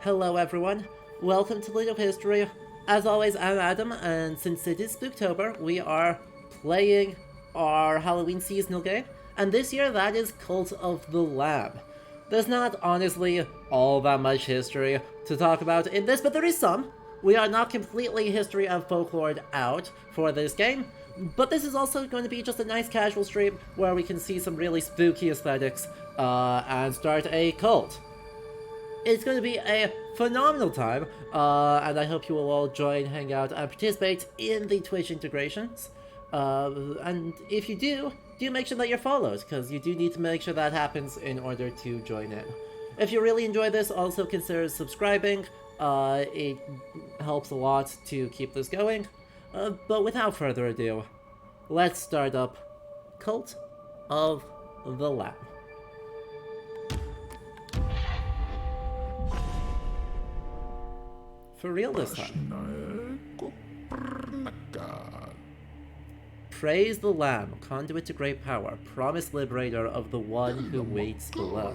Hello everyone, welcome to Little History. As always, I'm Adam, and since it is Spooktober, we are playing our Halloween seasonal game, and this year that is Cult of the Lamb. There's not, honestly, all that much history to talk about in this, but there is some. We are not completely history and folklore out for this game, but this is also going to be just a nice casual stream where we can see some really spooky aesthetics and start a cult. It's going to be a phenomenal time, and I hope you will all join, hang out, and participate in the Twitch integrations. And if you do make sure that you're followed, because you do need to make sure that happens in order to join in. If you really enjoy this, also consider subscribing. It helps a lot to keep this going. But without further ado, let's start up Cult of the Lamb. For real this time. Praise the Lamb, conduit to great power, promised liberator of the one who waits below.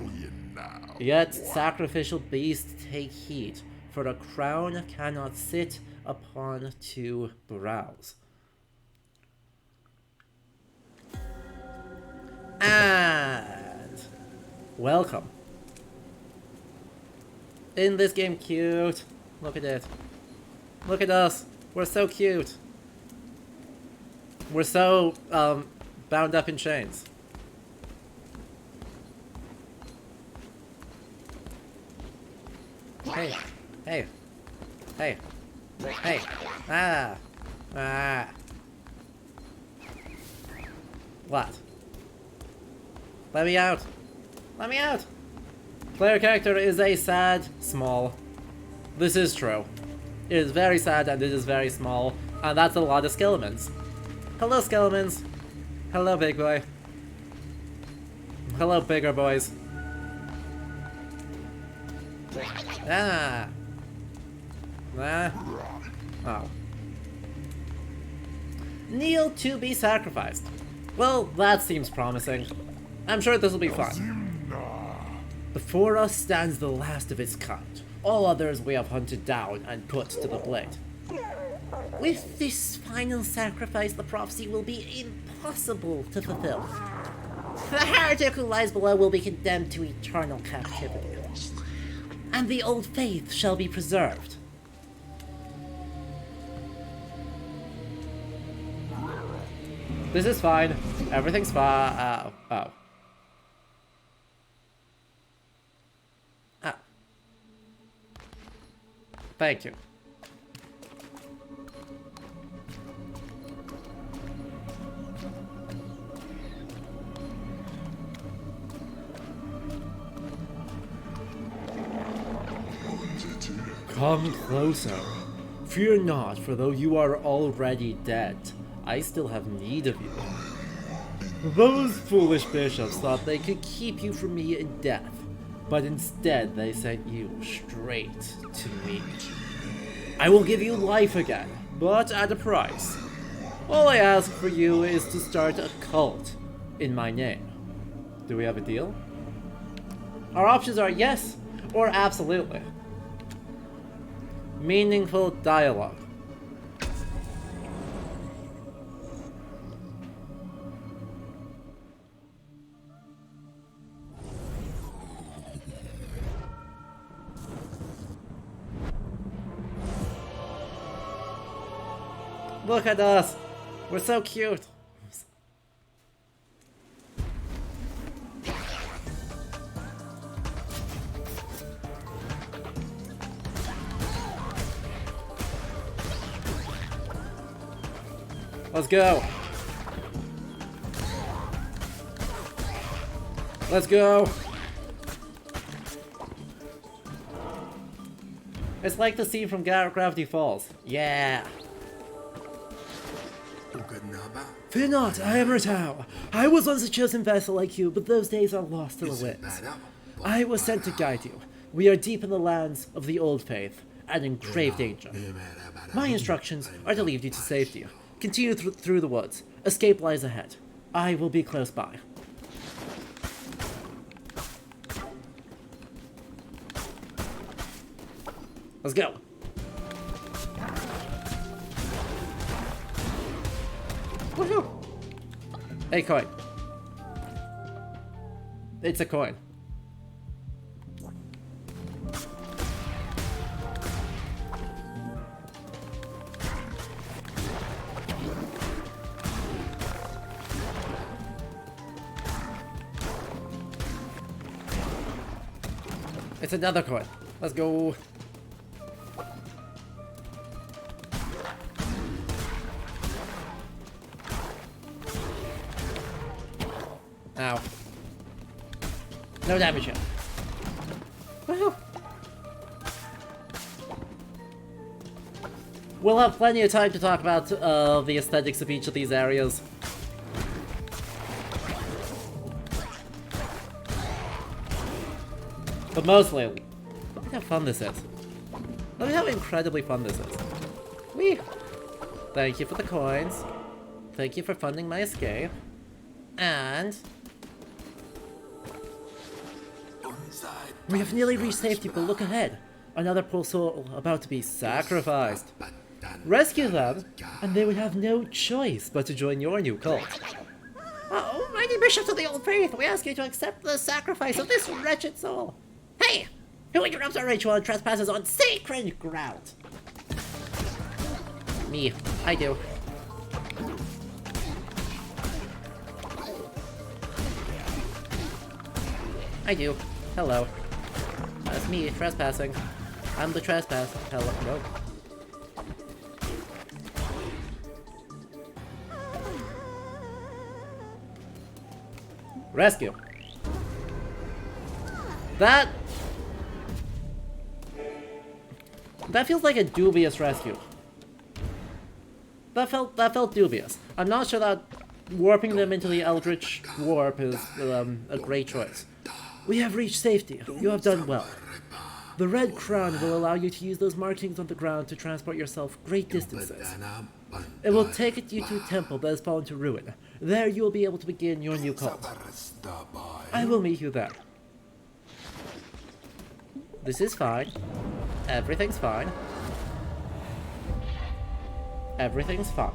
Yet sacrificial beasts take heed, for a crown cannot sit upon two brows. And welcome. Isn't this game cute? Look at it. Look at us. We're so cute. We're so, bound up in chains. Hey. Hey. Hey. Hey. Ah. Ah. What? Let me out. Let me out. Player character is a sad, small. This is true. It is very sad and it is very small, and that's a lot of skeletons. Hello, skeletons. Hello, big boy. Hello, bigger boys. Ah. Ah. Oh. Kneel to be sacrificed. Well, that seems promising. I'm sure this will be fun. Before us stands the last of its kind. All others we have hunted down and put to the blade. With this final sacrifice, the prophecy will be impossible to fulfill. The heretic who lies below will be condemned to eternal captivity, and the old faith shall be preserved. This is fine. Everything's fine. Oh. Thank you. Come closer. Fear not, for though you are already dead, I still have need of you. Those foolish bishops thought they could keep you from me in death, but instead they sent you straight to me. I will give you life again, but at a price. All I ask for you is to start a cult in my name. Do we have a deal? Our options are yes or absolutely. Meaningful dialogue. Look at us. We're so cute. Let's go. Let's go. It's like the scene from Gravity Falls. Yeah. Fear not, I am Ratau. I was once a chosen vessel like you, but those days are lost to the winds. I was sent to guide you. We are deep in the lands of the old faith, and in grave danger. My instructions are to lead you to safety. Continue through the woods. Escape lies ahead. I will be close by. Let's go. Woohoo! Hey, coin. It's a coin. It's another coin. Let's go. Ow. No damage yet. Woohoo! We'll have plenty of time to talk about the aesthetics of each of these areas. But mostly, look at how fun this is. Look at how incredibly fun this is. Whee! Thank you for the coins. Thank you for funding my escape. And... we have nearly reached safety, but look ahead. Another poor soul about to be sacrificed. Rescue them, and they would have no choice but to join your new cult. Oh, mighty bishops of the old faith, we ask you to accept the sacrifice of this wretched soul. Hey! Who interrupts our ritual and trespasses on sacred ground? Me. I do. I do. Hello. That's me, trespassing. I'm the trespass. Hello. Nope. Rescue. That feels like a dubious rescue. That felt dubious. I'm not sure that warping them into the Eldritch Warp is a great choice. We have reached safety. You have done well. The red crown will allow you to use those markings on the ground to transport yourself great distances. It will take you to a temple that has fallen to ruin. There you will be able to begin your new cult. I will meet you there. This is fine. Everything's fine. Everything's fine.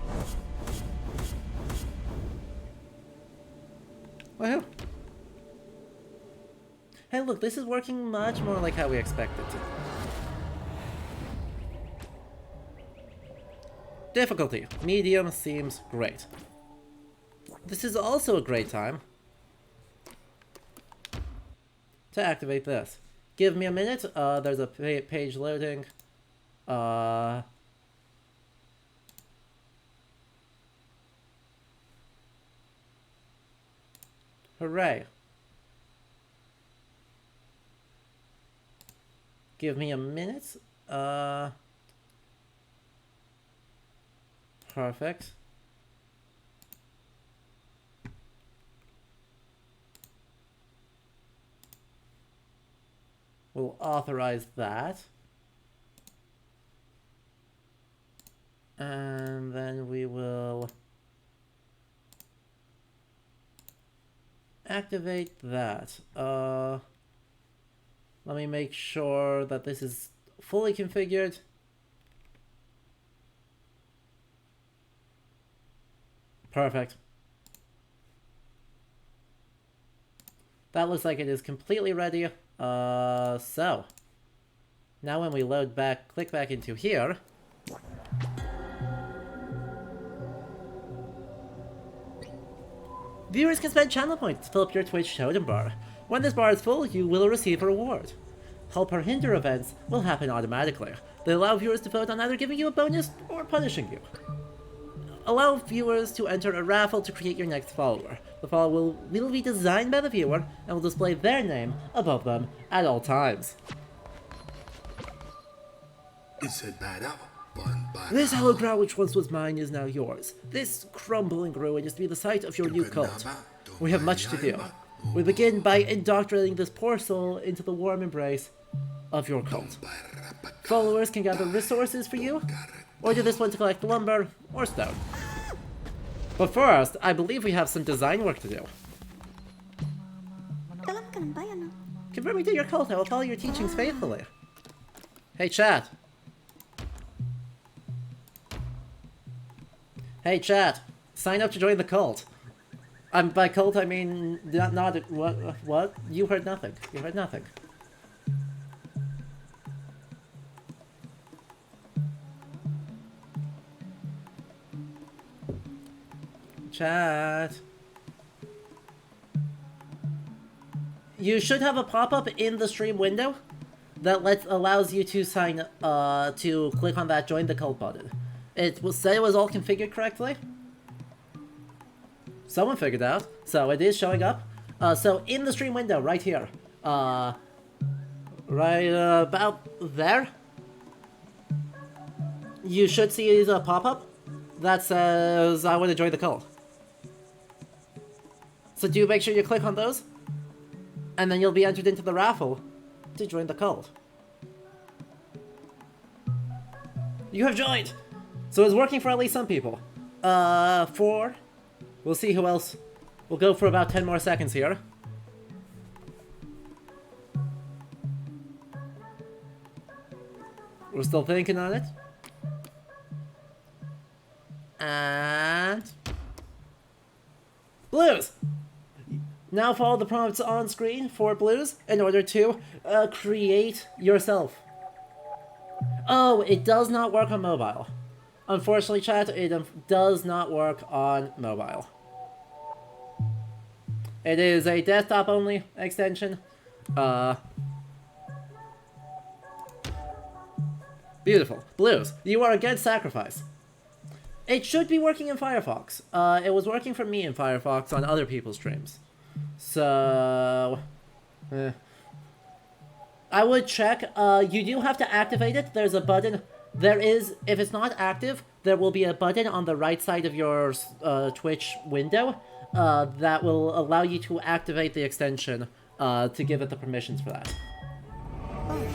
Woohoo! Hey look, this is working much more like how we expected to. Difficulty. Medium seems great. This is also a great time to activate this. Give me a minute. There's a page loading. Hooray. Give me a minute. Perfect. We'll authorize that. And then we will activate that. Let me make sure that this is fully configured. Perfect. That looks like it is completely ready. So now when we load back, click back into here. Viewers can spend channel points to fill up your Twitch totem bar. When this bar is full, you will receive a reward. Help or hinder events will happen automatically. They allow viewers to vote on either giving you a bonus or punishing you. Allow viewers to enter a raffle to create your next follower. The follower will be designed by the viewer and will display their name above them at all times. This hallowed ground which once was mine is now yours. This crumbling ruin is to be the site of your new cult. We have much to do. We begin by indoctrinating this poor soul into the warm embrace of your cult. Followers can gather resources for you, or do this one to collect lumber or stone. But first, I believe we have some design work to do. Convert me to your cult, I will follow your teachings faithfully. Hey chat, Hey, chat. Sign up to join the cult. By cult, I mean not what? You heard nothing. You heard nothing. Chat. You should have a pop-up in the stream window that allows you to sign to click on that join the cult button. It will say it was all configured correctly. Someone figured out, so it is showing up. So in the stream window, right here, right about there, you should see a pop-up that says I want to join the cult. So do make sure you click on those, and then you'll be entered into the raffle to join the cult. You have joined! So it's working for at least some people. We'll see who else. We'll go for about 10 more seconds here. We're still thinking on it. And... Blues! Now follow the prompts on screen for Blues in order to create yourself. Oh, it does not work on mobile. Unfortunately, chat, it does not work on mobile. It is a desktop-only extension. Beautiful. Blues, you are a good sacrifice. It should be working in Firefox. It was working for me in Firefox on other people's streams. So... I would check. You do have to activate it. There's a button. There is, if it's not active, there will be a button on the right side of your Twitch window that will allow you to activate the extension to give it the permissions for that.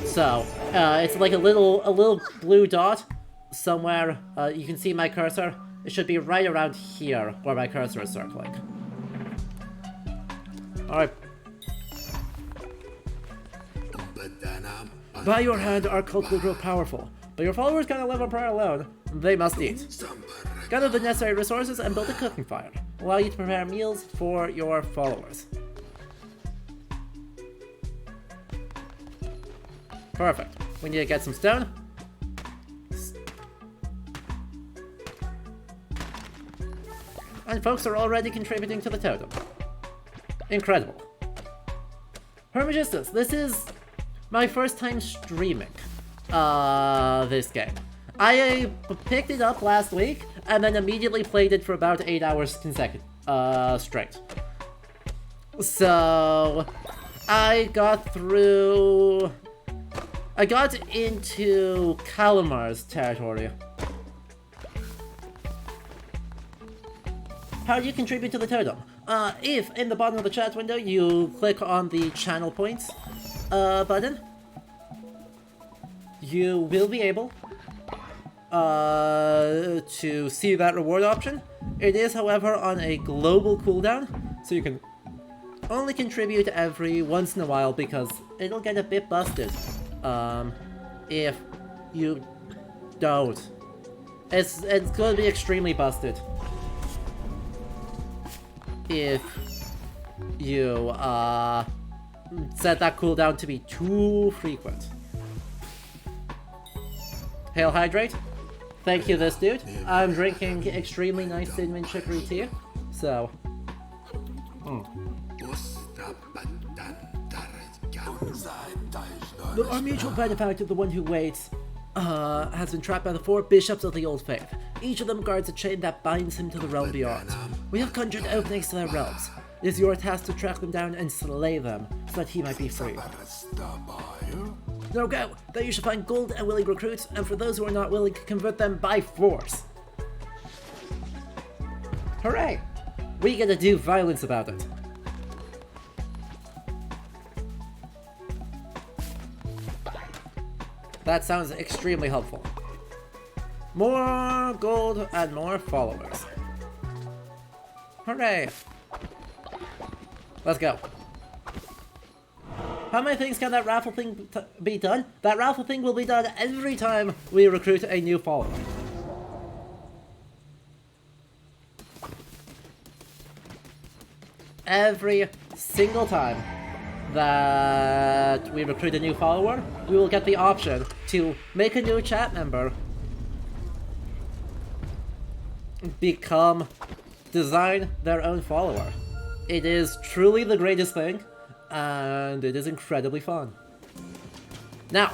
So, it's like a little blue dot somewhere. You can see my cursor. It should be right around here where my cursor is circling. Alright. By your hand, our cult will grow powerful, but your followers cannot live on prayer alone. They must eat. Gather the necessary resources and build a cooking fire. Allow you to prepare meals for your followers. Perfect. We need to get some stone. And folks are already contributing to the totem. Incredible. Hermagistus, this is my first time streaming this game. I picked it up last week and then immediately played it for about 8 hours straight. So I got into Calamar's territory. How do you contribute to the totem? If in the bottom of the chat window you click on the channel points button, you will be able to see that reward option. It is, however, on a global cooldown, so you can only contribute every once in a while because it'll get a bit busted if you don't. It's going to be extremely busted if you set that cooldown to be too frequent. Hail Hydrate. Thank you, this dude. I'm drinking extremely nice cinnamon chicory tea, so... Our mutual benefactor, the one who waits, has been trapped by the 4 bishops of the old faith. Each of them guards a chain that binds him to the realm beyond. We have conjured openings to their realms. It is your task to track them down and slay them, so that he might be free. Now go! There you shall find gold and willing recruits, and for those who are not willing, convert them by force. Hooray! We get to do violence about it. That sounds extremely helpful. More gold and more followers. Hooray! Let's go. How many things can that raffle thing be done? That raffle thing will be done every time we recruit a new follower. every single time that we recruit a new follower, we will get the option to make a new chat member design their own follower. It is truly the greatest thing, and it is incredibly fun. Now,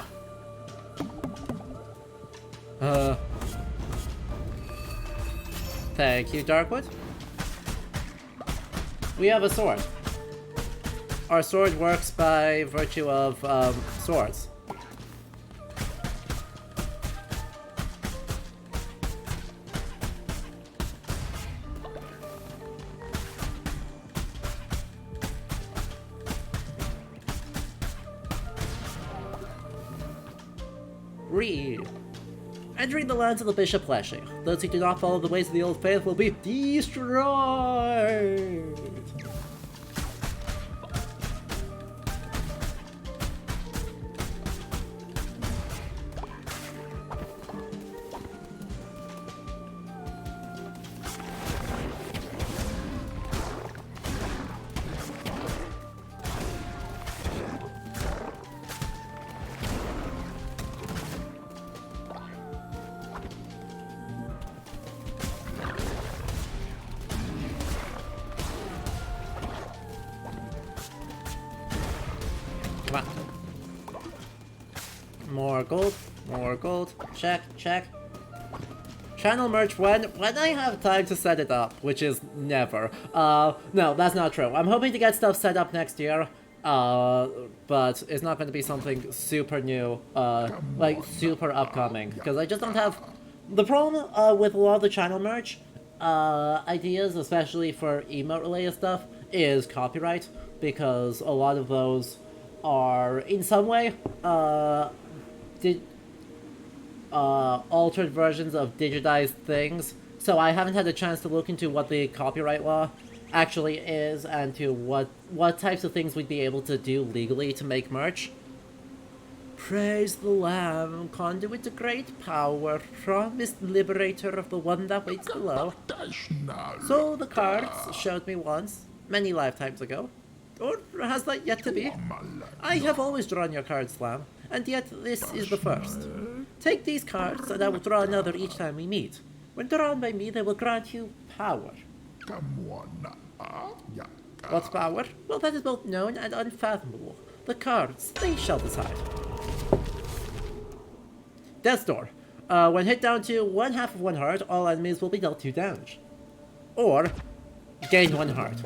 thank you, Darkwood. We have a sword. Our sword works by virtue of, swords. Read. Entering the lands of the Bishop Leshy, those who do not follow the ways of the old faith will be destroyed. Come on. More gold. Check. Channel merch when I have time to set it up, which is never. No, that's not true. I'm hoping to get stuff set up next year, but it's not going to be something super new, like super upcoming, because I just don't have... The problem with a lot of the channel merch ideas, especially for emote-related stuff, is copyright, because a lot of those are in some way altered versions of digitized things, so I haven't had a chance to look into what the copyright law actually is and to what types of things we'd be able to do legally to make merch. Praise the Lamb, conduit to great power, promised liberator of the one that waits below. So the cards showed me once, many lifetimes ago. Or has that yet to be? I have always drawn your cards, Lamb, and yet this is the first. Take these cards, and I will draw another each time we meet. When drawn by me, they will grant you power. What's power? Well, that is both known and unfathomable. The cards, they shall decide. Death's Door. When hit down to 1/2 of 1 heart, all enemies will be dealt 2 damage. Or, gain 1 heart.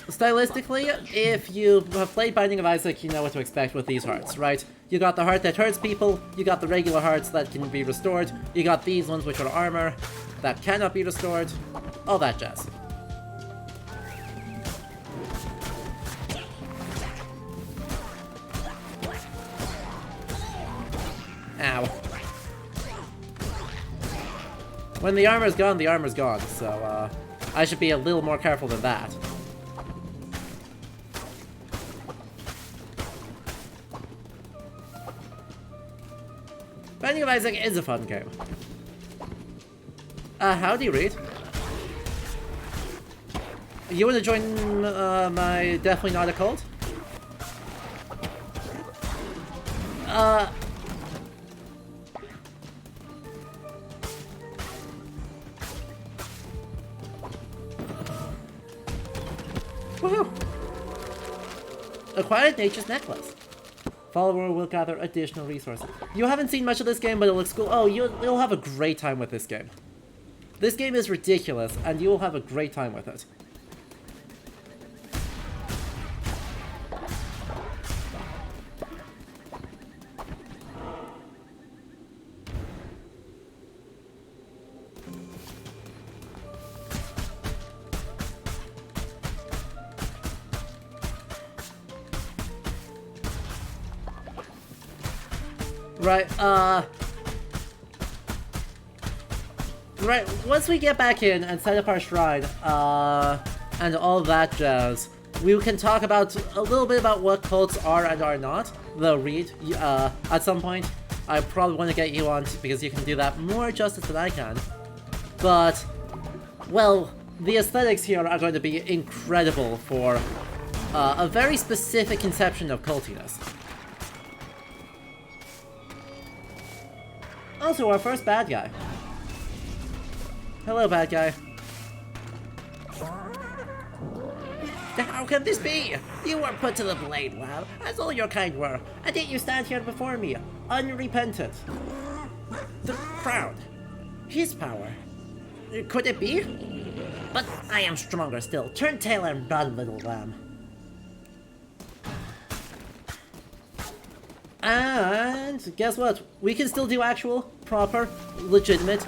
Stylistically, if you have played Binding of Isaac, you know what to expect with these hearts, right? You got the heart that hurts people, you got the regular hearts that can be restored, you got these ones which are armor, that cannot be restored, all that jazz. Ow. When the armor's gone, the armor's gone, so, I should be a little more careful than that. Binding of Isaac is a fun game. Howdy, Reed. You wanna join, my Definitely Not a Cult? Woohoo! Acquired Nature's Necklace. Follower will gather additional resources. You haven't seen much of this game, but it looks cool. Oh, you'll have a great time with this game. This game is ridiculous, and you will have a great time with it. Right, once we get back in and set up our shrine, and all that jazz, we can talk about a little bit about what cults are and are not. Though, Reed, at some point, I probably want to get you on because you can do that more justice than I can. But, well, the aesthetics here are going to be incredible for a very specific conception of cultiness. Also, our first bad guy. Hello, bad guy. How can this be? You were put to the blade, lad, as all your kind were, and yet you stand here before me, unrepentant. The crowd. His power. Could it be? But I am stronger still. Turn tail and run, little lamb. And guess what? We can still do actual, proper, legitimate,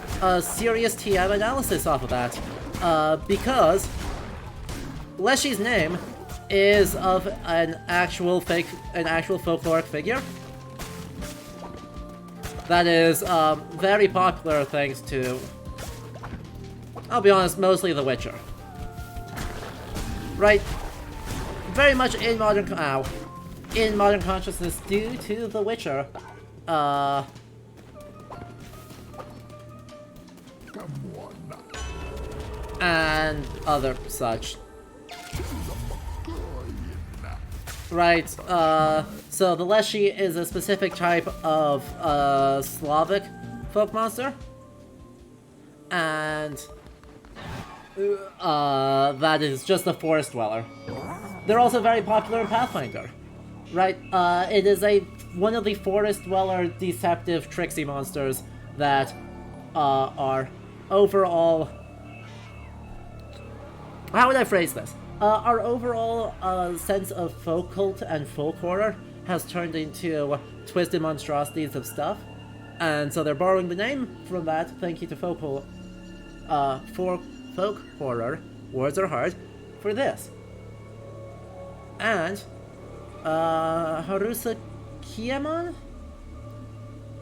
serious TM analysis off of that. Because Leshy's name is of an actual folkloric figure that is very popular thanks to, I'll be honest, mostly The Witcher. Right? Very much in modern consciousness due to The Witcher. And other such. Right, so the Leshy is a specific type of Slavic folk monster. And that is just a forest dweller. They're also very popular in Pathfinder. Right, it is one of the forest dweller deceptive tricksy monsters that are overall... How would I phrase this? Our overall sense of folk cult and folk horror has turned into twisted monstrosities of stuff, and so they're borrowing the name from that. Thank you to folk horror. Words are hard for this. And Harusa Kiemon?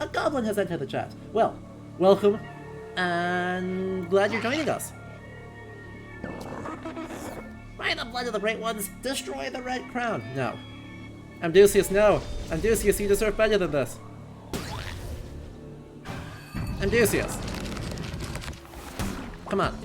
A goblin has entered the chat. Well, welcome, and glad you're joining us. By the blood of the Great Ones, destroy the Red Crown! No. Amdusius, no! Amdusius, you deserve better than this. Amdusius! Come on.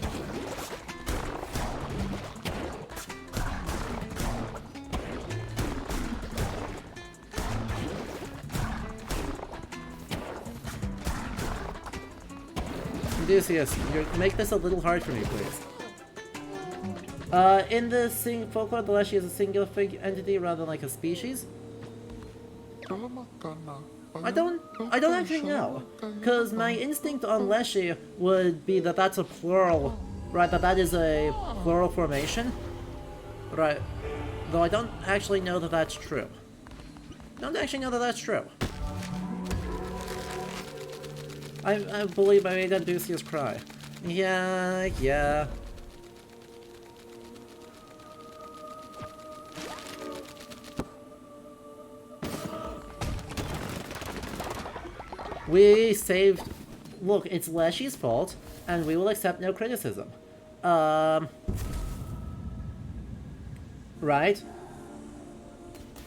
Amdusius, make this a little hard for me, please. In the folklore, the Leshy is a singular entity rather than like a species. I don't actually know, because my instinct on Leshy would be that that's a plural, right? That is a plural formation, right? Though I don't actually know that that's true. I believe I made Amdusius cry. Yeah. We saved... Look, it's Leshy's fault, and we will accept no criticism. Right?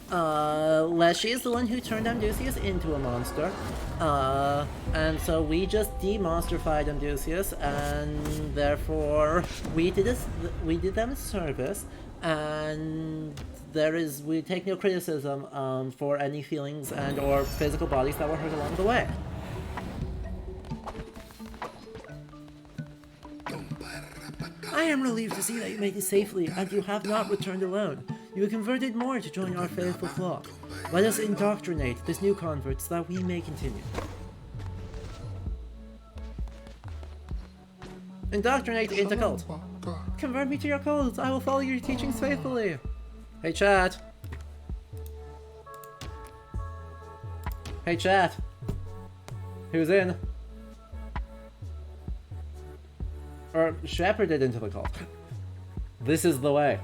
Leshy is the one who turned Amdusius into a monster. And so we just demonstrified Amdusius, and therefore we did them a service, and we take no criticism for any feelings and or physical bodies that were hurt along the way. I am relieved to see that you made it safely, and you have not returned alone. You have converted more to join our faithful flock. Let us indoctrinate this new convert so that we may continue. Indoctrinate into cult. Convert me to your cult. I will follow your teachings faithfully. Hey chat. Hey chat. Who's in? Or shepherded into the cult. This is the way.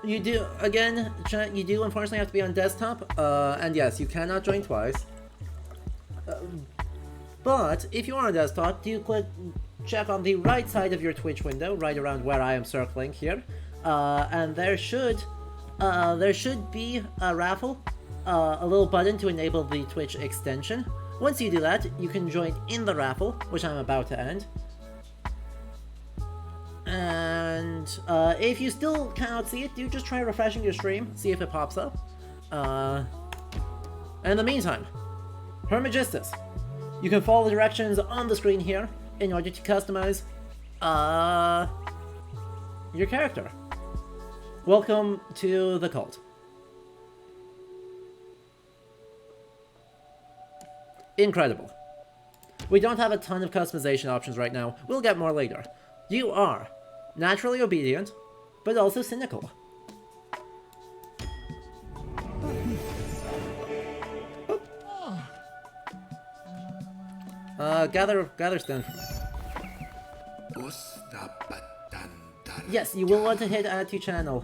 You do, again, chat, you do unfortunately have to be on desktop, and yes, you cannot join twice. But if you are on desktop, do check on the right side of your Twitch window, right around where I am circling here, and there should be a raffle, a little button to enable the Twitch extension. Once you do that, you can join in the raffle, which I'm about to end. And if you still cannot see it, do just try refreshing your stream, see if it pops up. In the meantime, Hermagistus. You can follow the directions on the screen here in order to customize your character. Welcome to the cult. Incredible. We don't have a ton of customization options right now. We'll get more later. You are naturally obedient, but also cynical. Gather stone. Yes, you will want to hit add to channel.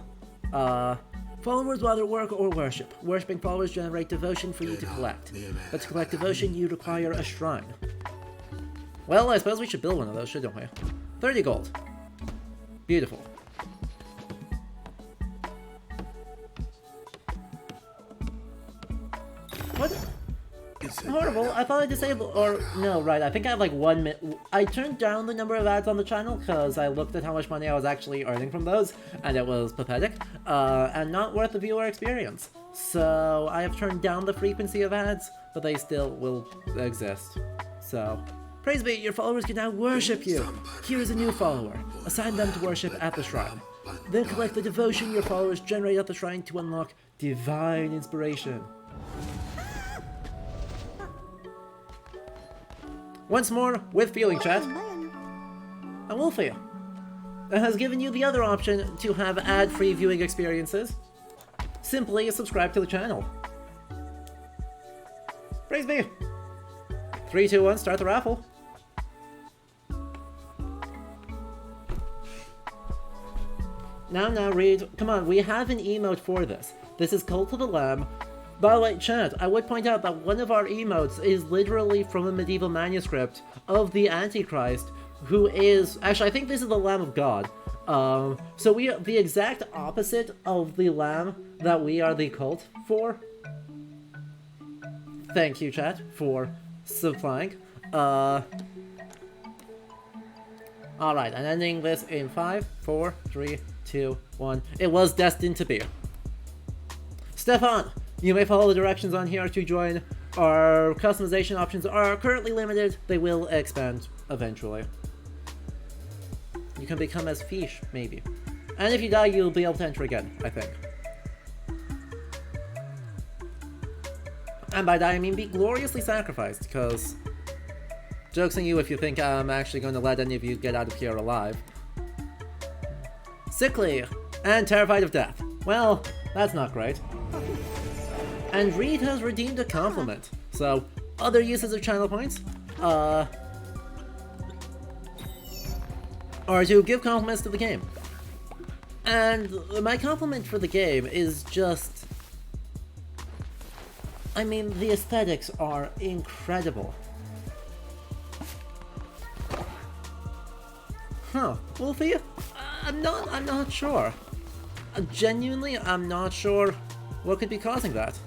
Followers whether work or worship. Worshipping followers generate devotion for you to collect. But to collect devotion, you require a shrine. Well, I suppose we should build one of those, shouldn't we? 30 gold. Beautiful. What? Horrible, I thought I disabled, or no, right, I think I have like 1 minute. I turned down the number of ads on the channel because I looked at how much money I was actually earning from those, and it was pathetic, and not worth the viewer experience. So I have turned down the frequency of ads, but they still will exist. So, praise be, your followers can now worship you. Here is a new follower. Assign them to worship at the shrine. Then collect the devotion your followers generate at the shrine to unlock divine inspiration. Once more, with feeling chat, and Wolfie has given you the other option to have ad-free viewing experiences. Simply subscribe to the channel. Praise be. 3, 2, 1, start the raffle. Now, read. Come on, we have an emote for this. This is Cult of the Lamb. By the way, chat, I would point out that one of our emotes is literally from a medieval manuscript of the Antichrist, who is... Actually, I think this is the Lamb of God. So we are the exact opposite of the lamb that we are the cult for. Thank you, chat, for supplying. Alright, and ending this in 5, 4, 3, 2, 1. It was destined to be. Stefan! You may follow the directions on here to join. Our customization options are currently limited. They will expand eventually. You can become as Fish, maybe. And if you die, you'll be able to enter again, I think. And by die, I mean be gloriously sacrificed, because... Joke's on you if you think I'm actually going to let any of you get out of here alive. Sickly, and terrified of death. Well, that's not great. And Reed has redeemed a compliment. So, other uses of channel points, are to give compliments to the game. And my compliment for the game is just... I mean, the aesthetics are incredible. Huh, Wolfie? I'm not sure. Genuinely, I'm not sure what could be causing that.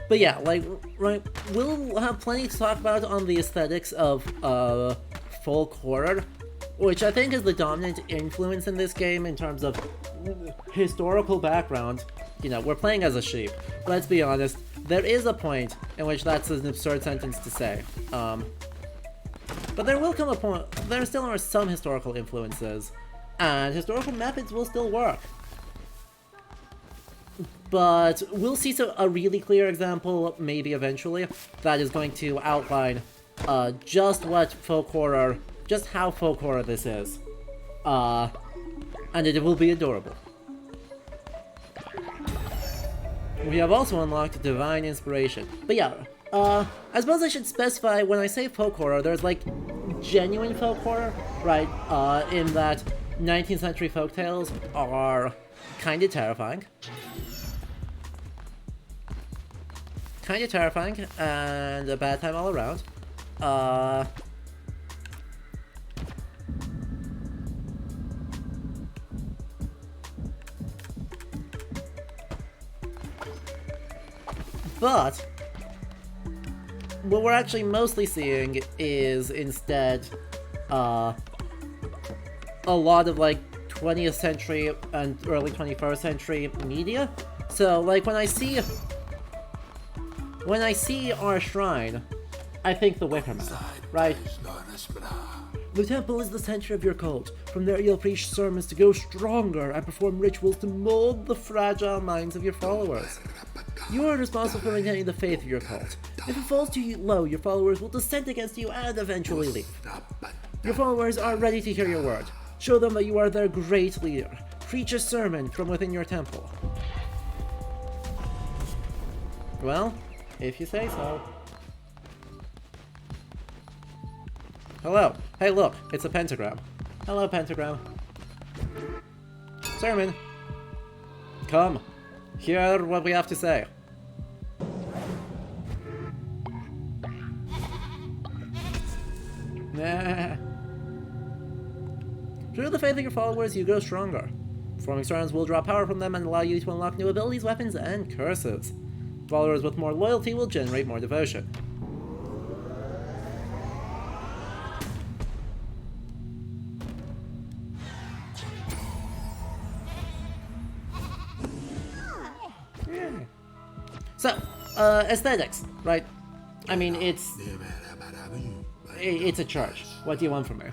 But yeah, like, right, we'll have plenty to talk about on the aesthetics of folk horror, which I think is the dominant influence in this game in terms of historical background. You know, we're playing as a sheep. Let's be honest, there is a point in which that's an absurd sentence to say. But there will come a point, there still are some historical influences, and historical methods will still work. But we'll see a really clear example, maybe eventually, that is going to outline just what folk horror, just how folk horror this is. And it will be adorable. We have also unlocked Divine Inspiration. But yeah, I suppose I should specify, when I say folk horror, there's like genuine folk horror, right? In that 19th century folktales are kinda terrifying. Kinda terrifying, and a bad time all around. But what we're actually mostly seeing is instead a lot of like 20th century and early 21st century media. So like when I see our shrine, I think the Wicker Man, right? The temple is the center of your cult. From there you'll preach sermons to go stronger and perform rituals to mold the fragile minds of your followers. You are responsible for maintaining the faith of your cult. If it falls too low, your followers will dissent against you and eventually leave. Your followers are ready to hear your word. Show them that you are their great leader. Preach a sermon from within your temple. Well, if you say so. Hello. Hey look, it's a pentagram. Hello, pentagram. Sermon. Come. Hear what we have to say. Nah. Through the faith of your followers, you grow stronger. Performing sermons will draw power from them and allow you to unlock new abilities, weapons, and curses. Followers with more loyalty will generate more devotion. Yeah. So, aesthetics, right? I mean, it's a church. What do you want from me?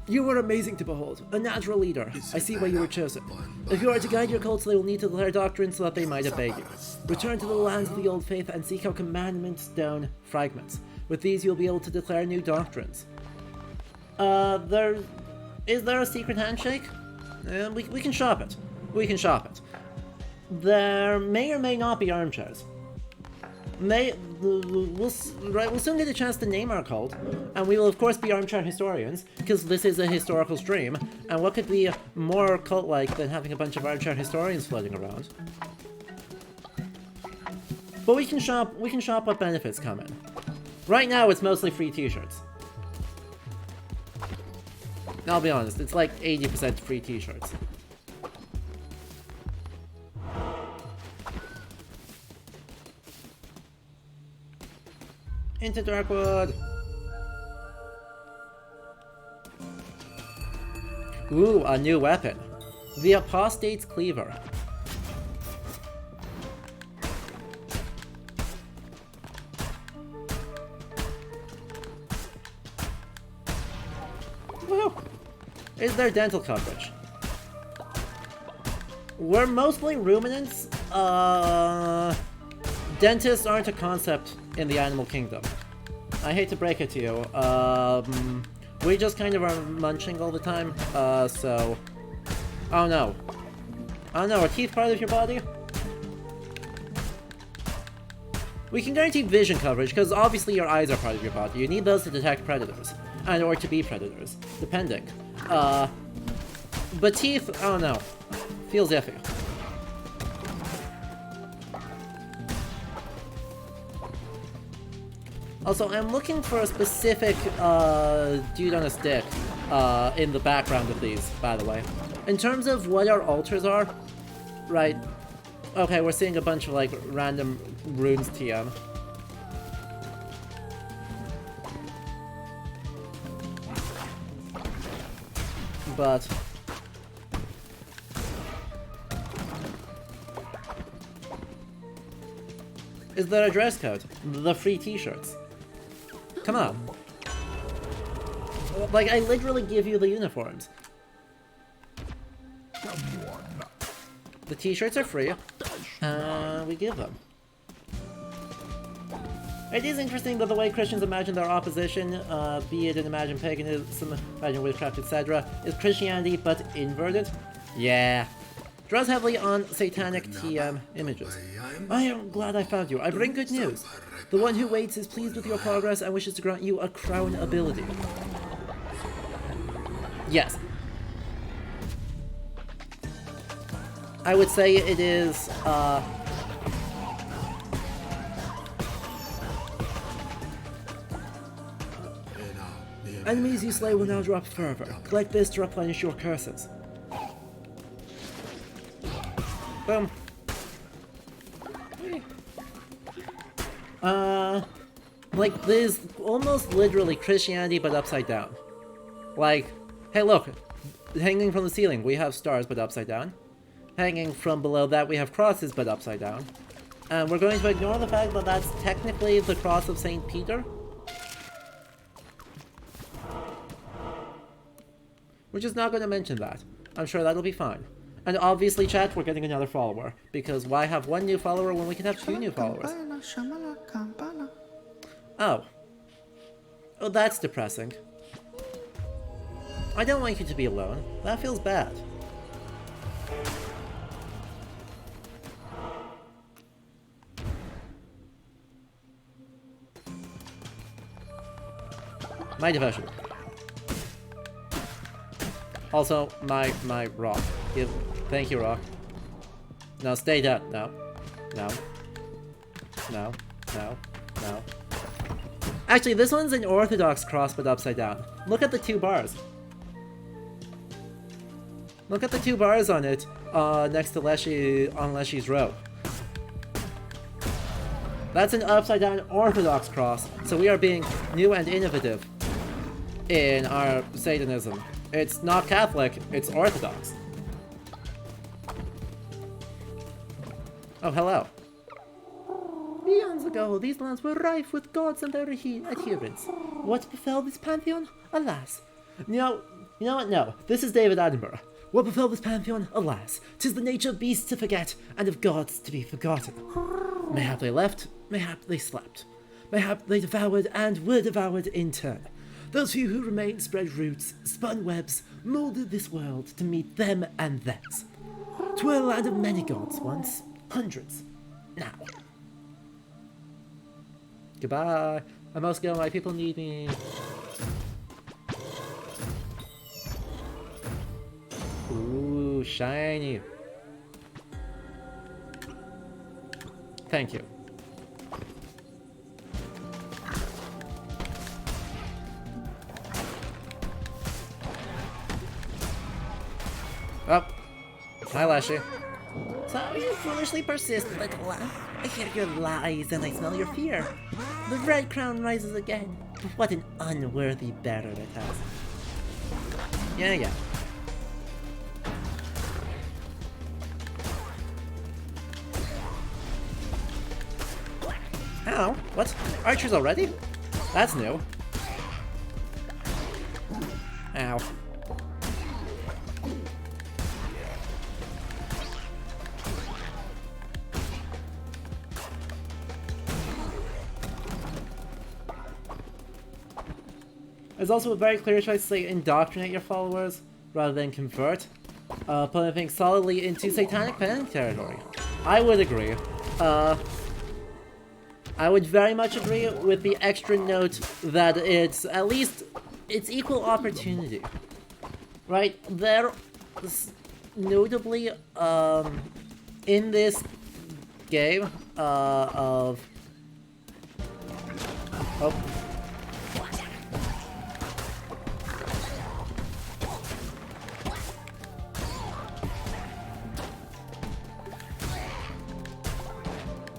You were amazing to behold, a natural leader. I see why you were chosen. If you are to guide your cults, they will need to declare doctrine so that they might obey you. Return to the lands of the old faith and seek out commandment stone fragments. With these, you'll be able to declare new doctrines. Is there a secret handshake? We can shop it. We can shop it. There may or may not be armchairs. We'll soon get a chance to name our cult, and we will of course be armchair historians, because this is a historical stream, and what could be more cult-like than having a bunch of armchair historians floating around? But we can shop what benefits come in. Right now it's mostly free t-shirts. I'll be honest, it's like 80% free t-shirts. Into Darkwood! Ooh, a new weapon. The Apostate's Cleaver. Woo! Is there dental coverage? We're mostly ruminants. Dentists aren't a concept in the animal kingdom. I hate to break it to you. We just kind of are munching all the time, so... Oh no. Oh no, are teeth part of your body? We can guarantee vision coverage, because obviously your eyes are part of your body. You need those to detect predators. And or to be predators, depending. But teeth, oh no. Feels iffy. Also, I'm looking for a specific dude on a stick in the background of these, by the way. In terms of what our altars are, right, okay, we're seeing a bunch of like random runes TM. But is there a dress code? The free t-shirts. Come on. Like, I literally give you the uniforms. The t-shirts are free. We give them. It is interesting that the way Christians imagine their opposition, be it in Imagine Paganism, Imagine Witchcraft, etc., is Christianity, but inverted. Yeah. Draws heavily on satanic TM images. I am glad I found you. I bring good news. The one who waits is pleased with your progress and wishes to grant you a crown ability. Yes. I would say it is, enemies you slay will now drop fervor. Collect this to replenish your curses. Boom. Like, this is almost literally Christianity, but upside down. Like, hey look, hanging from the ceiling, we have stars, but upside down. Hanging from below that, we have crosses, but upside down. And we're going to ignore the fact that that's technically the cross of St. Peter. We're just not going to mention that. I'm sure that'll be fine. And obviously, chat, we're getting another follower. Because why have one new follower when we can have 2 new followers? Oh. Oh, that's depressing. I don't want you to be alone. That feels bad. My devotion. Also, my rock. Thank you, rock. No, stay dead. No. No. No. No. No. Actually, this one's an orthodox cross, but upside down. Look at the 2 bars. Look at the 2 bars on it, next to Leshy's robe. That's an upside down orthodox cross, so we are being new and innovative in our Satanism. It's not Catholic, it's Orthodox. Oh, hello. Eons ago, these lands were rife with gods and their adherents. What befell this pantheon? Alas. You know what? No. This is David Attenborough. What befell this pantheon? Alas. 'Tis the nature of beasts to forget, and of gods to be forgotten. Mayhap they left, mayhap they slept. Mayhap they devoured and were devoured in turn. Those few who remained spread roots, spun webs, moulded this world to meet them and theirs. 'Twere a land of many gods once, hundreds, now. Goodbye. I must go, my people need me. Ooh, shiny. Thank you. Oh. Hi, Lashy. So you foolishly persist, little lamb. I hear your lies and I smell your fear. The red crown rises again. What an unworthy bearer it has. Yeah. Ow, what? Archers already? That's new. Ow. There's also a very clear choice to say indoctrinate your followers rather than convert, putting things solidly into satanic panic territory. I would agree. I would very much agree with the extra note that it's at least it's equal opportunity, right? There, notably, in this game of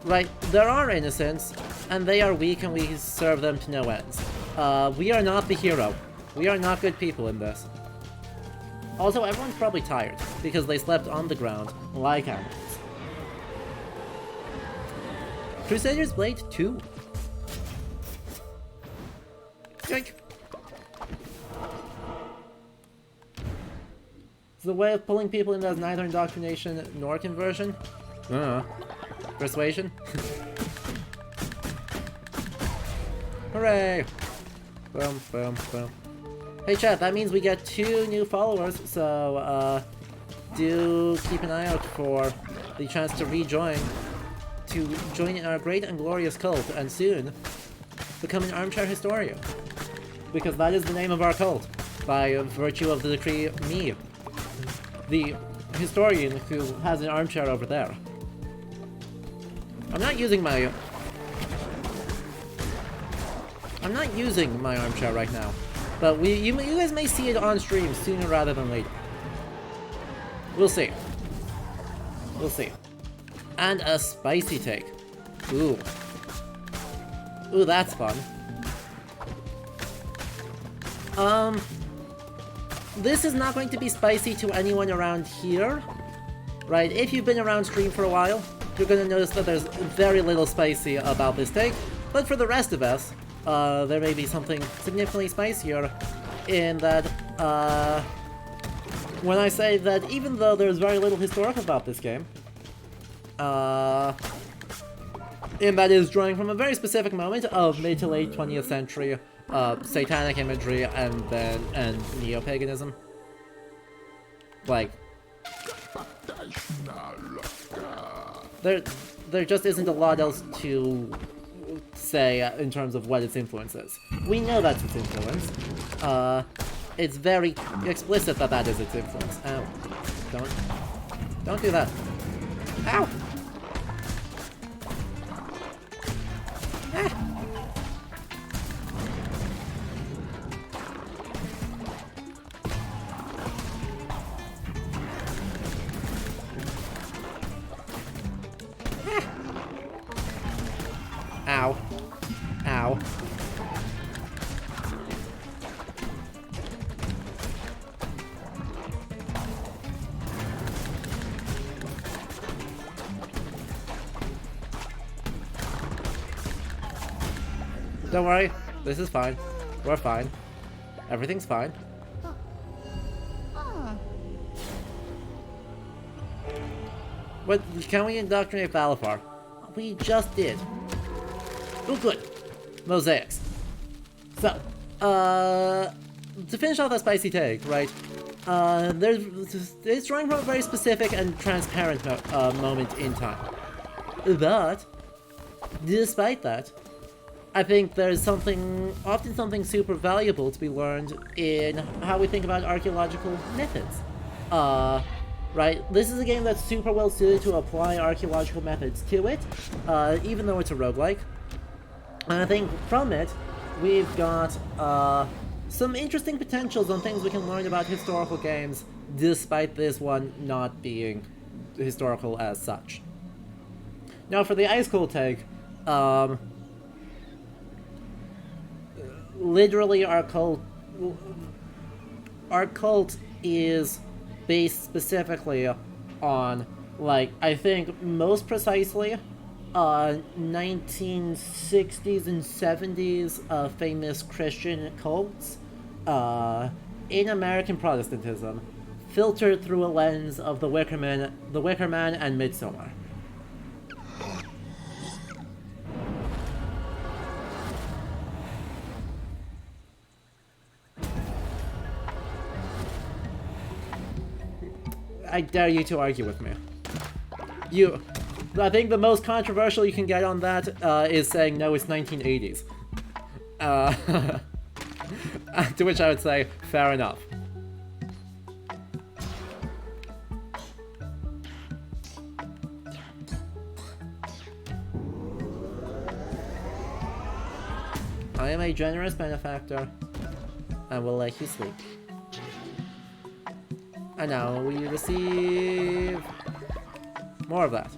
right, there are innocents, and they are weak and we serve them to no ends. We are not the hero. We are not good people in this. Also, everyone's probably tired, because they slept on the ground like animals. Crusader's Blade 2. Yoink. It's the way of pulling people in that is neither indoctrination nor conversion. Persuasion? Hooray! Boom, boom, boom. Hey chat, that means we get 2 new followers, so do keep an eye out for the chance to join in our great and glorious cult, and soon become an Armchair Historian. Because that is the name of our cult, by virtue of the decree me, the historian who has an armchair over there. I'm not using my armchair right now, but you guys may see it on stream sooner rather than later. We'll see. We'll see. And a spicy take. Ooh. Ooh, that's fun. This is not going to be spicy to anyone around here, right? If you've been around stream for a while, you're gonna notice that there's very little spicy about this take, but for the rest of us, there may be something significantly spicier in that, when I say that even though there's very little historical about this game, and that is drawing from a very specific moment of mid to late 20th century satanic imagery and neo-paganism. Like, there just isn't a lot else to say in terms of what its influence is. We know that's its influence. It's very explicit that that is its influence. Ow. Don't do that. Ow! Ah. Ow. Ow. Don't worry, this is fine. We're fine. Everything's fine. But can we indoctrinate Valafar? We just did. Oh, good. Mosaics. So, to finish off that spicy take, right? It's drawing from a very specific and transparent moment in time. But, despite that, I think there's often something super valuable to be learned in how we think about archaeological methods. Right? This is a game that's super well suited to apply archaeological methods to it, even though it's a roguelike. And I think from it, we've got some interesting potentials on things we can learn about historical games, despite this one not being historical as such. Now for the Ice Cold take, literally our cult is based specifically on, like, I think most precisely, 1960s and 70s famous Christian cults in American Protestantism, filtered through a lens of The Wicker Man and Midsommar. I dare you to argue with me. I think the most controversial you can get on that is saying, no, it's 1980s. To which I would say, fair enough. I am a generous benefactor, and will let you sleep. And now we receive more of that.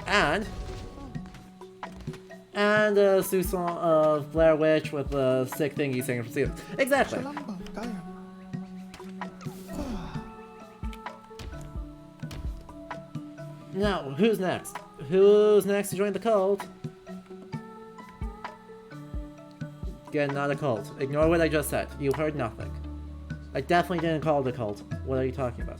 And a soupçon of Blair Witch with the sick thing he's singing from Seal. Exactly. Now, who's next? Who's next to join the cult? Again, not a cult. Ignore what I just said. You heard nothing. I definitely didn't call it a cult. What are you talking about?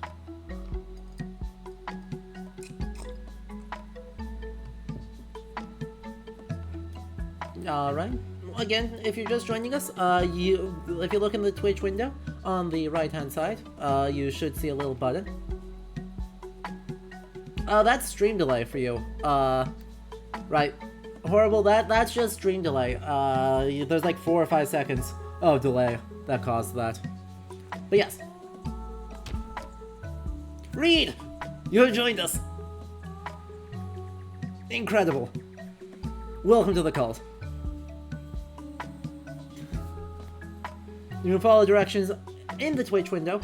Alright. Again, if you're just joining us, if you look in the Twitch window on the right-hand side, you should see a little button. That's stream delay for you. Right. Horrible, that's just stream delay. There's like 4 or 5 seconds of delay that caused that. But yes. Reed! You have joined us! Incredible. Welcome to the cult. You can follow directions in the Twitch window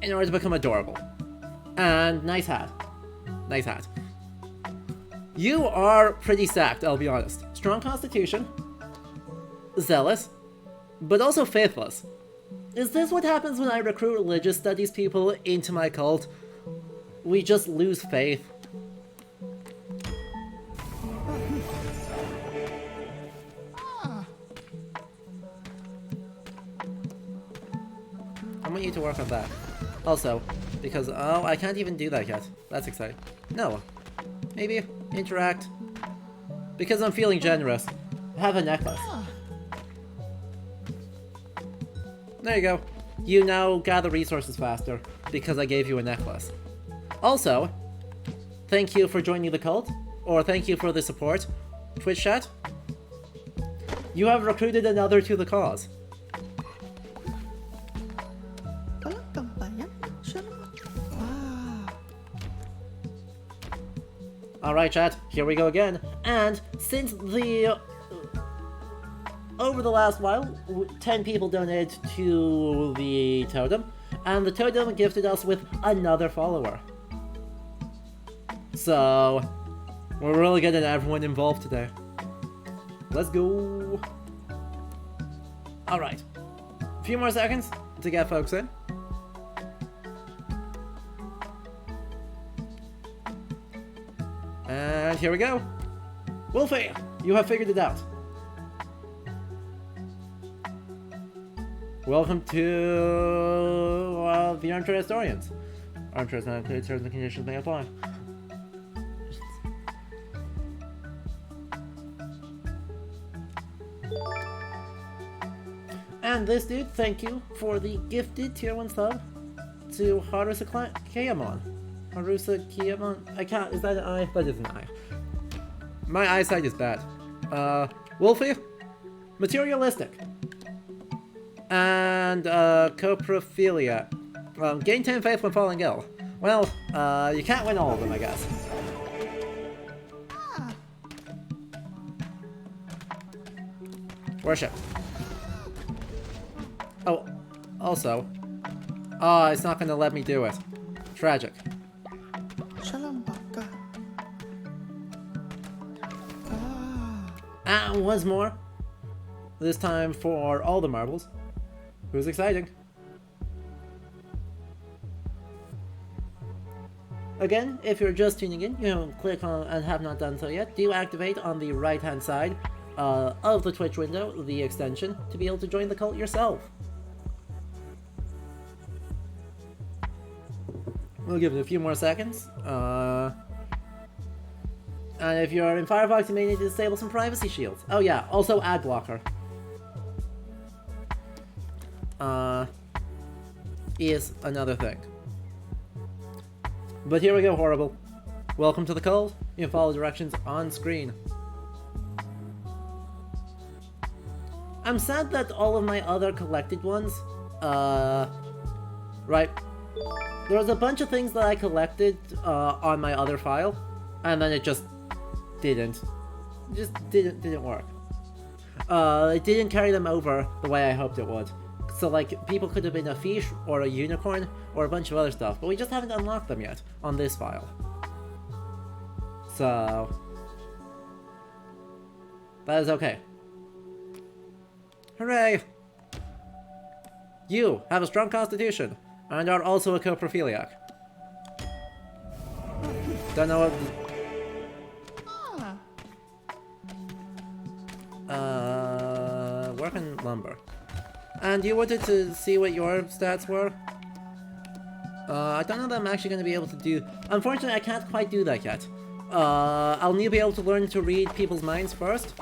in order to become adorable. And nice hat. Nice hat. You are pretty stacked, I'll be honest. Strong constitution, zealous, but also faithless. Is this what happens when I recruit religious studies people into my cult? We just lose faith. I want you to work on that. Also, because, oh, I can't even do that yet. That's exciting. No. Maybe interact. Because I'm feeling generous. Have a necklace. There you go. You now gather resources faster because I gave you a necklace. Also, thank you for joining the cult, or thank you for the support. Twitch chat. You have recruited another to the cause. Alright chat, here we go again. And since over the last while, 10 people donated to the totem, and the totem gifted us with another follower. So, we're really getting everyone involved today. Let's go! Alright. A few more seconds to get folks in. And here we go. Wolfie, you have figured it out. Welcome to the Armchair Historians. Armchair is not included, terms and conditions may apply. And this dude, thank you for the gifted tier 1 sub to Harusa Kiyamon. Harusa Kiyamon? I can't, is that an I? That is an I. My eyesight is bad. Wolfie? Materialistic. And, coprophilia. Gain 10 faith when falling ill. Well, you can't win all of them, I guess. Worship. Oh, also. Oh, it's not gonna let me do it. Tragic. And once more. This time for all the marbles. It was exciting. Again, if you're just tuning in, you know, click on, and have not done so yet, do activate on the right hand side of the Twitch window the extension to be able to join the cult yourself. We'll give it a few more seconds. And if you're in Firefox, you may need to disable some privacy shields. Oh yeah, also ad blocker. Is another thing. But here we go, horrible. Welcome to the cult. You can follow directions on screen. I'm sad that all of my other collected ones, right. There was a bunch of things that I collected on my other file, and then it just didn't. Just didn't work. It didn't carry them over the way I hoped it would. So like, people could have been a fish, or a unicorn, or a bunch of other stuff, but we just haven't unlocked them yet on this file. So... that is okay. Hooray! You have a strong constitution, and are also a coprophiliac. Don't know what... work in lumber. And you wanted to see what your stats were? I don't know that I'm actually going to be able to do... Unfortunately, I can't quite do that yet. I'll need to be able to learn to read people's minds first.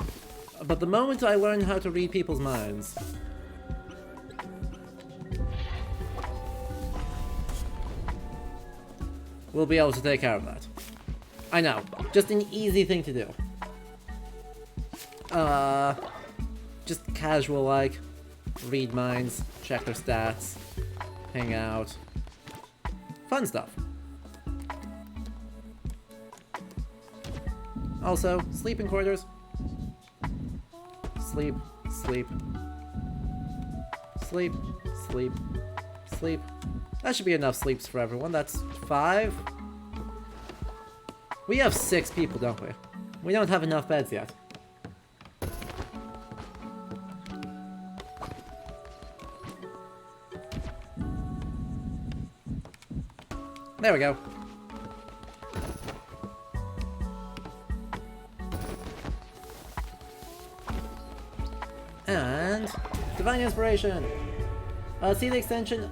But the moment I learn how to read people's minds... we'll be able to take care of that. I know. Just an easy thing to do. Just casual, like... read minds, check their stats, hang out. Fun stuff. Also, sleeping quarters. Sleep, sleep. Sleep, sleep, sleep. That should be enough sleeps for everyone. That's 5. We have 6 people, don't we? We don't have enough beds yet. There we go. And Divine Inspiration. See the extension.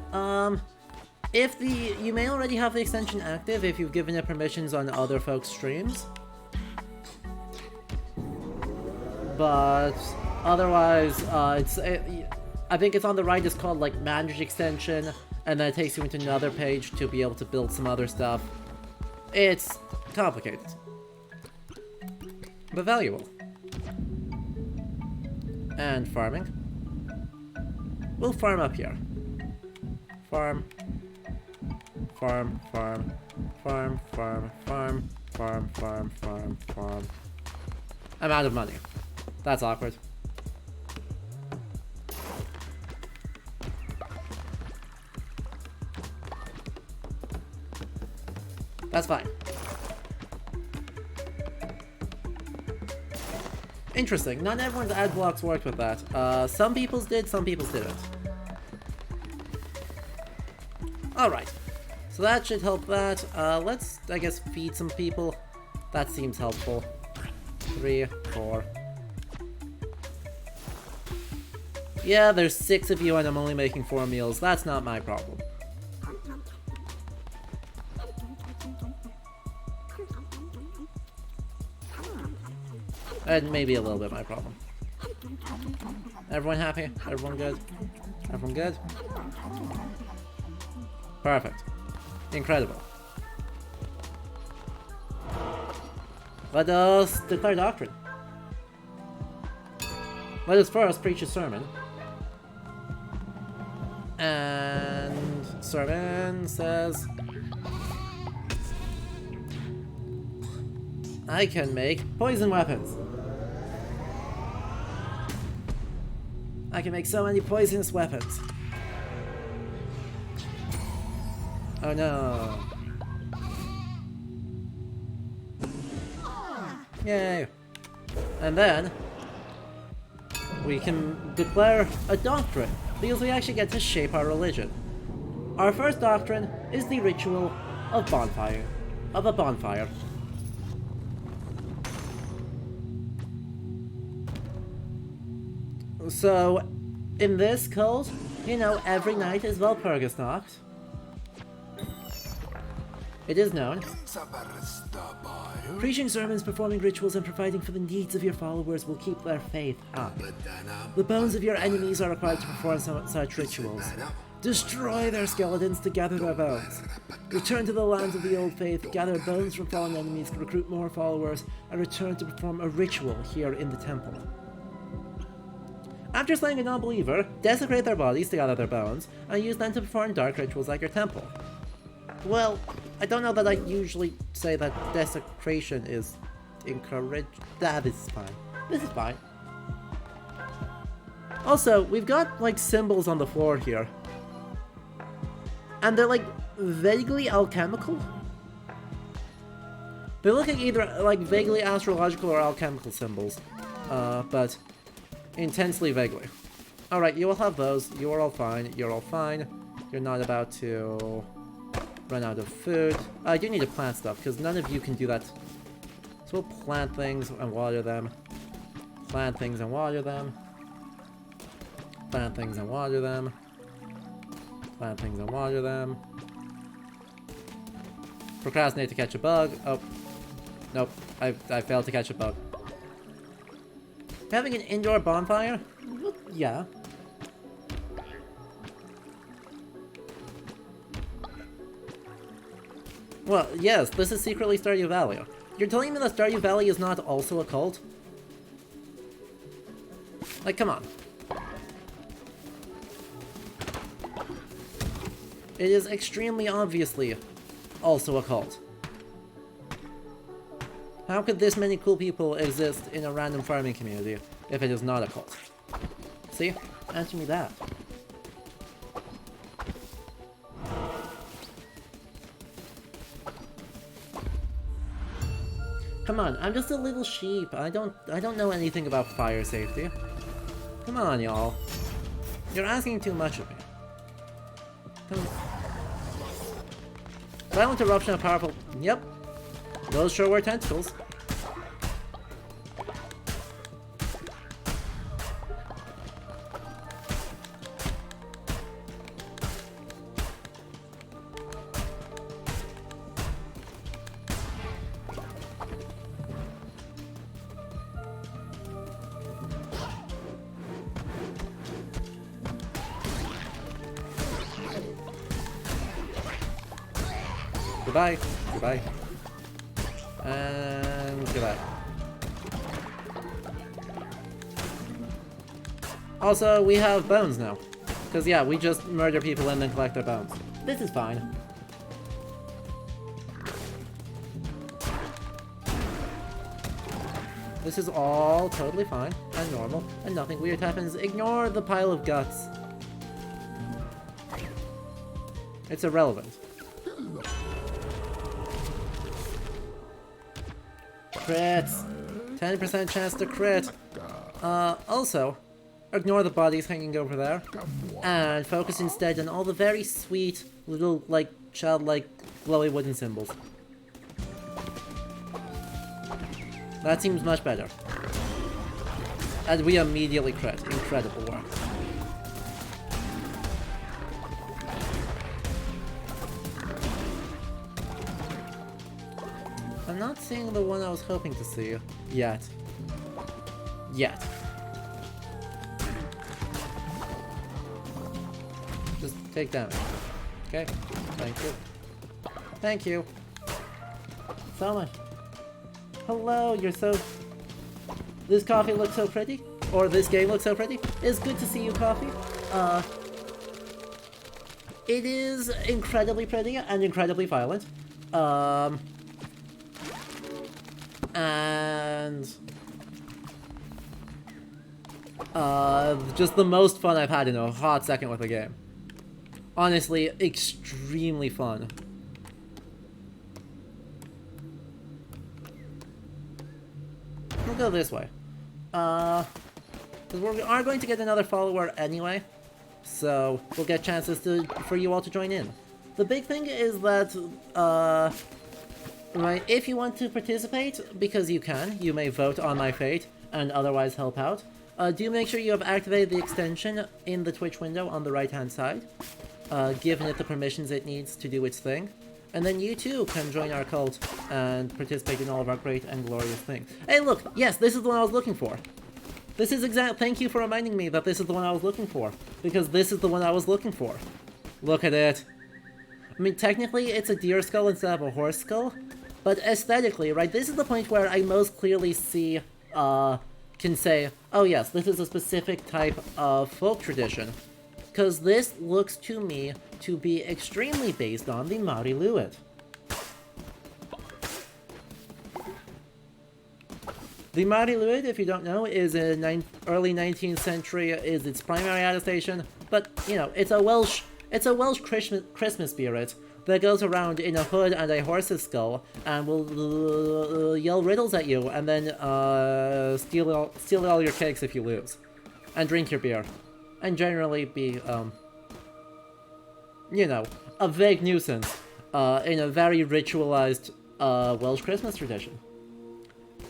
You may already have the extension active if you've given it permissions on other folks' streams. But otherwise, I think it's on the right. It's called like Manage Extension, and then it takes you into another page to be able to build some other stuff. It's complicated, but valuable. And farming. We'll farm up here. Farm. Farm, farm, farm, farm, farm, farm, farm, farm, farm. I'm out of money. That's awkward. That's fine. Interesting. Not everyone's ad blocks worked with that. Some people's did, some people's didn't. Alright. So that should help that. Let's, I guess, feed some people. That seems helpful. 3, 4. Yeah, there's 6 of you and I'm only making 4 meals. That's not my problem. And maybe a little bit my problem. Everyone happy? Everyone good? Everyone good? Perfect. Incredible. Let us declare doctrine. Let us first preach a sermon. And sermon says, I can make poison weapons. I can make so many poisonous weapons. Oh no. Yay. And then we can declare a doctrine, because we actually get to shape our religion. Our first doctrine is the ritual of bonfire. Of a bonfire. So, in this cult, you know, every night is Walpurgisnacht. It is known. Preaching sermons, performing rituals, and providing for the needs of your followers will keep their faith up. The bones of your enemies are required to perform such rituals. Destroy their skeletons to gather their bones. Return to the lands of the old faith, gather bones from fallen enemies, recruit more followers, and return to perform a ritual here in the temple. After slaying a non-believer, desecrate their bodies to gather their bones, and use them to perform dark rituals like your temple. Well, I don't know that I usually say that desecration is encouraged. That is fine. This is fine. Also, we've got, like, symbols on the floor here. And they're, like, vaguely alchemical? They look like either, like, vaguely astrological or alchemical symbols. But intensely vaguely. Alright, you all have those. You are all fine. You're all fine. You're not about to run out of food. I do need to plant stuff, because none of you can do that. So we'll plant things and water them. Plant things and water them. Plant things and water them. Plant things and water them. Procrastinate to catch a bug. Oh. Nope. I failed to catch a bug. Having an indoor bonfire? Yeah. Well, yes, this is secretly Stardew Valley. You're telling me that Stardew Valley is not also a cult? Like, come on. It is extremely obviously also a cult. How could this many cool people exist in a random farming community if it is not a cult? See? Answer me that. Come on, I'm just a little sheep. I don't know anything about fire safety. Come on, y'all. You're asking too much of me. Come on. Violent eruption of powerful... Yep. Those sure were tentacles. Goodbye. Goodbye. And goodbye. Also, we have bones now. Because, yeah, we just murder people and then collect their bones. This is fine. This is all totally fine and normal, and nothing weird happens. Ignore the pile of guts. It's irrelevant. Crits! 10% chance to crit. Also, ignore the bodies hanging over there, and focus instead on all the very sweet little, like, childlike, glowy wooden symbols. That seems much better. And we immediately crit. Incredible work. I'm not seeing the one I was hoping to see yet. Yet. Just take damage. Okay? Thank you. Thank you. So much. Hello, you're so... This coffee looks so pretty? Or this game looks so pretty? It's good to see you, coffee. It is incredibly pretty and incredibly violent. And... just the most fun I've had in a hot second with the game. Honestly, extremely fun. We'll go this way. Because we are going to get another follower anyway, so we'll get chances for you all to join in. The big thing is that, right, if you want to participate, because you can, you may vote on my fate and otherwise help out. Do make sure you have activated the extension in the Twitch window on the right-hand side, given it the permissions it needs to do its thing. And then you too can join our cult and participate in all of our great and glorious things. Hey look, yes, this is the one I was looking for. This is thank you for reminding me that this is the one I was looking for. Because this is the one I was looking for. Look at it. I mean, technically it's a deer skull instead of a horse skull. But aesthetically, right, this is the point where I most clearly see, can say, oh yes, this is a specific type of folk tradition. Because this looks to me to be extremely based on the Māori Luit. The Māori Luit, if you don't know, is a early 19th century, is its primary adaptation, but, you know, it's a Welsh Christmas spirit that goes around in a hood and a horse's skull, and will yell riddles at you, and then steal all your cakes if you lose, and drink your beer. And generally be, you know, a vague nuisance in a very ritualized Welsh Christmas tradition.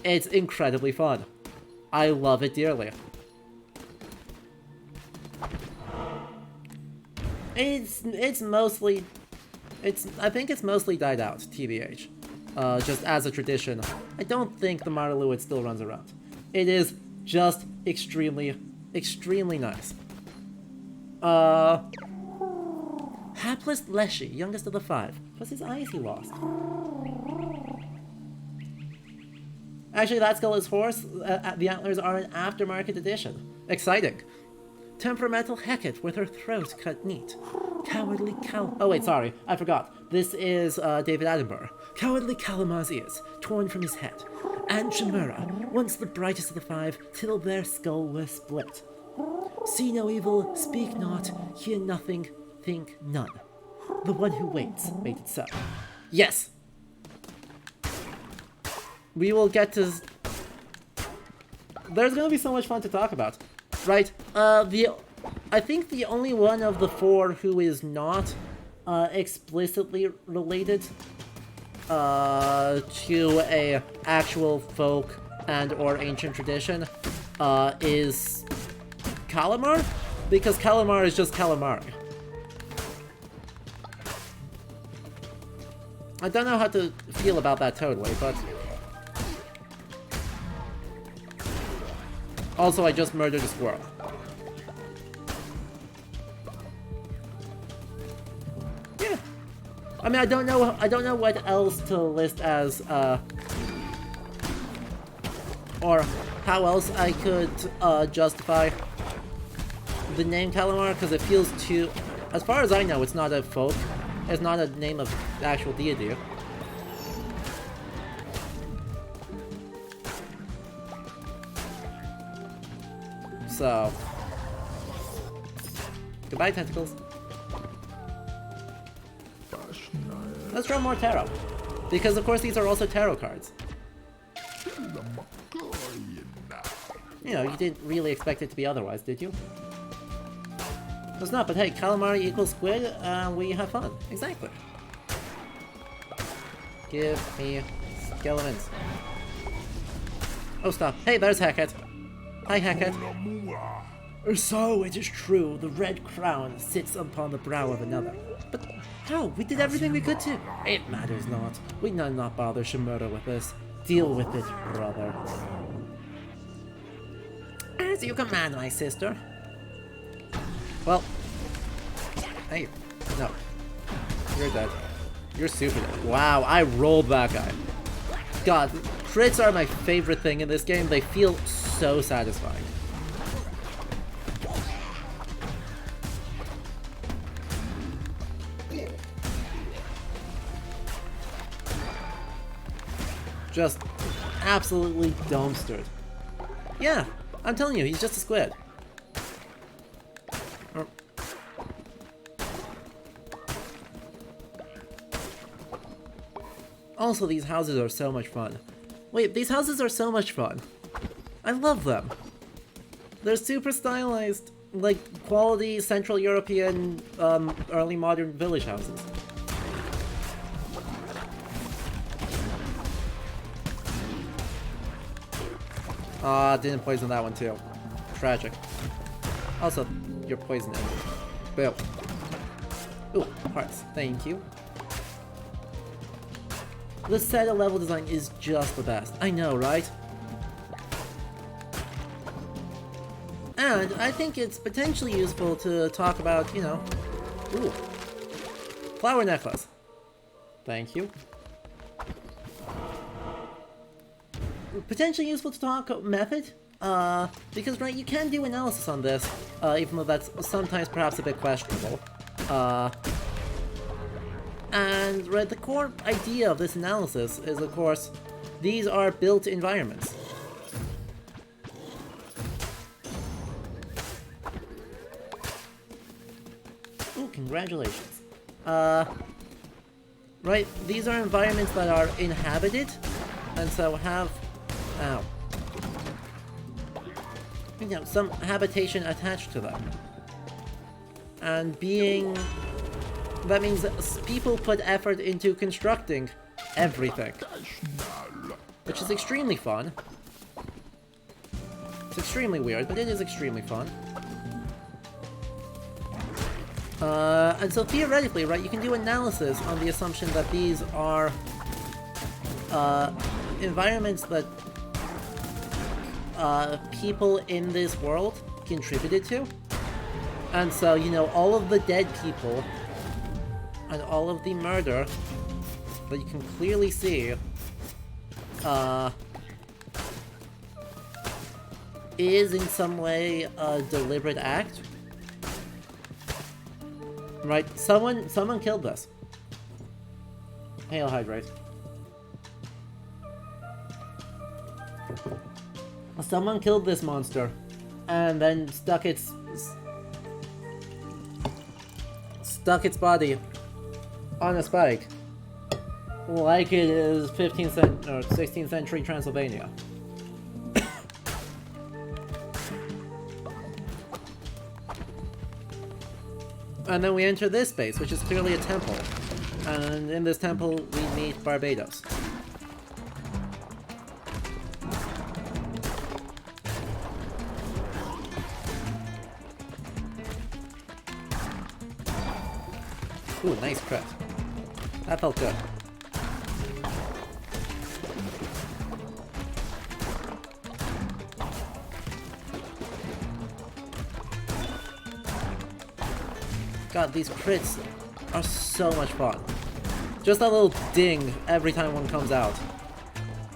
It's incredibly fun. I love it dearly. I think it's mostly died out, TBH. Just as a tradition. I don't think the Māori Luit still runs around. It is just extremely, extremely nice. Hapless Leshy, youngest of the 5. Was his eyes he lost? Actually, that skull is horse. The antlers are an aftermarket edition. Exciting. Temperamental Hecate with her throat cut neat. Cowardly Oh wait, sorry, I forgot. This is David Attenborough. Cowardly Calamar's ears, torn from his head. And Chimera, once the brightest of the 5, till their skull were split. See no evil, speak not, hear nothing, think none. The one who waits, made it so. Yes! we will get to... There's gonna be so much fun to talk about. Right, I think the only one of the four who is not explicitly related to a actual folk and or ancient tradition is Calamar, because Calamar is just calamari. I don't know how to feel about that totally, but... Also, I just murdered a squirrel. Yeah. I mean, I don't know what else to list as, or how else I could, justify the name Calamar, because it feels too... As far as I know, it's not a folk. It's not a name of actual deity. So... Goodbye, tentacles. Let's draw more tarot. Because, of course, these are also tarot cards. You know, you didn't really expect it to be otherwise, did you? It's not, but hey, calamari equals squid, we have fun. Exactly. Give me skeletons. Oh, stop. Hey, there's Hackett. Hi, Hackett. So, it is true, the red crown sits upon the brow of another. But how? We did everything we could to. It matters not. We need not bother Shimura with this. Deal with it, brother. As you command, my sister. Well, hey, no, you're dead. You're super dead. Wow, I rolled that guy. God, crits are my favorite thing in this game. They feel so satisfying. Just absolutely dumpstered. Yeah, I'm telling you, he's just a squid. Also, these houses are so much fun. Wait, these houses are so much fun. I love them. They're super stylized, like quality Central European, early modern village houses. Ah, didn't poison that one too. Tragic. Also, you're poisoning. Boom. Ooh, hearts. Thank you. The set of level design is just the best. I know, right? And I think it's potentially useful to talk about, you know... Ooh. Flower necklace. Thank you. Potentially useful to talk method. Because, right, you can do analysis on this, even though that's sometimes perhaps a bit questionable. And, right, the core idea of this analysis is, of course, these are built environments. Ooh, congratulations. Right, these are environments that are inhabited, and so have, you know, some habitation attached to them. And being... That means people put effort into constructing everything. Which is extremely fun. It's extremely weird, but it is extremely fun. And so theoretically, right, you can do analysis on the assumption that these are environments that people in this world contributed to. And so, you know, all of the dead people and all of the murder that you can clearly see is in some way a deliberate act. Right? Someone killed this. Hail Hydrate. Someone killed this monster and then stuck its body on a spike like it is 16th century Transylvania. And then we enter this space, which is clearly a temple. And in this temple, we meet Barbados. Ooh, nice crit. That felt good. God, these crits are so much fun. Just that little ding every time one comes out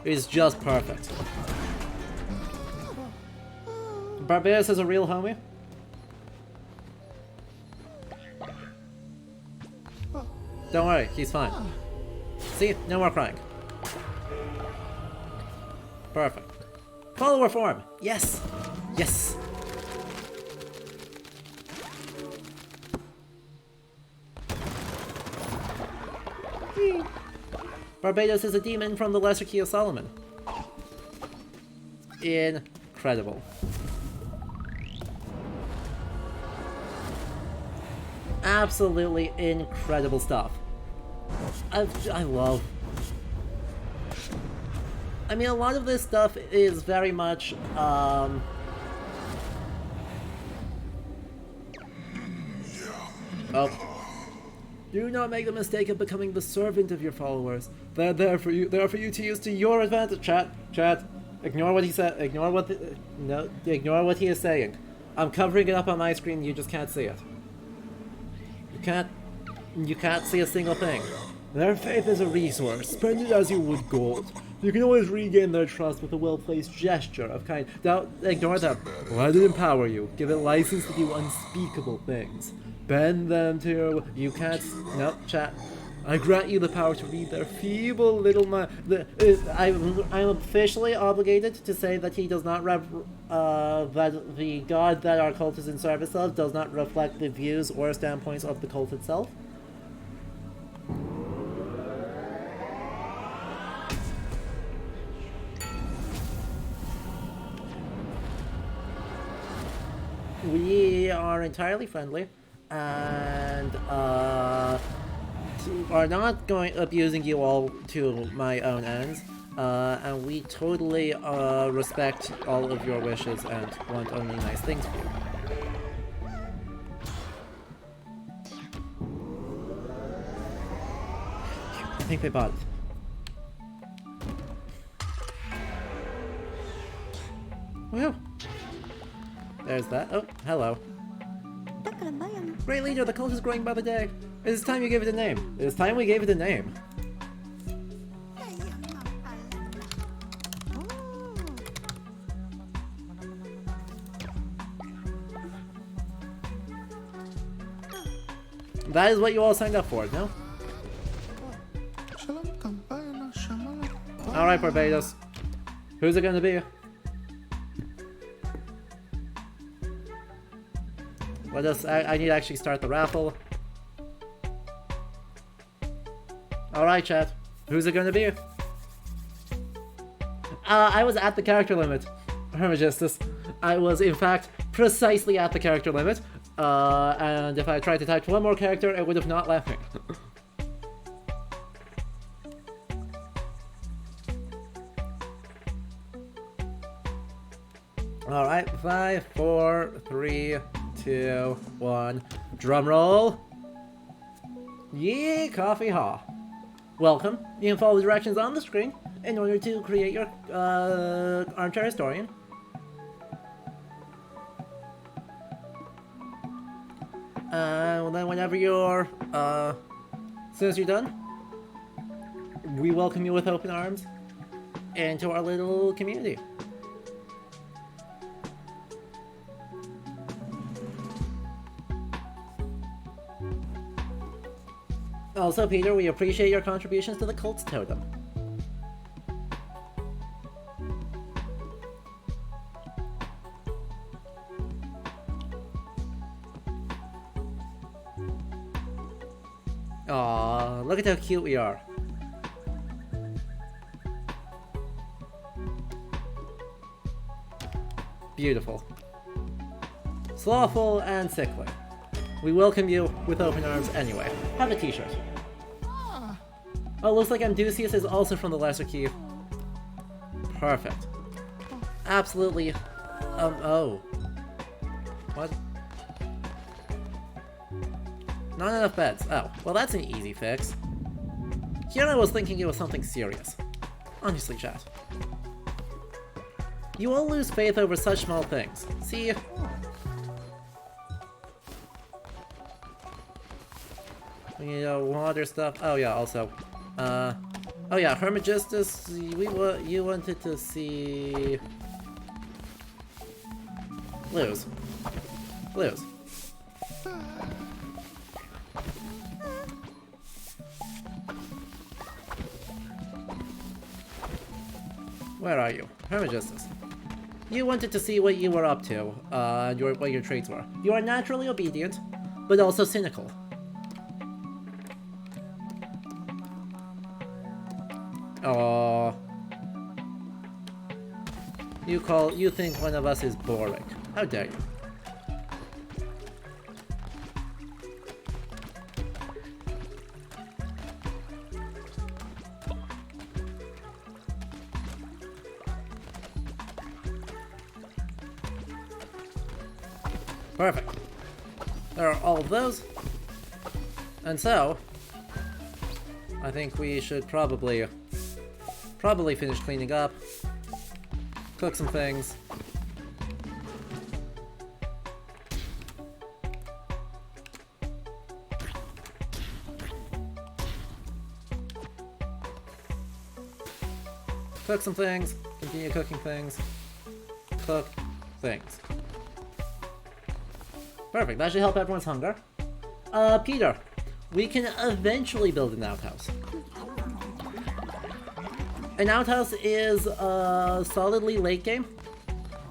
is just perfect. Barbados is a real homie. Don't worry, he's fine. See? No more crying. Perfect. Follower form! Yes! Yes! Barbados is a demon from the Lesser Key of Solomon. Incredible. Absolutely incredible stuff. I love... I mean, a lot of this stuff is very much, oh. Do not make the mistake of becoming the servant of your followers. They're there for you. They are for you to use to your advantage. Chat. Ignore what he said. Ignore what he is saying. I'm covering it up on my screen. You just can't see it. You can't see a single thing. Their faith is a resource. Spend it as you would gold. You can always regain their trust with a well-placed gesture of kind. Don't ignore them. Let it empower you. Give it license to do unspeakable things. Bend them to your... You can't... No, chat. I grant you the power to read their feeble little mind. I'm officially obligated to say that he does not that the god that our cult is in service of does not reflect the views or standpoints of the cult itself. We are entirely friendly, and are not abusing you all to my own ends, and we totally respect all of your wishes and want only nice things for you. I think they bought it. Well, there's that. Oh, hello. Great leader, the cult is growing by the day. It is time you gave it a name. It is time we gave it a name. That is what you all signed up for, no? Alright, Barbados. Who's it gonna be? I need to actually start the raffle. Alright, chat. Who's it gonna be? I was at the character limit, Her Majestus. I was, in fact, precisely at the character limit. And if I tried to type one more character, it would have not let me. Alright, 5, 4, 3, 2, 1. Drum roll. Yee, coffee ha. Welcome. You can follow the directions on the screen in order to create your Armchair Historian. And then whenever you're, as soon as you're done, we welcome you with open arms into our little community. Also, Peter, we appreciate your contributions to the cult's totem. Aww, look at how cute we are. Beautiful. Slothful and sickly. We welcome you with open arms anyway. Have a t-shirt. Oh, looks like Amdusius is also from the Lesser Keep. Perfect. Absolutely. Oh. What? Not enough beds. Oh, well that's an easy fix. Here I was thinking it was something serious. Honestly, chat. You all lose faith over such small things. See? You know, water stuff. Oh yeah, also. Oh yeah, Hermagistus, you wanted to see... Lose. Where are you? Hermagistus. You wanted to see what you were up to, what your traits were. You are naturally obedient, but also cynical. Aww. You think one of us is boring. How dare you? Perfect. There are all of those. And so, I think we should probably finish cleaning up, cook some things. Cook some things, continue cooking things, cook things. Perfect, that should help everyone's hunger. Peter, we can eventually build an outhouse. An outhouse is solidly late game,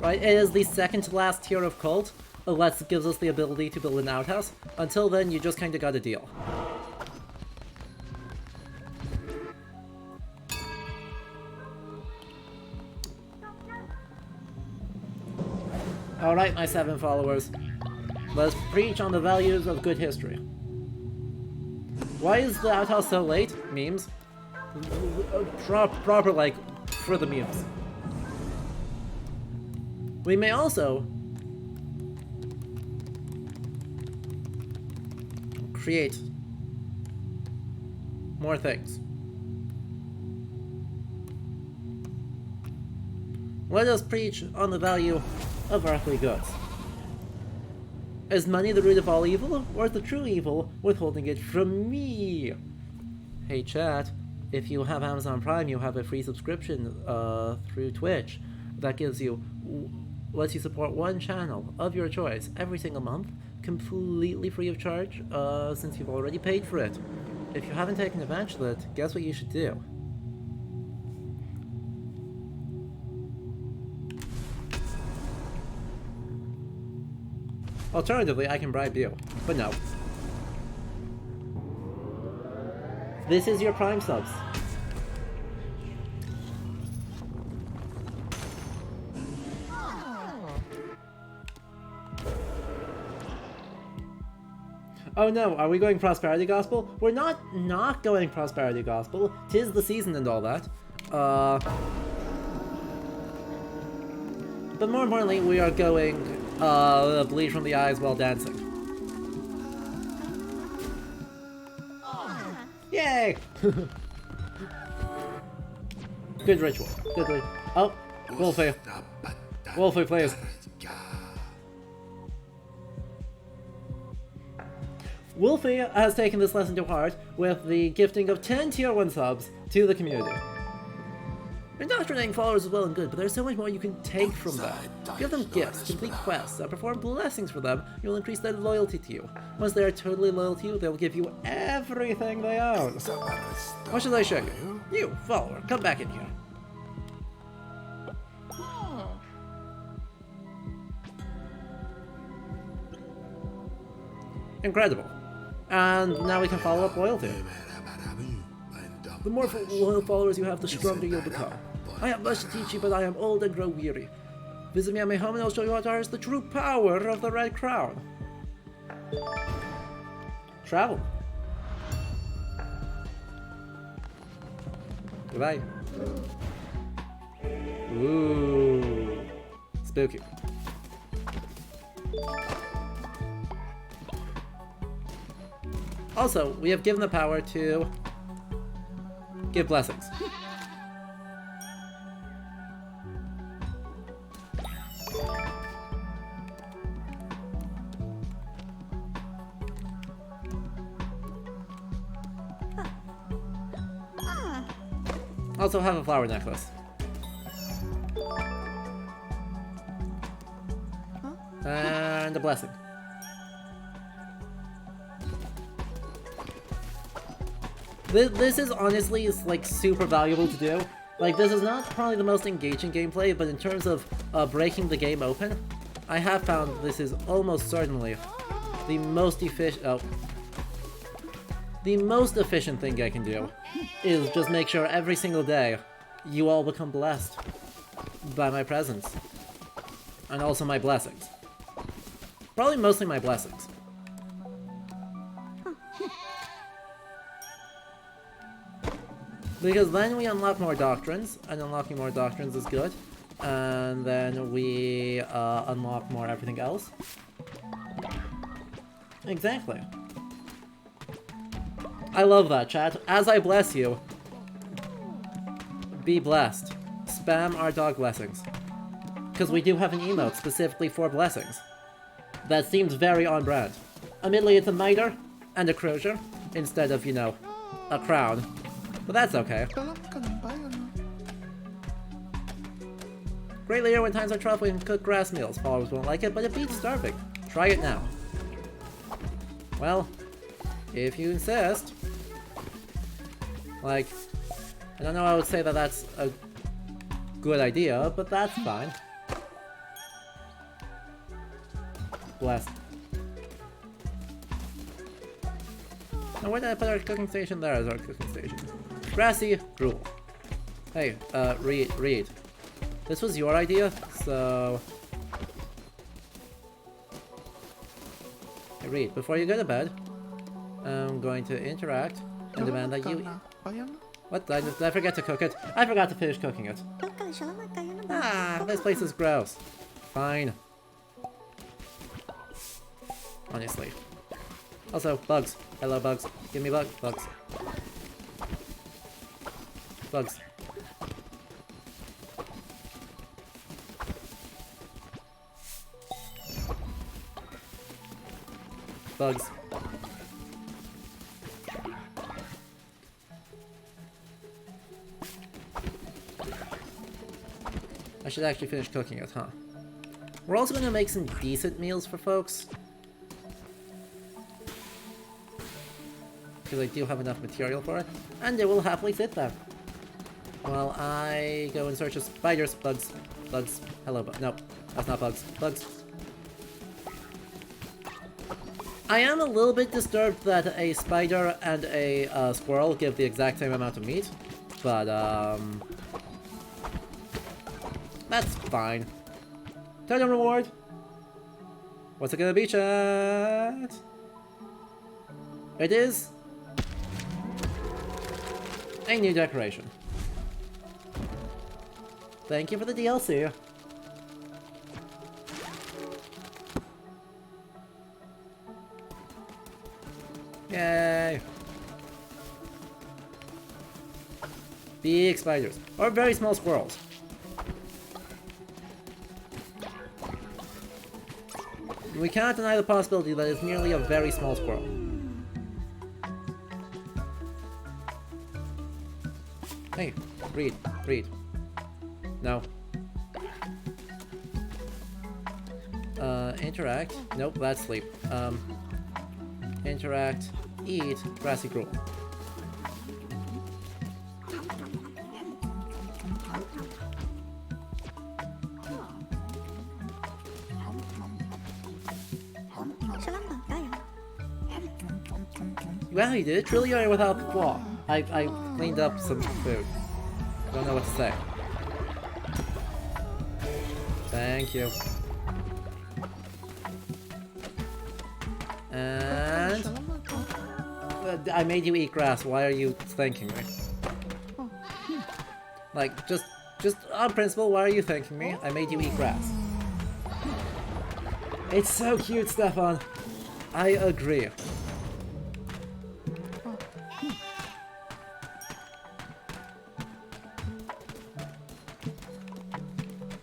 right? It is the second to last tier of cult, unless it gives us the ability to build an outhouse. Until then, you just kinda gotta deal. Alright, my 7 followers. Let's preach on the values of good history. Why is the outhouse so late? Memes. Proper, like, for the memes. We may also create more things. Let us preach on the value of earthly goods. Is money the root of all evil, or is the true evil withholding it from me? Hey chat, if you have Amazon Prime, you have a free subscription through Twitch that lets you support one channel of your choice every single month, completely free of charge, since you've already paid for it. If you haven't taken advantage of it, guess what you should do? Alternatively, I can bribe you, but no. This is your Prime subs. Oh no, are we going Prosperity Gospel? We're not going Prosperity Gospel. 'Tis the season and all that. But more importantly, we are going bleed from the eyes while dancing. Yay! Good ritual. Good ritual. Oh, Wolfie. Wolfie, please. Wolfie has taken this lesson to heart with the gifting of 10 tier 1 subs to the community. Indoctrinating followers is well and good, but there's so much more you can take from them. Give them gifts, complete quests, perform blessings for them, you'll increase their loyalty to you. Once they are totally loyal to you, they'll give you everything they own. What should I show you? You, follower, come back in here. Incredible. And now we can follow up loyalty. The more loyal followers you have, the stronger you'll become. I have much to teach you, but I am old and grow weary. Visit me at my home and I'll show you how to harness the true power of the Red Crown. Travel. Goodbye. Ooh. Spooky. Also, we have given the power to give blessings. Also have a flower necklace. And a blessing. This is honestly like super valuable to do. Like, this is not probably the most engaging gameplay, but in terms of breaking the game open, I have found this is almost certainly the most efficient. The most efficient thing I can do is just make sure every single day you all become blessed by my presence. And also my blessings. Probably mostly my blessings. Because then we unlock more doctrines, and unlocking more doctrines is good. And then we unlock more everything else. Exactly. I love that, chat. As I bless you, be blessed. Spam our dog blessings. Because we do have an emote specifically for blessings. That seems very on brand. Admittedly, it's a mitre and a crozier instead of, you know, a crown. But that's okay. Great later when times are tough, we can cook grass meals. Followers won't like it, but it beats starving. Try it now. Well, if you insist. Like, I don't know how I would say that that's a good idea, but that's fine. Blessed. Now where did I put our cooking station? There is our cooking station. Grassy gruel. Hey, Reed. This was your idea, so... Hey, Reed, before you go to bed, I'm going to interact and demand that you... What? Did I forget to cook it? I forgot to finish cooking it. Ah, this place is gross. Fine. Honestly. Also, bugs. Hello, bugs. Give me bugs. Bugs. Bugs. Bugs. I should actually finish cooking it, huh? We're also going to make some decent meals for folks. Because I do have enough material for it. And they will happily sit there. While I go in search of spiders, bugs, bugs. Hello, no, that's not bugs. Bugs. I am a little bit disturbed that a spider and a squirrel give the exact same amount of meat. But, that's fine. Totem reward! What's it gonna be, chat? It is a new decoration. Thank you for the DLC. Yay! Big spiders. Or very small squirrels. We cannot deny the possibility that it's merely a very small squirrel. Hey, read. No. Interact. Nope, that's sleep. Interact. Eat. Grassy gruel. Wow, you did it truly without the flaw. I cleaned up some food. Don't know what to say. Thank you. And... I made you eat grass. Why are you thanking me? Like, just on principle, why are you thanking me? I made you eat grass. It's so cute, Stefan. I agree.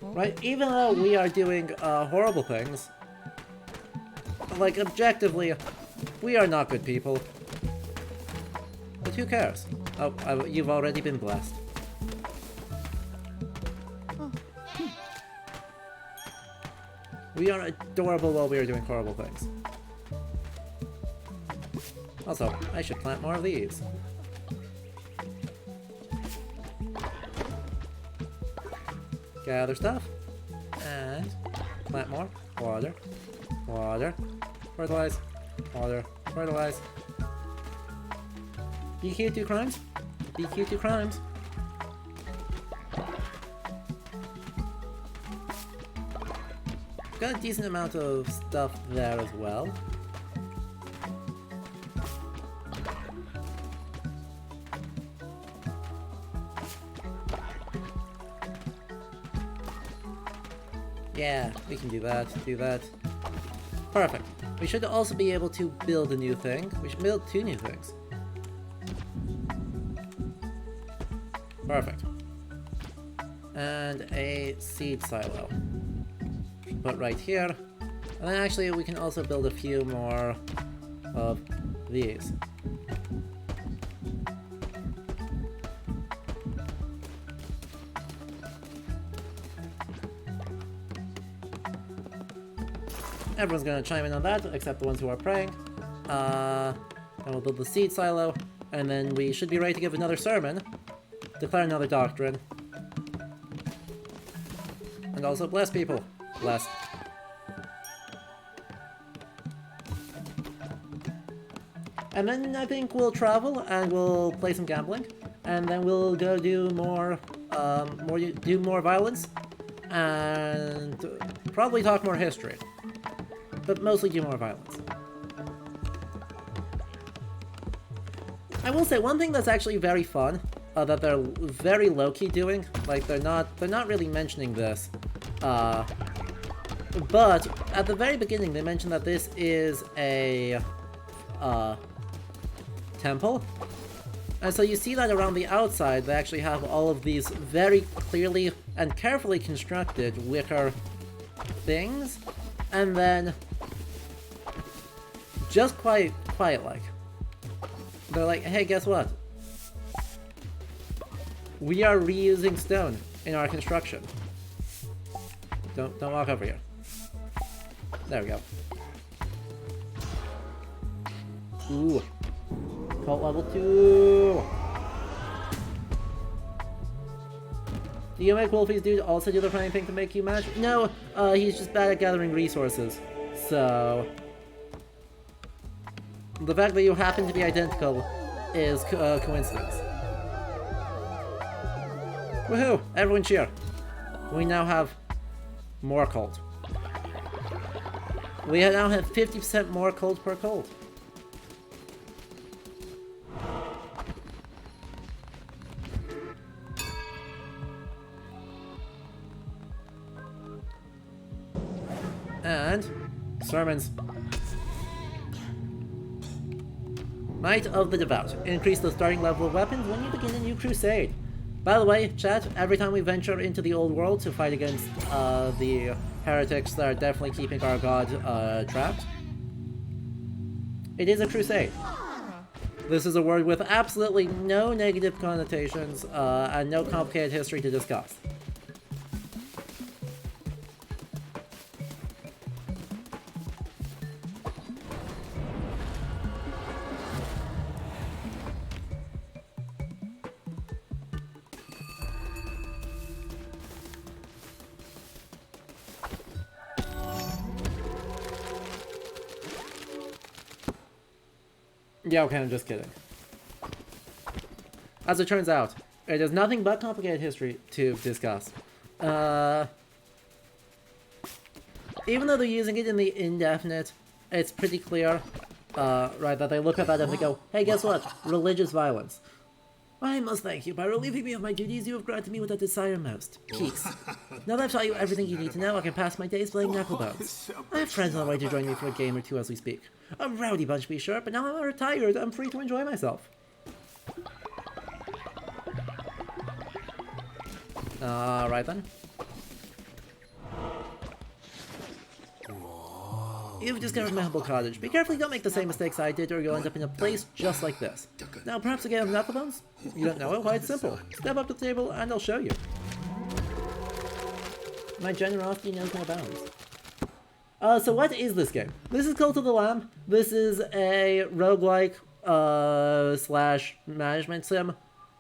Right, even though we are doing horrible things, like, objectively, we are not good people. But who cares? Oh, you've already been blessed. We are adorable while we are doing horrible things. Also, I should plant more of these. Gather stuff. And plant more. Water. Water. Fertilize. Water. Fertilize. BQ 2 crimes. BQ 2 crimes. Got a decent amount of stuff there as well. Yeah, we can do that, Perfect. We should also be able to build a new thing. We should build 2 new things. Perfect. And a seed silo. Put right here. And then actually we can also build a few more of these. Everyone's gonna chime in on that, except the ones who are praying. And we'll build the seed silo, and then we should be ready to give another sermon, declare another doctrine, and also bless people. Bless. And then I think we'll travel and we'll play some gambling, and then we'll go do more violence, and probably talk more history. But mostly do more violence. I will say one thing that's actually very fun, that they're very low-key doing, like they're not really mentioning this, but at the very beginning they mentioned that this is a temple, and so you see that around the outside they actually have all of these very clearly and carefully constructed wicker things, and then just quiet like. They're like, hey, guess what? We are reusing stone in our construction. Don't walk over here. There we go. Ooh. Cult level 2. Do you make Wolfie's dude also do the funny thing to make you match? No, he's just bad at gathering resources. So the fact that you happen to be identical is coincidence. Woohoo! Everyone cheer! We now have more cold. We now have 50% more cold per cold. And sermons. Might of the Devout. Increase the starting level of weapons when you begin a new crusade. By the way, chat, every time we venture into the old world to fight against the heretics that are definitely keeping our god trapped, it is a crusade. This is a word with absolutely no negative connotations and no complicated history to discuss. Yeah, okay, I'm just kidding. As it turns out, it is nothing but complicated history to discuss. even though they're using it in the indefinite, it's pretty clear, right, that they look at that and they go, hey, guess what? Religious violence. I must thank you. By relieving me of my duties, you have granted me what I desire most. Peace. Now that I've taught you everything you need to know, I can pass my days playing knucklebones. I have friends on the way to join me for a game or two as we speak. A rowdy bunch, to be sure, but now I'm retired. I'm free to enjoy myself. Alright then. You've discovered my humble cottage. Be careful you don't make the same mistakes I did or you'll end up in a place just like this. Now perhaps a game of knucklebones? You don't know it? Why, it's simple. Step up to the table and I'll show you. My generosity knows no bounds. So what is this game? This is Cult of the Lamb. This is a roguelike slash management sim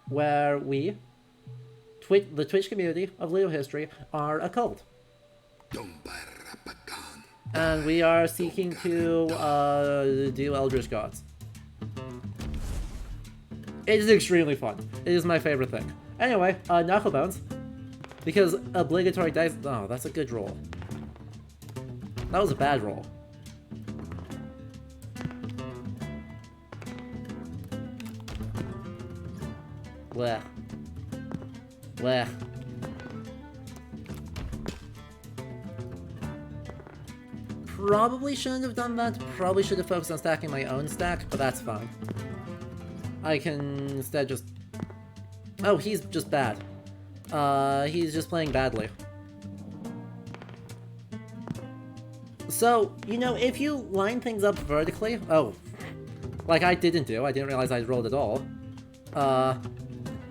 where we, the Twitch community of Leo History, are a cult. And we are seeking to do Eldritch Gods. It is extremely fun. It is my favorite thing. Anyway, knucklebones. Because obligatory dice... Oh, that's a good roll. That was a bad roll. Blech. Blech. Probably shouldn't have done that. Probably should have focused on stacking my own stack, but that's fine. I can instead just... Oh, he's just bad. He's just playing badly. So, you know, if you line things up vertically... Oh, like I didn't do. I didn't realize I rolled at all.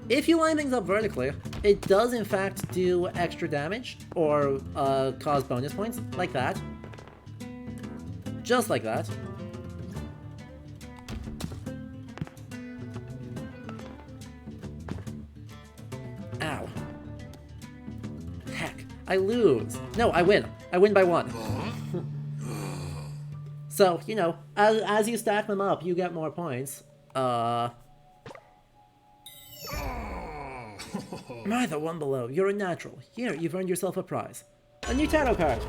If you line things up vertically, it does in fact do extra damage, or cause bonus points, like that. Just like that. Ow. Heck, I lose. No, I win. I win by 1. So, you know, as you stack them up, you get more points. My, the one below. You're a natural. Here, you've earned yourself a prize. A new tarot card.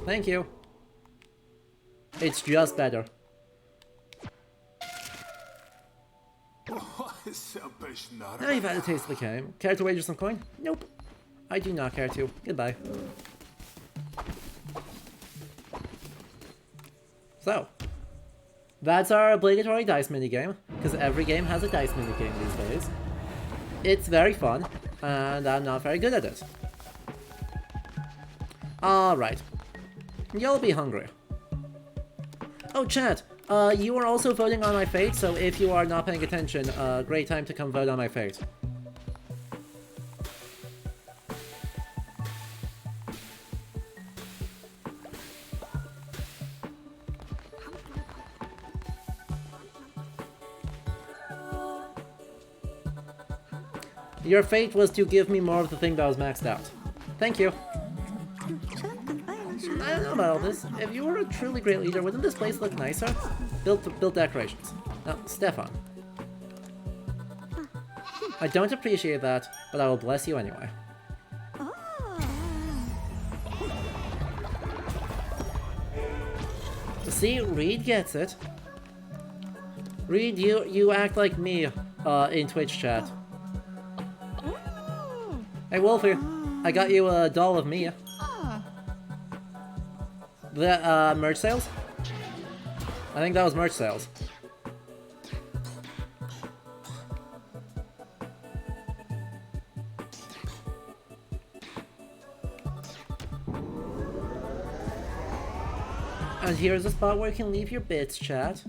Thank you. It's just better. Now you've had a taste of the game. Care to wager some coin? Nope. I do not care to. Goodbye. So, that's our obligatory dice minigame, because every game has a dice minigame these days. It's very fun, and I'm not very good at it. Alright. You'll be hungry. Oh, chat, you are also voting on my fate, so if you are not paying attention, great time to come vote on my fate. Your fate was to give me more of the thing that was maxed out. Thank you. I don't know about all this. If you were a truly great leader, wouldn't this place look nicer? Build decorations. Now, Stefan. I don't appreciate that, but I will bless you anyway. See, Reed gets it. Reed, you act like me in Twitch chat. Hey, Wolfie, I got you a doll of me. The merch sales? I think that was merch sales. And here's a spot where you can leave your bits, chat.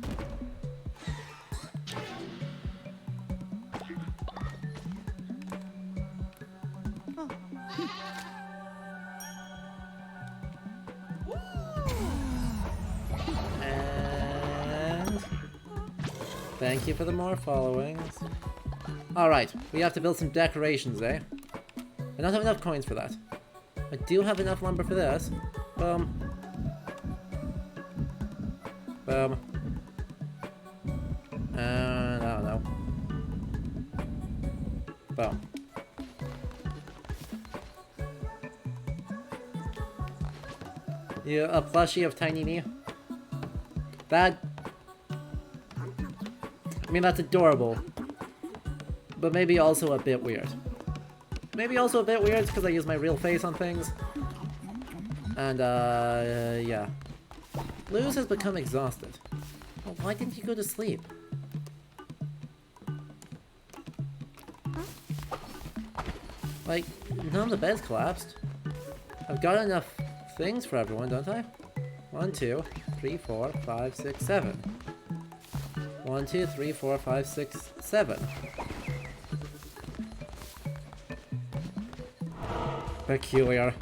Thank you for the more followings. Alright, we have to build some decorations, eh? I don't have enough coins for that. I do have enough lumber for this. Boom. Boom. And I don't know. Boom. Yeah, a plushie of Tiny Me. That... I mean, that's adorable. But maybe also a bit weird. Maybe also a bit weird because I use my real face on things. And, yeah. Luz has become exhausted. Well, why didn't you go to sleep? Like, none of the beds collapsed. I've got enough things for everyone, don't I? 1, 2, 3, 4, 5, 6, 7. 1, 2, 3, 4, 5, 6, 7. Peculiar.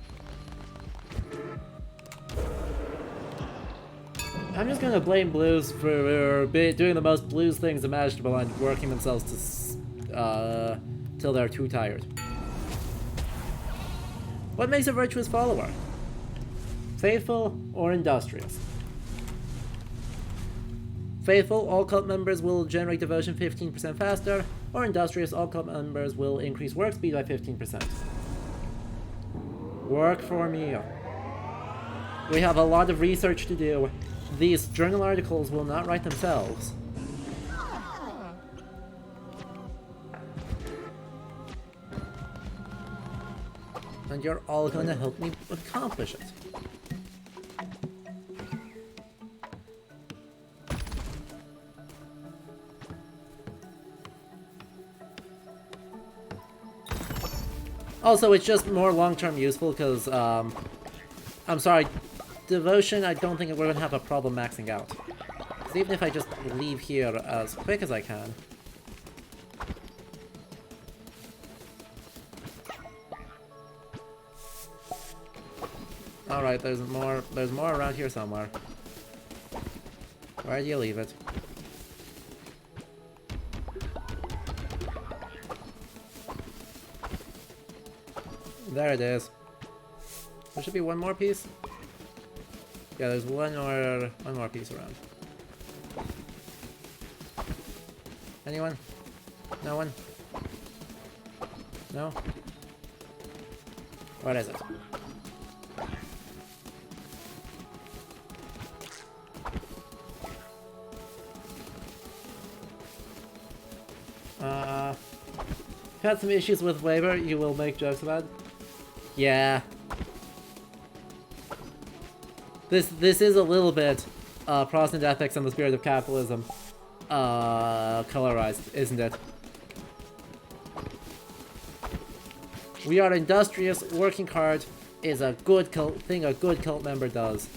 I'm just gonna blame Blues for doing the most Blues things imaginable and working themselves to till they're too tired. What makes a virtuous follower? Faithful or industrious? Faithful, all cult members will generate devotion 15% faster, or industrious, all cult members will increase work speed by 15%. Work for me. We have a lot of research to do. These journal articles will not write themselves. And you're all gonna help me accomplish it. Also, it's just more long-term useful because, I'm sorry, devotion, I don't think we're gonna have a problem maxing out. Because even if I just leave here as quick as I can. Alright, there's more around here somewhere. Where do you leave it? There it is. There should be one more piece. Yeah, there's one more piece around. Anyone? No one? No? What is it? If you had some issues with waiver, you will make jokes about it? Yeah. This is a little bit Protestant ethics and the spirit of capitalism colorized, isn't it? We are industrious, working hard is a good thing a good cult member does.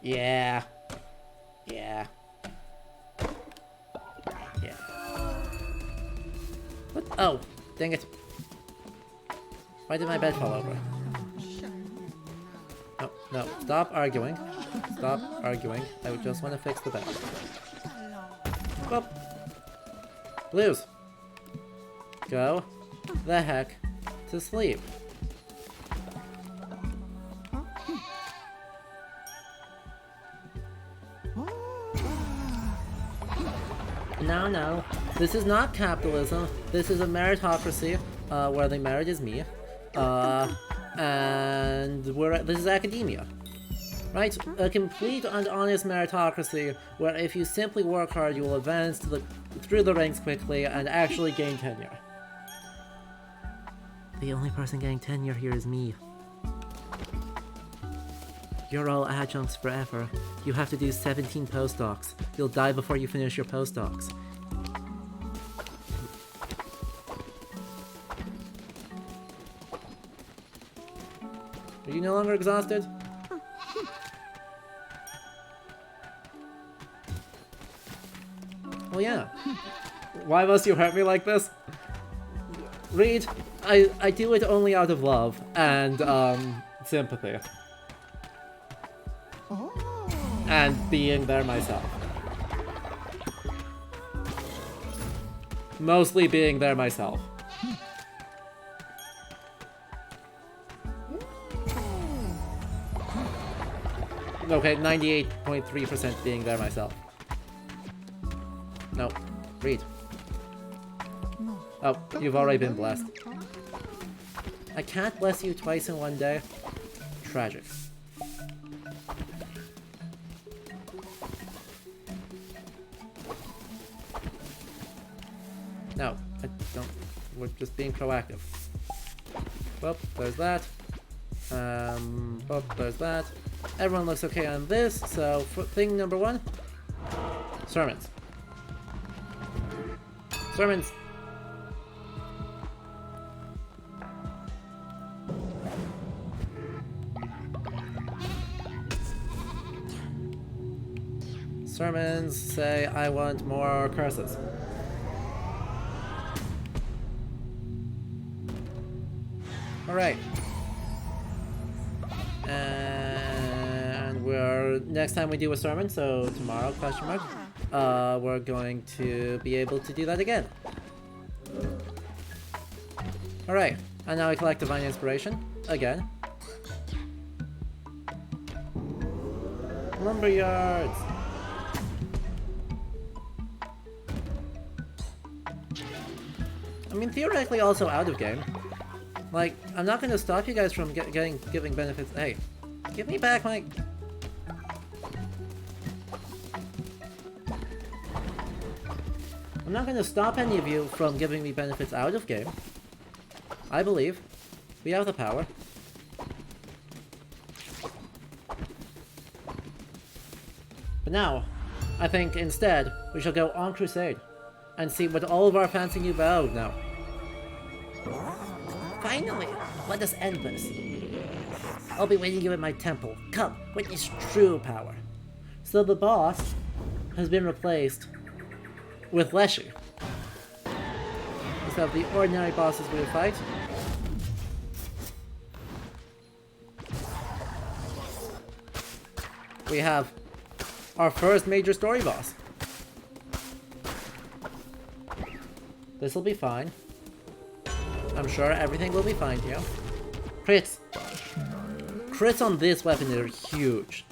Yeah. Yeah. Yeah. What? Oh, dang it. Why did my bed fall over? No, no, stop arguing. Stop arguing. I would just want to fix the bed. Well, Blues. Go the heck to sleep. No, no. This is not capitalism. This is a meritocracy, where the merit is me. And this is academia. Right? A complete and honest meritocracy where if you simply work hard, you will advance through the ranks quickly and actually gain tenure. The only person getting tenure here is me. You're all adjuncts forever. You have to do 17 postdocs. You'll die before you finish your postdocs. Are you no longer exhausted? Well, yeah. Why must you hurt me like this? Reed, I do it only out of love and, sympathy. And being there myself. Mostly being there myself. Okay, 98.3% being there myself. No, read. Oh, you've already been blessed. I can't bless you twice in one day. tragic. No, I don't. We're just being proactive. Well, there's that. Well, there's that. Everyone looks okay on this, so thing number one, sermons. Sermons. Sermons say, I want more curses. Alright. And next time we do a sermon, so tomorrow, question mark, we're going to be able to do that again. Alright, and now we collect Divine Inspiration, again. Lumberyards! I mean, theoretically also out of game. Like, I'm not gonna stop you guys from giving benefits. Hey, give me back my... I'm not gonna stop any of you from giving me benefits out of game. I believe we have the power. But now, I think instead, we shall go on crusade and see what all of our fancy new vows now. Finally, let us end this. I'll be waiting you at my temple. Come, witness true power. So the boss has been replaced with Leshy. Instead of the ordinary bosses we would fight. We have our first major story boss. This'll be fine. I'm sure everything will be fine here. Crits! Crits on this weapon are huge.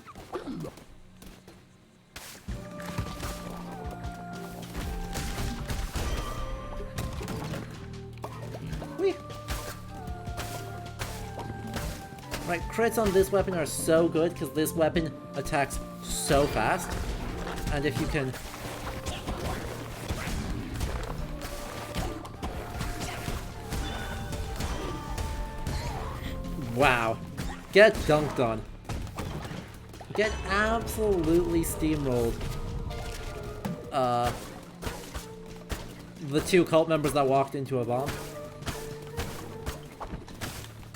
Whee! Right, crits on this weapon are so good because this weapon attacks so fast. And if you can... Wow. Get dunked on. Get absolutely steamrolled. The two cult members that walked into a bomb.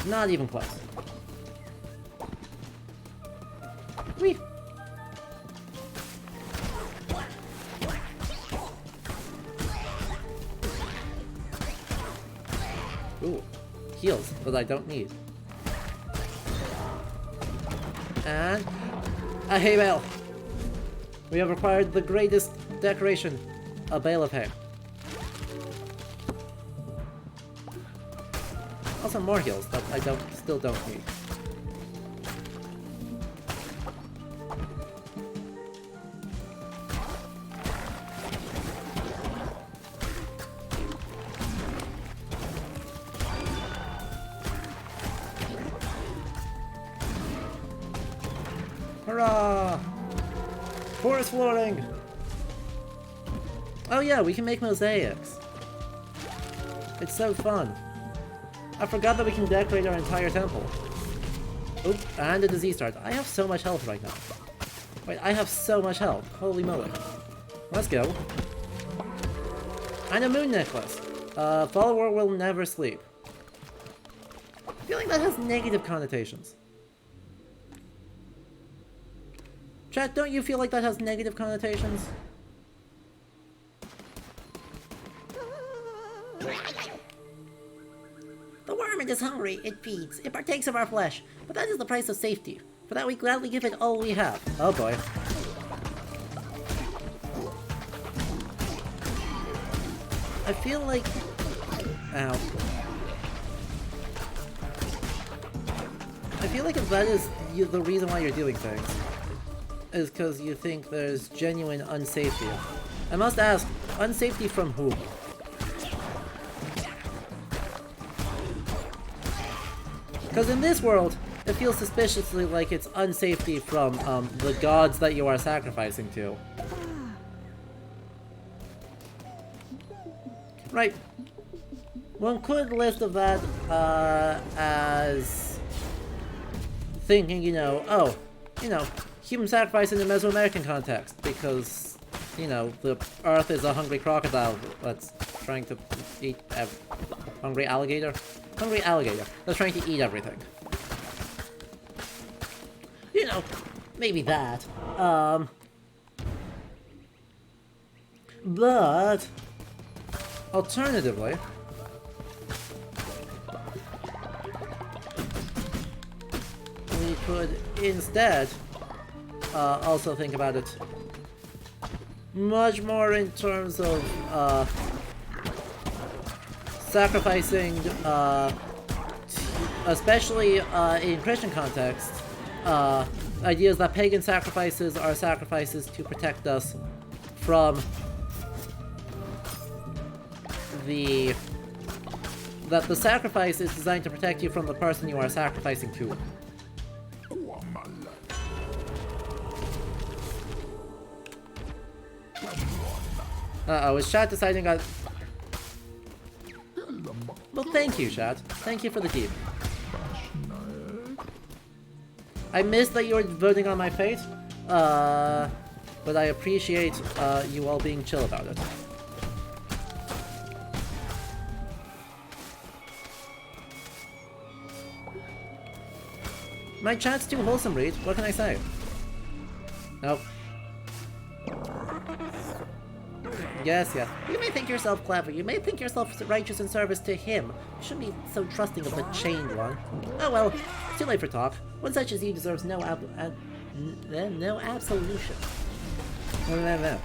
Not even close. Whee! Ooh. Heals that I don't need. And a hay bale. We have acquired the greatest decoration, a bale of hay. Also more heals that I still don't need. Hurrah! Forest flooring! Oh yeah, we can make mosaics. It's so fun. I forgot that we can decorate our entire temple. Oop, and a disease start. I have so much health right now. Wait, I have so much health. Holy moly. Let's go. And a moon necklace. Follower will never sleep. I feel like that has negative connotations. Chat, don't you feel like that has negative connotations? The worm is hungry, it feeds, it partakes of our flesh, but that is the price of safety. For that we gladly give it all we have. Oh boy. I feel like... Ow. I feel like if that is the reason why you're doing things, is because you think there's genuine unsafety. I must ask, unsafety from whom? Because in this world, It feels suspiciously like it's unsafety from the gods that you are sacrificing to. Right. One could list of that as thinking, human sacrifice in the Mesoamerican context, because, the Earth is a hungry crocodile that's trying to eat hungry alligator that's trying to eat everything. Maybe that. But alternatively, we could instead also think about it much more in terms of sacrificing, especially in Christian context, ideas that pagan sacrifices are sacrifices to protect us from that the sacrifice is designed to protect you from the person you are sacrificing to. Uh-oh, is chat deciding on... Well, thank you, chat. Thank you for the deep. I missed that you were voting on my fate, but I appreciate you all being chill about it. My chat's too wholesome, Reed. What can I say? Nope. Yes. You may think yourself clever. You may think yourself righteous in service to him. You shouldn't be so trusting of the chained one. Oh well, it's too late for talk. One such as you deserves no absolution. No.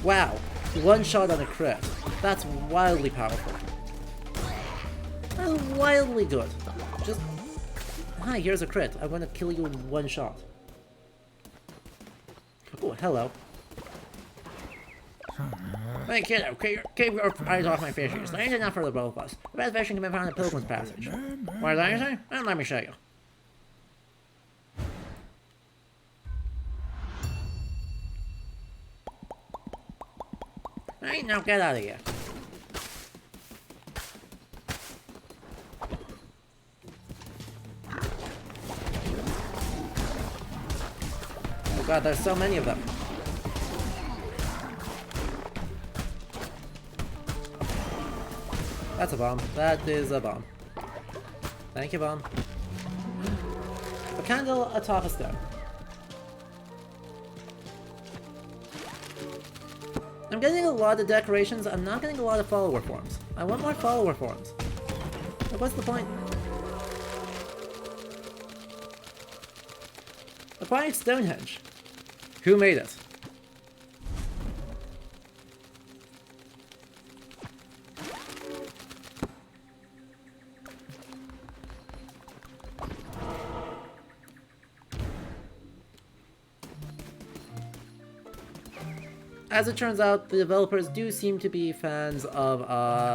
Wow, one shot on a crit. That's wildly powerful. That's wildly good. Just... Hi, here's a crit. I want to kill you in one shot. Oh, hello. Hey kiddo, keep your eyes off my fishes. There ain't enough for the both of us. The best fishing can be found in Pilgrim's Passage. What did I say? Well, let me show you. Hey, now get out of here. Oh god, there's so many of them. That's a bomb. That is a bomb. Thank you, bomb. A candle atop a stone. I'm getting a lot of decorations, I'm not getting a lot of follower forms. I want more follower forms. Like, what's the point? Acquired Stonehenge. Who made it? As it turns out, the developers do seem to be fans of,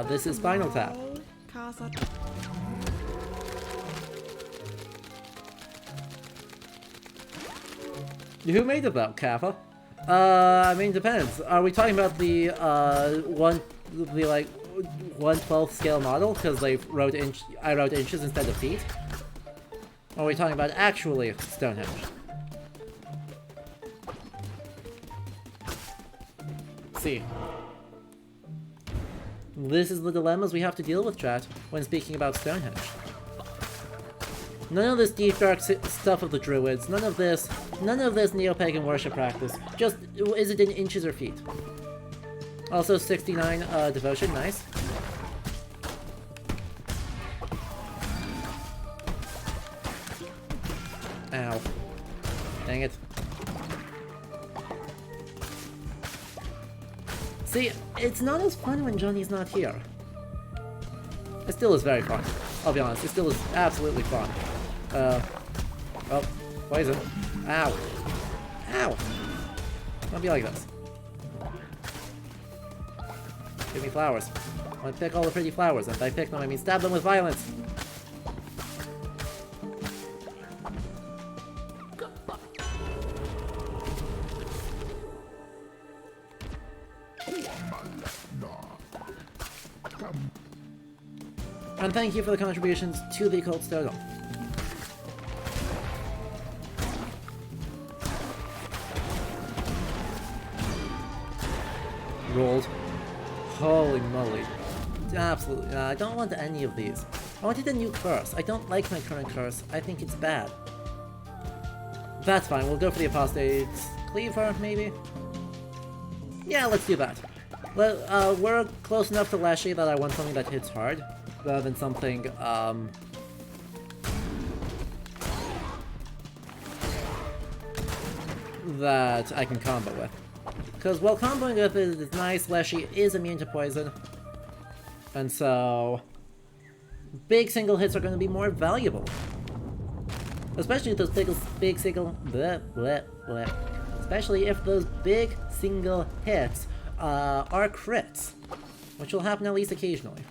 This is Spinal Tap. Who made it though, Kappa? I mean, depends. Are we talking about the, 1/12 scale model? Because I wrote inches instead of feet? Or are we talking about actually Stonehenge? See. This is the dilemmas we have to deal with, chat, when speaking about Stonehenge. None of this deep dark stuff of the druids, none of this neo-pagan worship practice. Just, is it in inches or feet? Also 69 devotion, nice. Ow. Dang it. See, it's not as fun when Johnny's not here. It still is very fun. I'll be honest, it still is absolutely fun. Oh, poison. Ow. Ow! Don't be like this. Give me flowers. I want to pick all the pretty flowers, and by pick them I mean stab them with violence. And thank you for the contributions to the Cult Totem. Rolled. Holy moly. Absolutely. I don't want any of these. I wanted a new curse. I don't like my current curse. I think it's bad. That's fine. We'll go for the Apostate's Cleaver, maybe? Yeah, let's do that. We're close enough to Lashy that I want something that hits hard, rather than something, that I can combo with. Because while comboing with it is nice, Leshy is immune to poison. And so... big single hits are going to be more valuable. Especially if those big single... bleh, bleh, bleh. Especially if those big single hits are crits. Which will happen at least occasionally.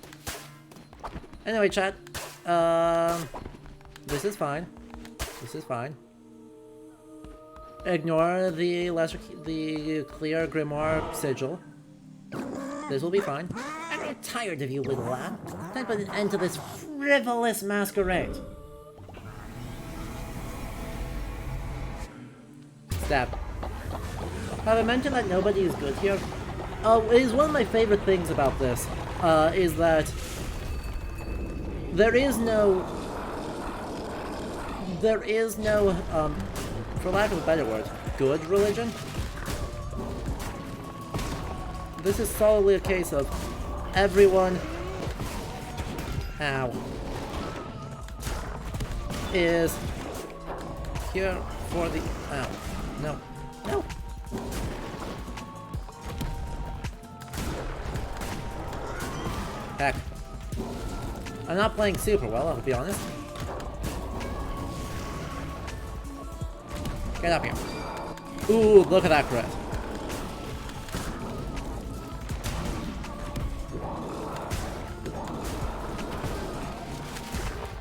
Anyway, chat. This is fine. This is fine. Ignore the clear Grimoire sigil. This will be fine. I'm getting tired of you, little lad. Time to put an end to this frivolous masquerade. Stab. Have I mentioned that nobody is good here? It is one of my favorite things about this, is that there is no, for lack of a better word, good religion. This is solely a case of everyone, is here for the, no, no. Heck. I'm not playing super well, I'll be honest. Get up here. Ooh, look at that crit.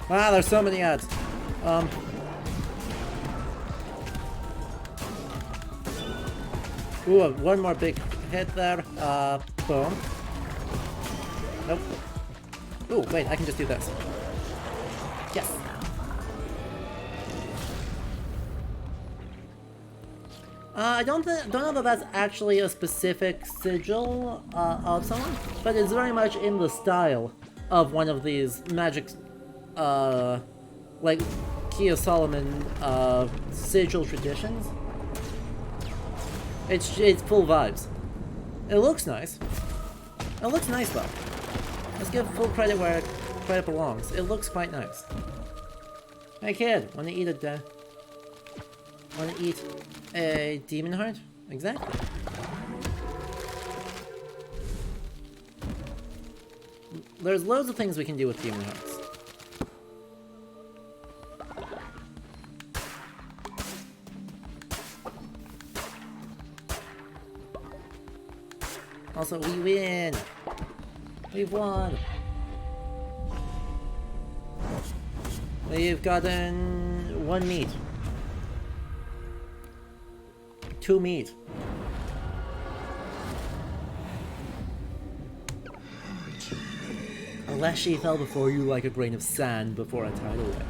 Wow, there's so many ads. Ooh, one more big hit there. Boom. Nope. Ooh, wait, I can just do this. Yes. I don't know that that's actually a specific sigil of someone, but it's very much in the style of one of these magic, like Kia Solomon sigil traditions. It's full vibes. It looks nice. It looks nice though. Let's give full credit where credit belongs. It looks quite nice. Hey kid, wanna eat a demon heart? Exactly. There's loads of things we can do with demon hearts. Also, we win! We've won! We've gotten 1 meat. 2 meat. Unless she fell before you like a grain of sand before a tidal wave.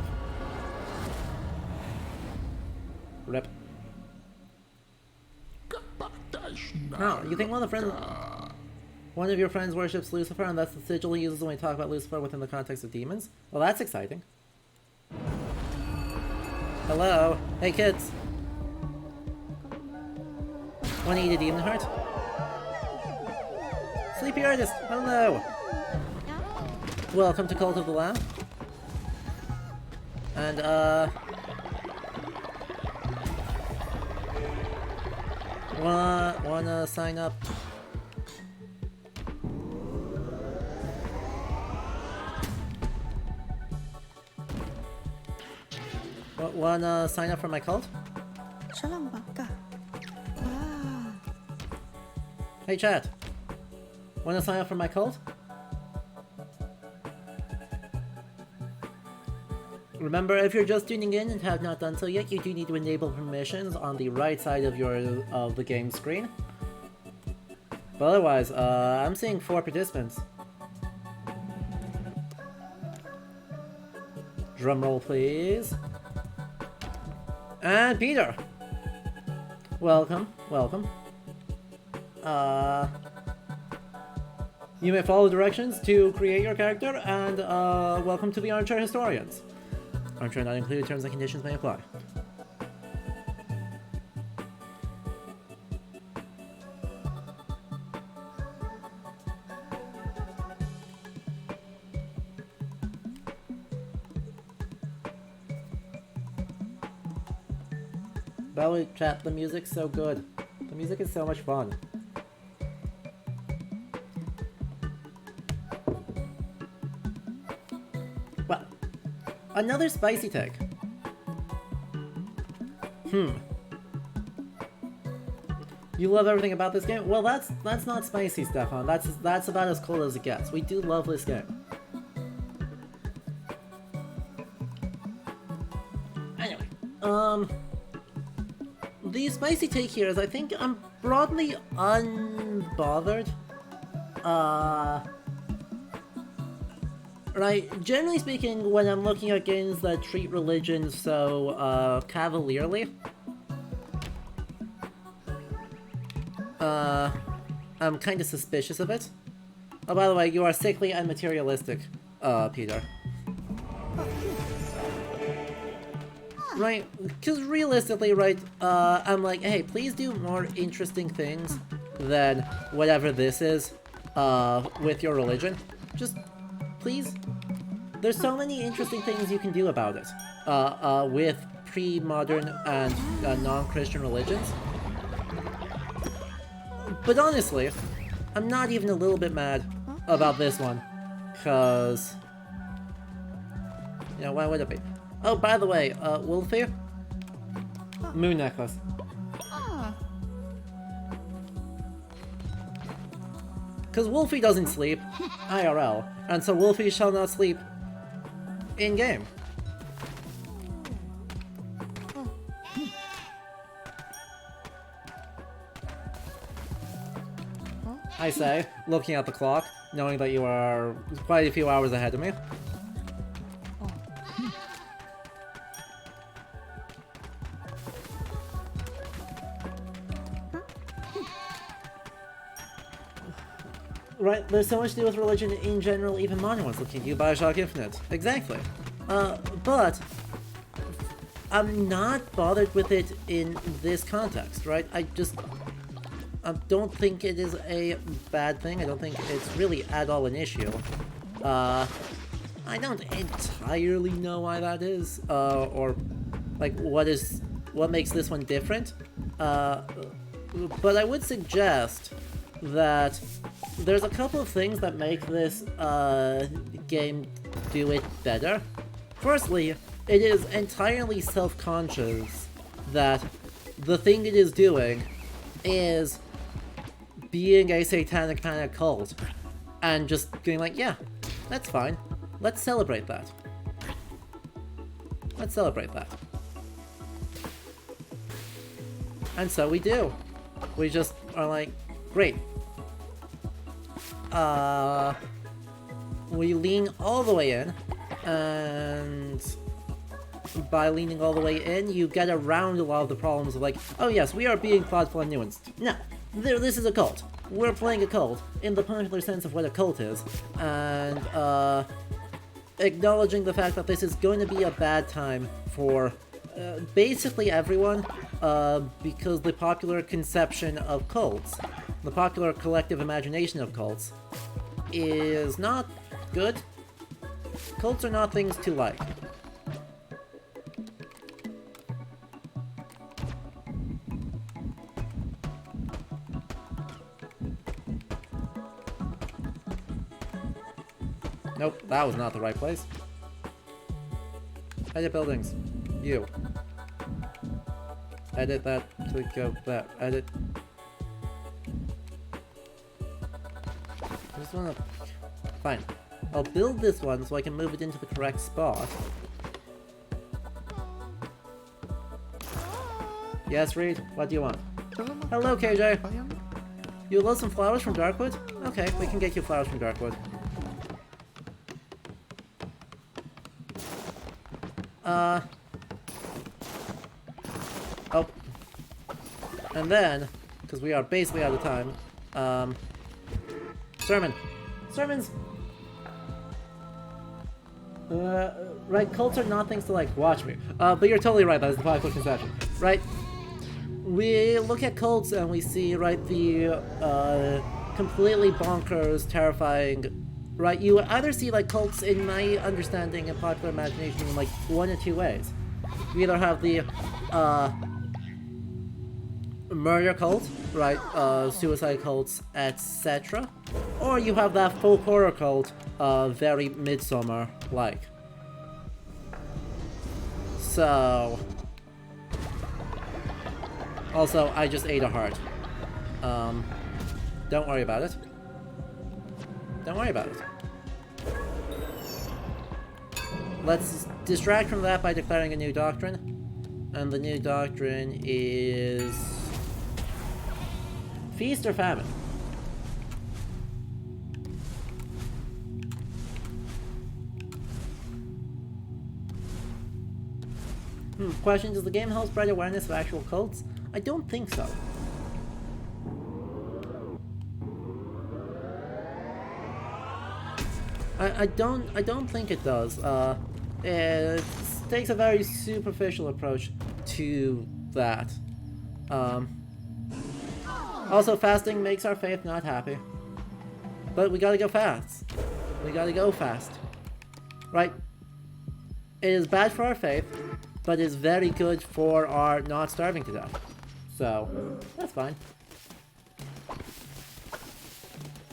Rip. Oh, you think one of your friends worships Lucifer and that's the sigil he uses when we talk about Lucifer within the context of demons? Well, that's exciting. Hello? Hey kids! Wanna eat a demon heart? Sleepy Artist, hello! Welcome to Cult of the Lamb. And, wanna sign up Wanna sign up for my cult? Shalom baka. Ah. Hey chat. Wanna sign up for my cult? Remember, if you're just tuning in and have not done so yet, you do need to enable permissions on the right side of the game screen. But otherwise, I'm seeing 4 participants. Drumroll, please. And Peter! Welcome, welcome. You may follow directions to create your character, and welcome to the Armchair Historians. Armchair not included, terms and conditions may apply. By the way, chat, the music's so good. The music is so much fun. Well, another spicy take. You love everything about this game? Well, that's not spicy, Stefan. That's about as cold as it gets. We do love this game. Anyway, the spicy take here is I think I'm broadly unbothered. Right, generally speaking, when I'm looking at games that treat religion so cavalierly, I'm kind of suspicious of it. Oh, by the way, you are sickly and materialistic, Peter. Right, because realistically, right, I'm like, hey, please do more interesting things than whatever this is, with your religion. Just, please. There's so many interesting things you can do about it, with pre-modern and non-Christian religions. But honestly, I'm not even a little bit mad about this one, cause, you know, why would it be? Oh, by the way, Wolfie? Moon necklace. Cause Wolfie doesn't sleep, IRL, and so Wolfie shall not sleep in-game. I say, looking at the clock, knowing that you are quite a few hours ahead of me. Right, there's so much to do with religion in general, even modern ones. Looking at you, Bioshock Infinite. Exactly. But I'm not bothered with it in this context, right? I don't think it is a bad thing. I don't think it's really at all an issue. I don't entirely know why that is, or like what makes this one different. But I would suggest that there's a couple of things that make this game do it better. Firstly, it is entirely self-conscious that the thing it is doing is being a satanic panic cult, and just being like, yeah, that's fine. Let's celebrate that. Let's celebrate that. And so we do. We just are like, great. We lean all the way in, and by leaning all the way in, you get around a lot of the problems of like, oh yes, we are being thoughtful and nuanced. No, this is a cult. We're playing a cult in the popular sense of what a cult is, and acknowledging the fact that this is going to be a bad time for basically everyone, because the popular conception of cults, the popular collective imagination of cults, is not good. Cults are not things to like. Nope, that was not the right place. Edit buildings. You. Edit that to go there. Edit. I just wanna... Fine. I'll build this one so I can move it into the correct spot. Yes, Reed? What do you want? Hello, KJ! You love some flowers from Darkwood? Okay, we can get you flowers from Darkwood. Oh. And then, because we are basically out of time, sermon. Sermons! Right, cults are not things to, like, watch me. But you're totally right, that is the popular conception. Right? We look at cults and we see, right, the, completely bonkers, terrifying... Right, you either see, like, cults, in my understanding and popular imagination, in, like, one or two ways. You either have the, murder cult, right, suicide cults, etc. Or you have that folk horror cult, very Midsummer-like. So... Also, I just ate a heart. Don't worry about it. Don't worry about it. Let's distract from that by declaring a new doctrine. And the new doctrine is... Feast or famine? Question, does the game help spread awareness of actual cults? I don't think so. I don't think it does. It takes a very superficial approach to that. Also, fasting makes our faith not happy. But we gotta go fast. We gotta go fast. Right? It is bad for our faith, but it's very good for our not starving to death. So, that's fine.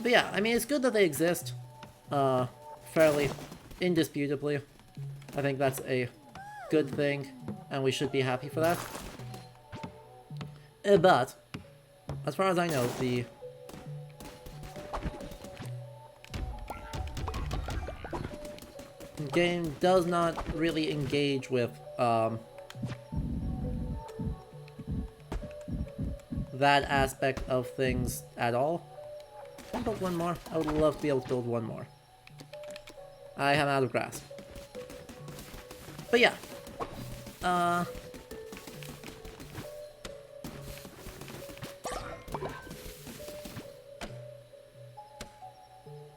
But yeah, I mean, it's good that they exist. Fairly indisputably. I think that's a good thing, and we should be happy for that. But, as far as I know, the game does not really engage with that aspect of things at all. Can I build one more? I would love to be able to build one more. I am out of grass. But yeah.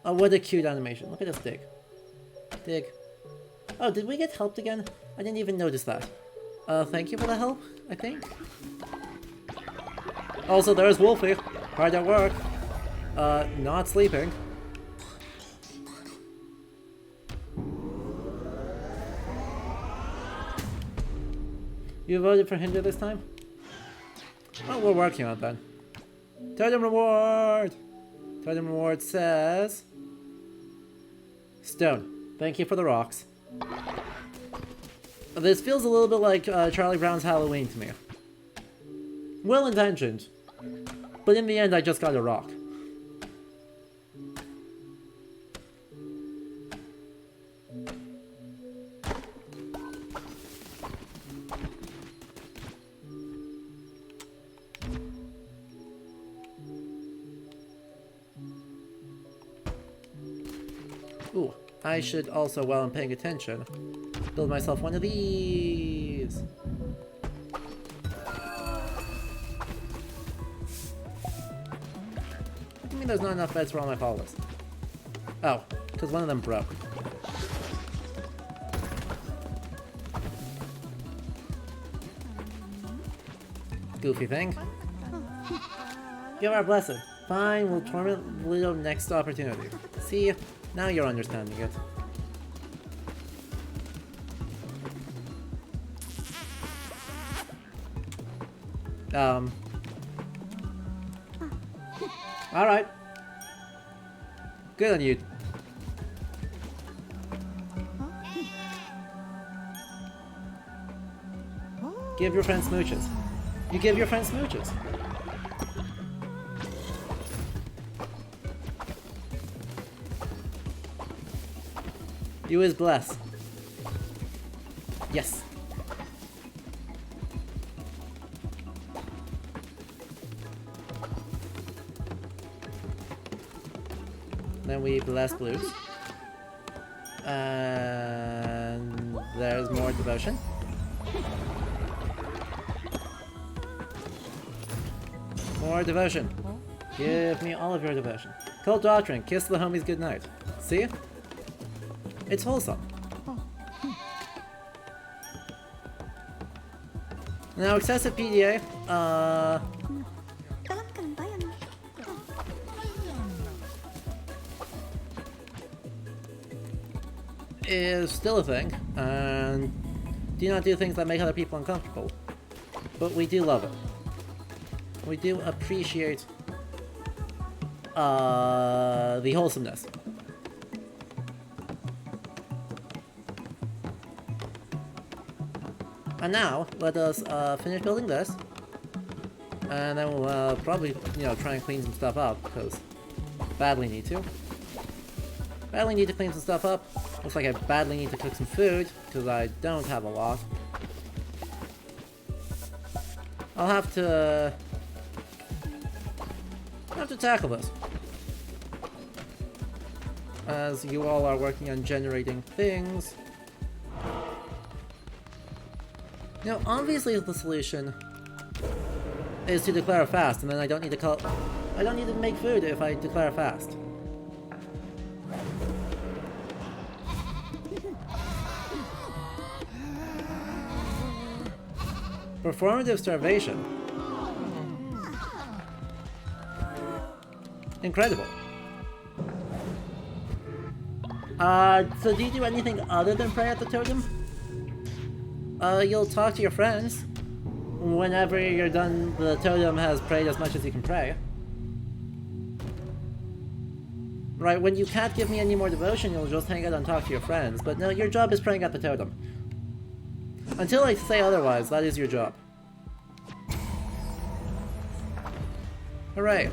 Oh, what a cute animation. Look at this dig. Dig. Oh, did we get helped again? I didn't even notice that. Thank you for the help, I think. Also, there's Wolfie. Hard at work. Not sleeping. You voted for Hinder this time? Oh, we're working on it then. Totem reward! Totem reward says... Stone. Thank you for the rocks. This feels a little bit like Charlie Brown's Halloween to me. Well intentioned. But in the end, I just got a rock. Ooh, I should also, while I'm paying attention, build myself one of these. I mean, there's not enough beds for all my followers. Oh, because one of them broke. Goofy thing. Give our blessing. Fine, we'll torment Lido next opportunity. See, now you're understanding it. Alright. Good on you. Give your friend smooches. You give your friend smooches. You is blessed. Yes. Then we bless blues. And there's more devotion. More devotion. Give me all of your devotion. Cult doctrine. Kiss the homies goodnight. See? It's wholesome. Now, excessive PDA, Dalam kantayan. is still a thing, and do not do things that make other people uncomfortable. But we do love it. We do appreciate the wholesomeness. And now, let us finish building this, and then we'll probably, you know, try and clean some stuff up, because badly need to. Badly need to clean some stuff up. Looks like I badly need to cook some food, because I don't have a lot. I'll have to tackle this. As you all are working on generating things. Now, obviously the solution is to declare a fast, and then I don't need to make food if I declare a fast. Performative starvation. Incredible. So do you do anything other than pray at the totem? You'll talk to your friends. Whenever you're done, the totem has prayed as much as you can pray. Right, when you can't give me any more devotion, you'll just hang out and talk to your friends. But no, your job is praying at the totem. Until I say otherwise, that is your job. Hooray.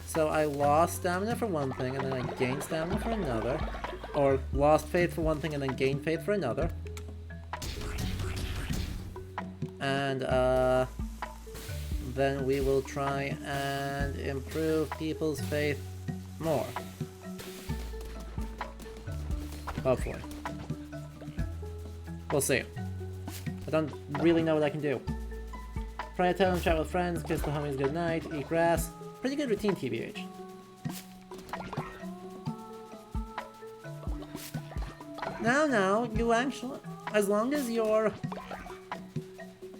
So I lost stamina for one thing, and then I gained stamina for another. Or lost faith for one thing, and then gained faith for another. And, then we will try and improve people's faith more. Hopefully. We'll see. I don't really know what I can do. Pray a totem, chat with friends, kiss the homies goodnight, eat grass. Pretty good routine, TBH. Now, you actually... As long as you're...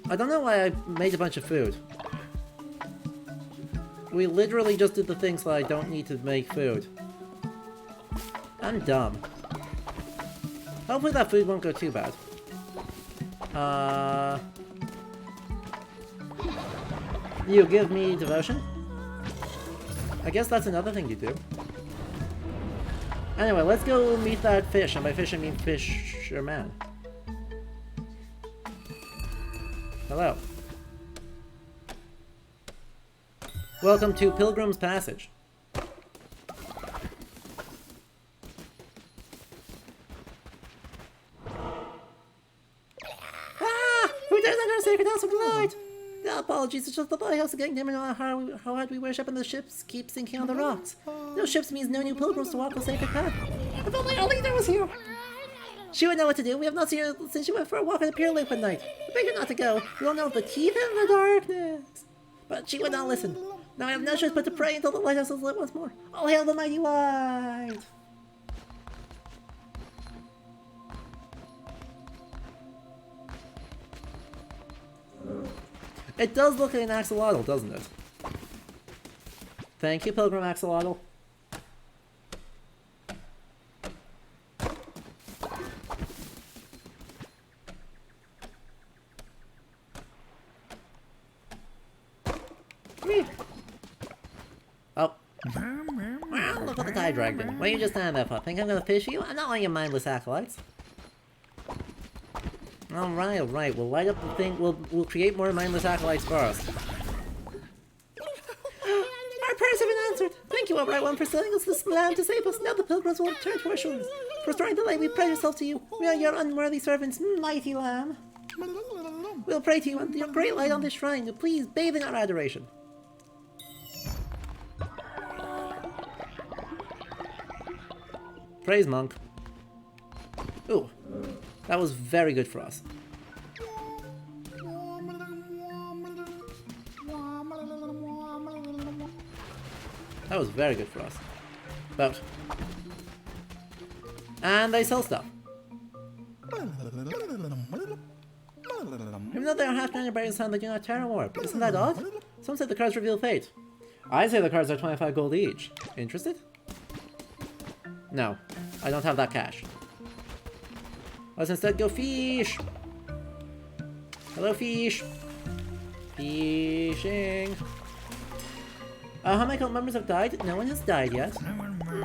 I don't know why I made a bunch of food. We literally just did the thing so I don't need to make food. I'm dumb. Hopefully that food won't go too bad. You give me devotion? I guess that's another thing you do. Anyway, let's go meet that fish, and by fish I mean fisherman. Hello. Welcome to Pilgrim's Passage. Who dares enter a sacred house of light? No apologies, it's just the lighthouse getting dim and how hard we worship, and the ships keep sinking on the rocks. No ships means no new pilgrims to walk the sacred path. If only our leader was here! She would know what to do. We have not seen her since she went for a walk on the pier lake one night. I beg her not to go. We don't know of the teeth in the darkness. But she would not listen. Now I have no choice but to pray until the lighthouse is lit once more. All hail the mighty light! It does look like an axolotl, doesn't it? Thank you, Pilgrim Axolotl. Oh. Well, look what the tide dragged in. What are you just standing there for? Think I'm gonna fish you? I'm not one of your mindless acolytes. Alright, alright. We'll light up the thing. We'll create more mindless acolytes for us. Our prayers have been answered. Thank you, Upright One, for sending us this lamb to save us. Now the pilgrims will return to our shores. For restoring the light, we pray ourselves to you. We are your unworthy servants, mighty lamb. We'll pray to you under your great light on this shrine to please bathe in our adoration. Praise, monk. Ooh, that was very good for us. That was very good for us. But... And they sell stuff. Even though they are half granted by sound, they do not tear or. Isn't that odd? Some say the cards reveal fate. I say the cards are 25 gold each. Interested? No, I don't have that cash. Let's instead go fish! Hello, fish! Fishing! How many cult members have died? No one has died yet.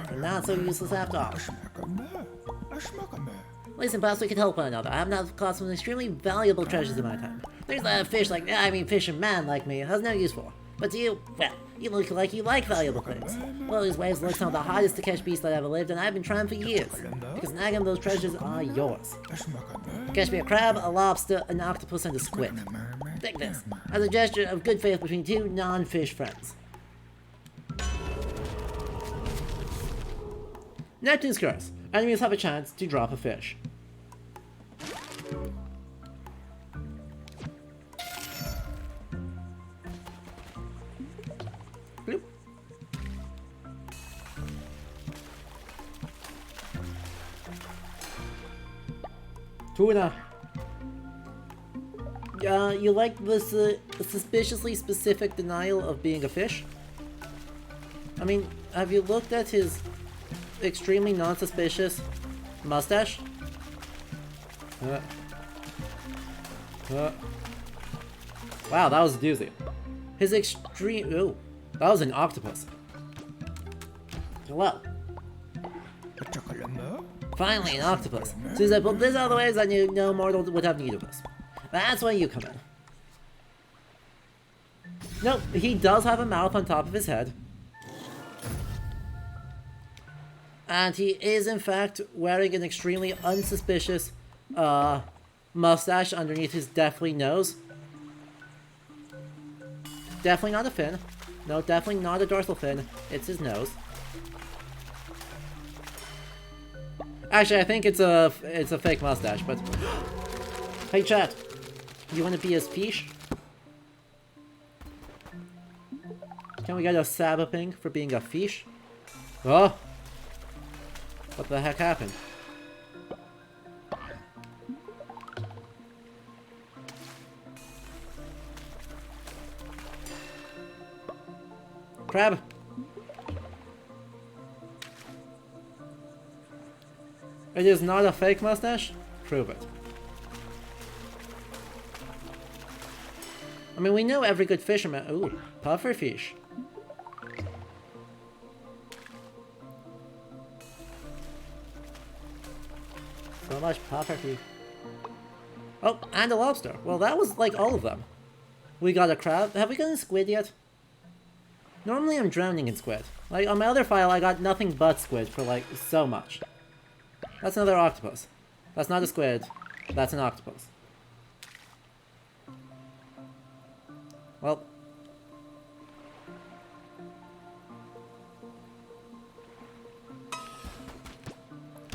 They're not so useless after all. Listen, perhaps we could help one another. I have not caught some extremely valuable treasures in my time. There's a fish like, fisherman like me has no use for. But to you, well, you look like you like valuable things. Well, these waves look some of the hardest to catch beasts that ever lived, and I've been trying for years. Because nagging those treasures are yours. Catch me a crab, a lobster, an octopus, and a squid. Take this, as a gesture of good faith between two non-fish friends. Neptune's curse. Enemies have a chance to drop a fish. Bloop. Tuna. You like this suspiciously specific denial of being a fish? I mean, have you looked at his extremely non-suspicious mustache? Wow, that was a doozy. His extreme... Ooh, that was an octopus. Well. Finally, an octopus. As soon as I pulled this out of the way, I knew no mortal would have need of this. That's when you come in. Nope, he does have a mouth on top of his head. And he is, in fact, wearing an extremely unsuspicious mustache underneath his deathly nose. Definitely not a fin. No, definitely not a dorsal fin. It's his nose. Actually, I think it's a fake mustache, but... Hey, chat. You want to be his fish? Can we get a Sabaping for being a fish? Oh! What the heck happened? Crab! It is not a fake mustache? Prove it. I mean, we know every good fisherman... Ooh, puffer fish. So much puffer fish. Oh, and a lobster. Well, that was like all of them. We got a crab. Have we gotten squid yet? Normally I'm drowning in squid. Like, on my other file, I got nothing but squid for, like, so much. That's another octopus. That's not a squid. That's an octopus. Well.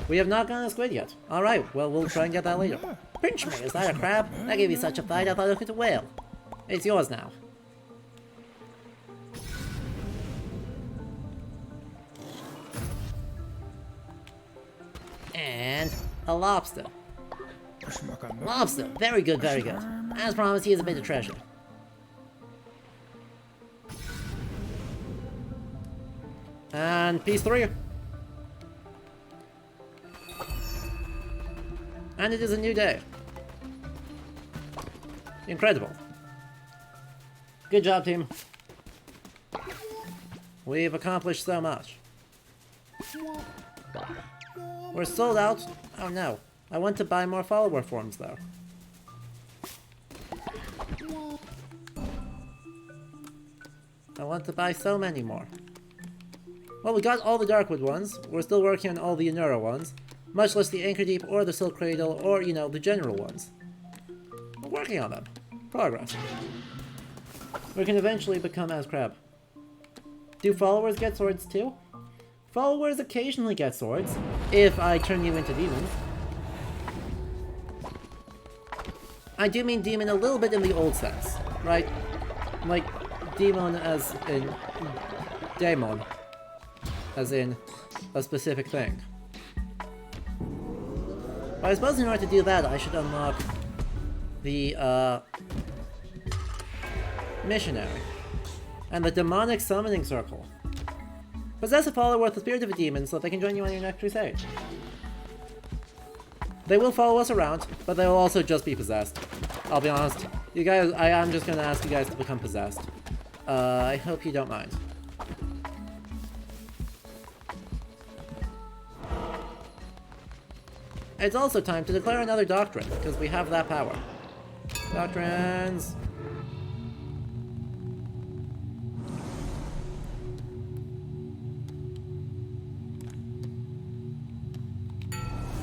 We have not gotten a squid yet. Alright, well, we'll try and get that later. Pinch me, is that a crab? That gave you such a fight, I thought it was a whale. It's yours now. And a lobster. Lobster, very good, very good. As promised, he is a bit of treasure. And piece 3. And it is a new day. Incredible. Good job, team. We've accomplished so much. We're sold out. Oh no. I want to buy more follower forms though. I want to buy so many more. Well, we got all the Darkwood ones. We're still working on all the Anura ones. Much less the Anchor Deep or the Silk Cradle or, you know, the general ones. We're working on them. Progress. We can eventually become Ascrab. Do followers get swords too? Followers occasionally get swords, if I turn you into demons. I do mean demon a little bit in the old sense, right? Like, demon as in daemon. As in a specific thing. But I suppose in order to do that, I should unlock the, missionary. And the demonic summoning circle. Possess a follower with the spirit of a demon so that they can join you on your next crusade. They will follow us around, but they will also just be possessed. I'll be honest. You guys, I am just gonna ask you guys to become possessed. I hope you don't mind. It's also time to declare another doctrine, because we have that power. Doctrines!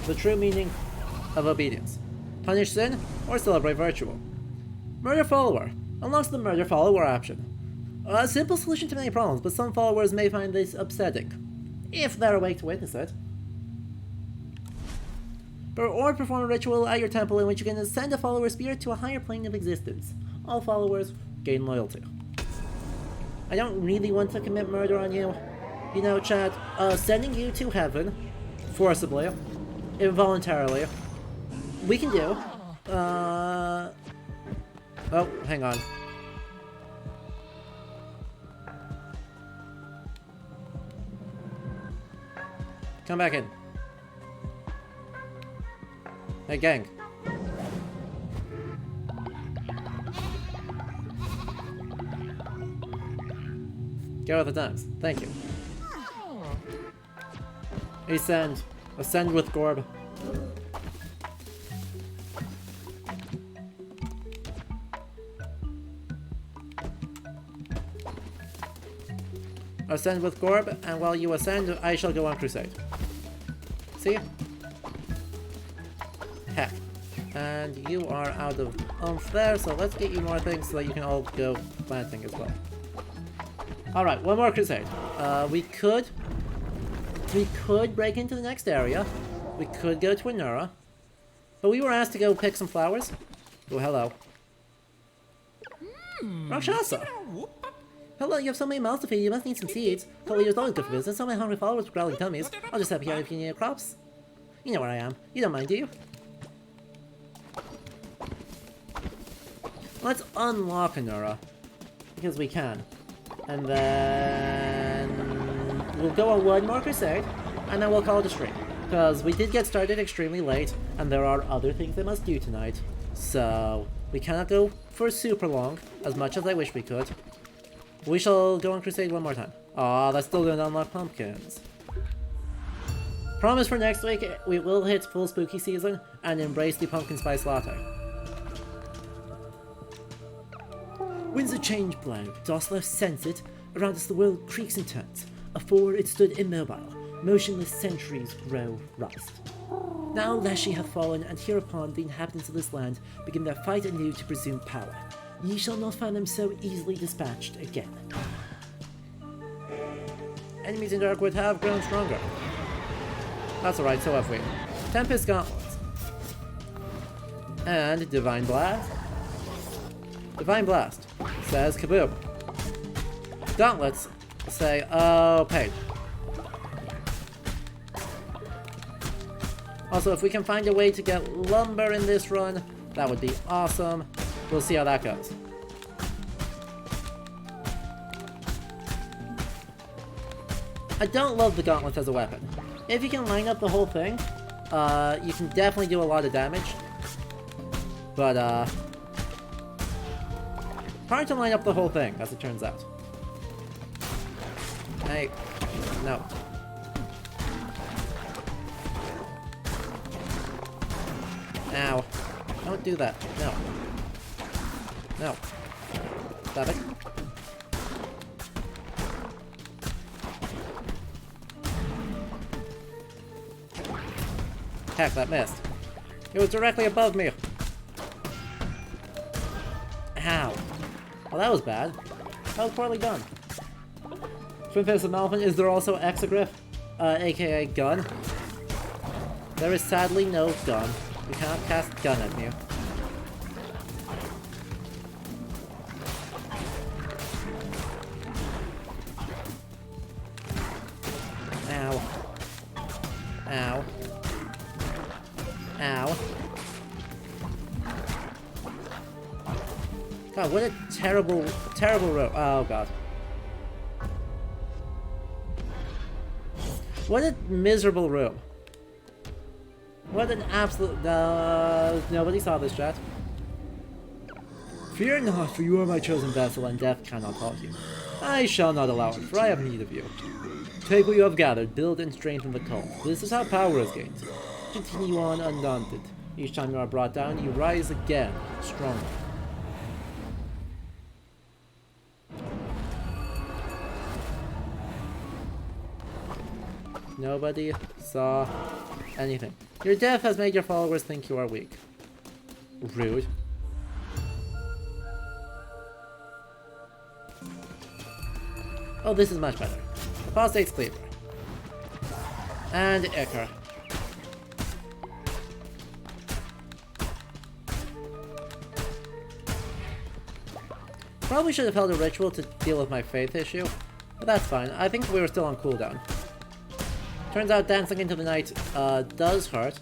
The true meaning of obedience. Punish sin, or celebrate virtue. Murder follower. Unlocks the murder follower option. A simple solution to many problems, but some followers may find this upsetting. If they're awake to witness it. Or perform a ritual at your temple in which you can ascend a follower's spirit to a higher plane of existence. All followers gain loyalty. I don't really want to commit murder on you. You know, chat, sending you to heaven, forcibly, involuntarily, we can do. Oh, hang on. Come back in. Hey, gang. Go with the times. Thank you. Ascend. Ascend with Gorb. Ascend with Gorb, and while you ascend, I shall go on crusade. See? Heck. And you are out of oomph there, so let's get you more things so that you can all go planting as well. Alright, one more crusade. We could break into the next area. We could go to Anura. But we were asked to go pick some flowers. Oh, hello. Rakshasa! Hello, you have so many mouths to feed, you must need some seeds. Cold leaders always good for business, so many hungry followers with growling tummies. I'll just help you out if you need crops. You know where I am. You don't mind, do you? Let's unlock Anura. Because we can. And then we'll go on one more crusade, and then we'll call it a stream. Because we did get started extremely late, and there are other things I must do tonight. So we cannot go for super long, as much as I wish we could. We shall go on crusade one more time. Aw, that's still gonna unlock pumpkins. Promise for next week, we will hit full spooky season and embrace the pumpkin spice latte. Winds of change blow, Dosler sense it. Around us the world creaks and turns. Afore it stood immobile, motionless centuries grow rust. Now Leshy hath fallen, and hereupon the inhabitants of this land begin their fight anew to presume power. Ye shall not find them so easily dispatched again. Enemies in Darkwood have grown stronger. That's alright, so have we. Tempest Gauntlets. And Divine Blast. Divine Blast says kaboom. Gauntlets say, oh, pain. Also, if we can find a way to get lumber in this run, that would be awesome. We'll see how that goes. I don't love the gauntlets as a weapon. If you can line up the whole thing, you can definitely do a lot of damage. But, hard to line up the whole thing, as it turns out. Hey, no. Ow. Don't do that. No. No. Stop it. Heck, that missed. It was directly above me. Ow. Well, that was bad. That was poorly done. Twin Face of Malphite, is there also Exegriff? AKA gun? There is sadly no gun. You cannot cast gun at me. Ow. Ow. Ow. God, what a terrible, terrible row. Oh, God. What a miserable room. What an absolute... nobody saw this, chat. Fear not, for you are my chosen vessel, and death cannot halt you. I shall not allow it, for I have need of you. Take what you have gathered, build and strengthen the cult. This is how power is gained. Continue on undaunted. Each time you are brought down, you rise again, stronger. Nobody saw anything. Your death has made your followers think you are weak. Rude. Oh, this is much better. Apostate's Cleaver. And Icar. Probably should have held a ritual to deal with my faith issue, but that's fine. I think we were still on cooldown. Turns out dancing into the night does hurt.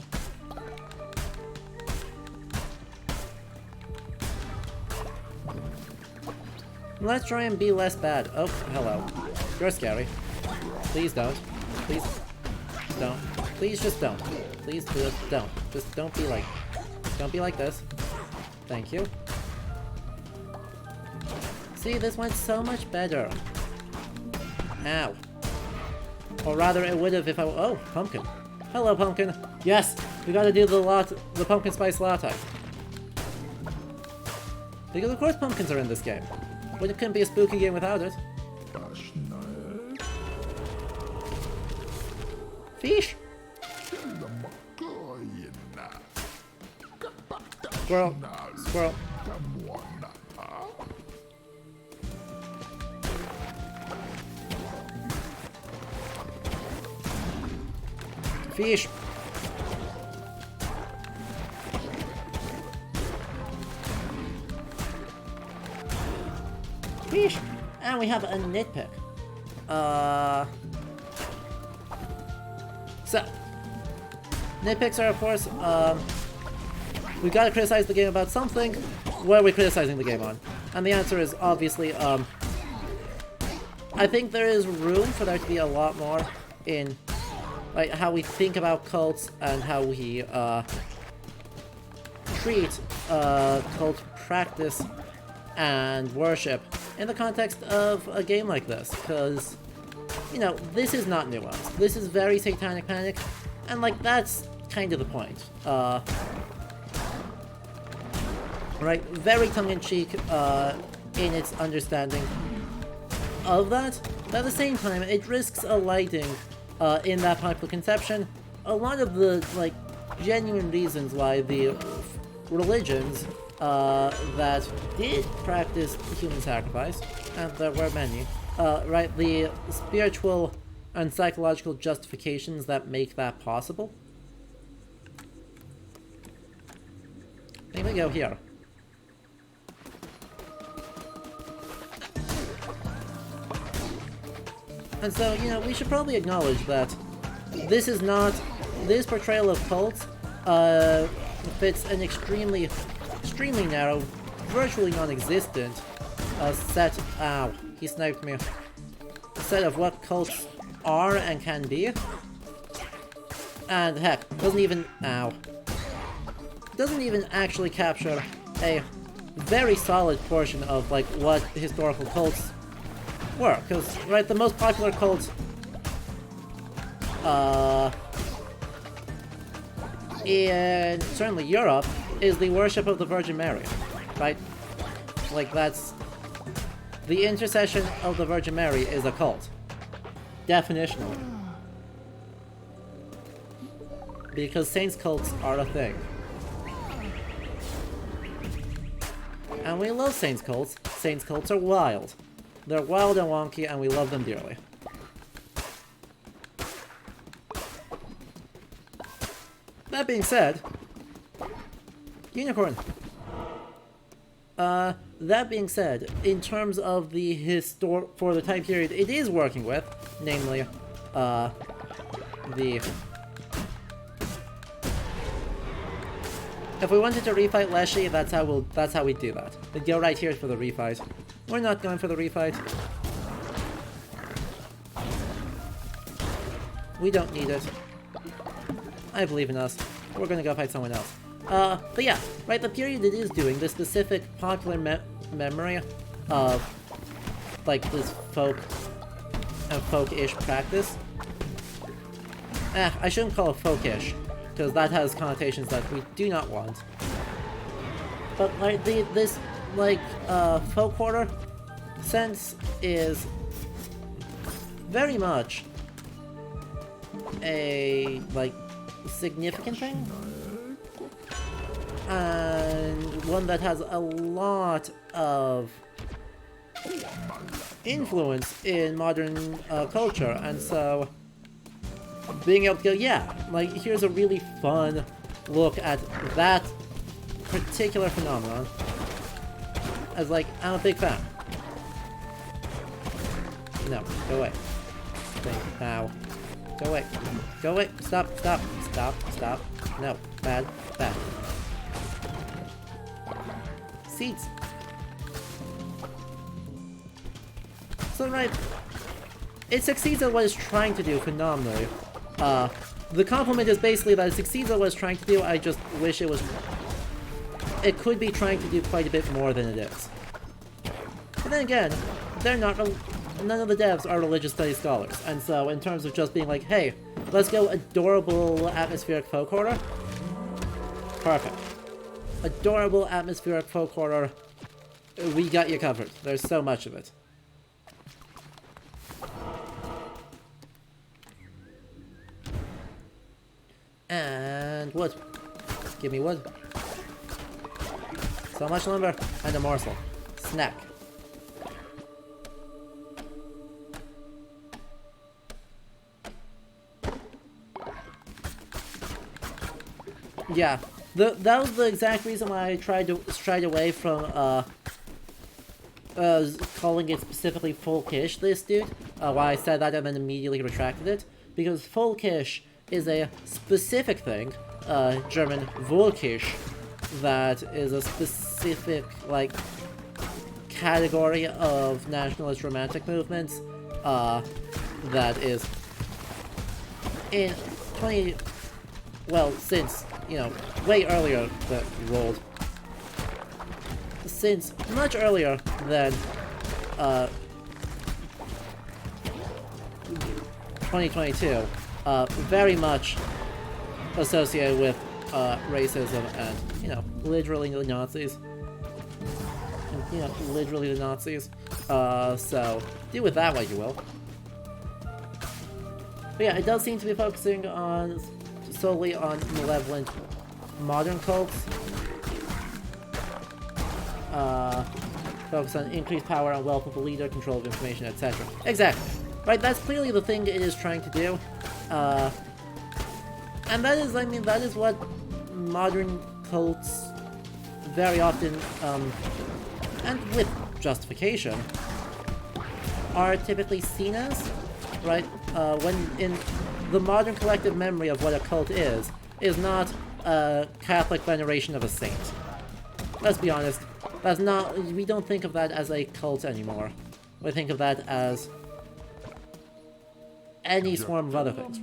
Let's try and be less bad. Oh, hello. You're scary. Please don't. Please don't. Please just don't. Please just don't. Just don't be like... Don't be like this. Thank you. See, this went so much better. Ow. Or rather, it would have if I... Oh, pumpkin. Hello, pumpkin. Yes, we gotta do the pumpkin spice latte. Because of course pumpkins are in this game. But it couldn't be a spooky game without it. Fish! Squirrel. Squirrel. Fish! Fish! And we have a nitpick. So, nitpicks are, of course, we gotta criticize the game about something. What are we criticizing the game on? And the answer is obviously, I think there is room for there to be a lot more in, like, how we think about cults and how we, treat, cult practice and worship in the context of a game like this, because, you know, this is not nuanced. This is very Satanic Panic, and, like, that's kind of the point. Right? Very tongue-in-cheek, in its understanding of that, but at the same time, it risks alighting, in that popular conception, a lot of the, like, genuine reasons why the religions, that did practice human sacrifice, and there were many, right, the spiritual and psychological justifications that make that possible. I think we go here. And so, you know, we should probably acknowledge that this is not, this portrayal of cults, fits an extremely narrow, virtually non-existent, set, ow, he sniped me, set of what cults are and can be, and heck, doesn't even actually capture a very solid portion of, like, what historical cults were, because, right, the most popular cult, in certainly Europe, is the worship of the Virgin Mary, right? Like, that's... The intercession of the Virgin Mary is a cult. Definitionally. Because saints' cults are a thing. And we love saints' cults. Saints' cults are wild. They're wild and wonky, and we love them dearly. That being said... Unicorn! That being said, in terms of the for the time period it is working with, namely, the... If we wanted to refight Leshy, that's how we do that. We'd go right here for the refight. We're not going for the refight. We don't need it. I believe in us. We're gonna go fight someone else. But yeah, right, the period it is doing, the specific popular memory of, like, this folk-ish practice. I shouldn't call it folkish, because that has connotations that we do not want. But, like, this folk order sense is very much a, like, significant thing. And one that has a lot of influence in modern culture, and so being able to go, yeah, like, here's a really fun look at that particular phenomenon, as, like, I'm a big fan. No, go away. Now. Go away. Go away. Stop, stop, stop, stop. No, bad, bad. Seeds. So, right, it succeeds at what it's trying to do phenomenally. The compliment is basically that it succeeds at what it's trying to do. I just wish it was... It could be trying to do quite a bit more than it is. But then again, they're not... None of the devs are religious studies scholars, and so in terms of just being like, hey, let's go adorable atmospheric folk horror. Perfect. Adorable atmospheric folk horror. We got you covered. There's so much of it. And wood. Give me wood. So much lumber and a morsel. Snack. Yeah, that was the exact reason why I strayed away from calling it specifically folkish, this dude. Why I said that and then immediately retracted it. Because folkish is a specific thing, German Volkisch, that is a specific, like, category of nationalist romantic movements, that is in since, you know, way earlier that rolled. Since much earlier than 2022, very much associated with racism and, you know, literally the Nazis. And, you know, literally the Nazis. So, do with that what you will. But yeah, it does seem to be focusing on solely on malevolent modern cults. Focus on increased power and wealth of the leader, control of information, etc. Exactly. Right, that's clearly the thing it is trying to do. And that is, I mean, that is what modern cults very often, and with justification, are typically seen as, right? When in the modern collective memory of what a cult is not a Catholic veneration of a saint. Let's be honest, that's not, we don't think of that as a cult anymore. We think of that as any swarm of other things.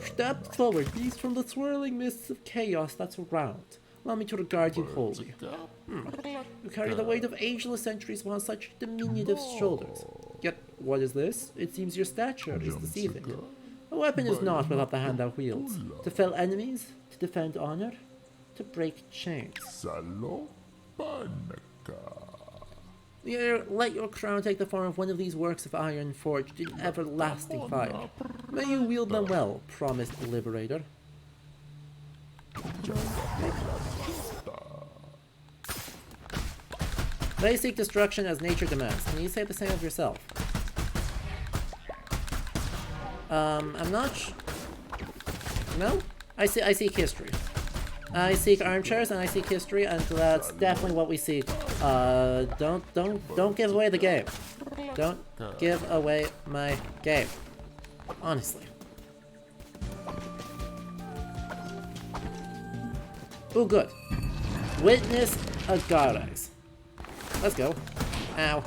Step forward, beast from the swirling mists of chaos that's around. Allow me to regard you wholly. You carry the weight of ageless centuries upon such diminutive shoulders. Yet, what is this? It seems your stature is deceiving. A weapon is not without the hand that wields. To fell enemies, to defend honor, to break chains. Let your crown take the form of one of these works of iron forged in everlasting fire. May you wield them well, promised the liberator. They seek destruction as nature demands. Can you say the same of yourself? I'm not No? I seek history. I seek armchairs and I seek history, and that's definitely what we seek. Don't give away the game. Don't give away my game. Honestly. Ooh, good. Witness Agares. Let's go. Ow.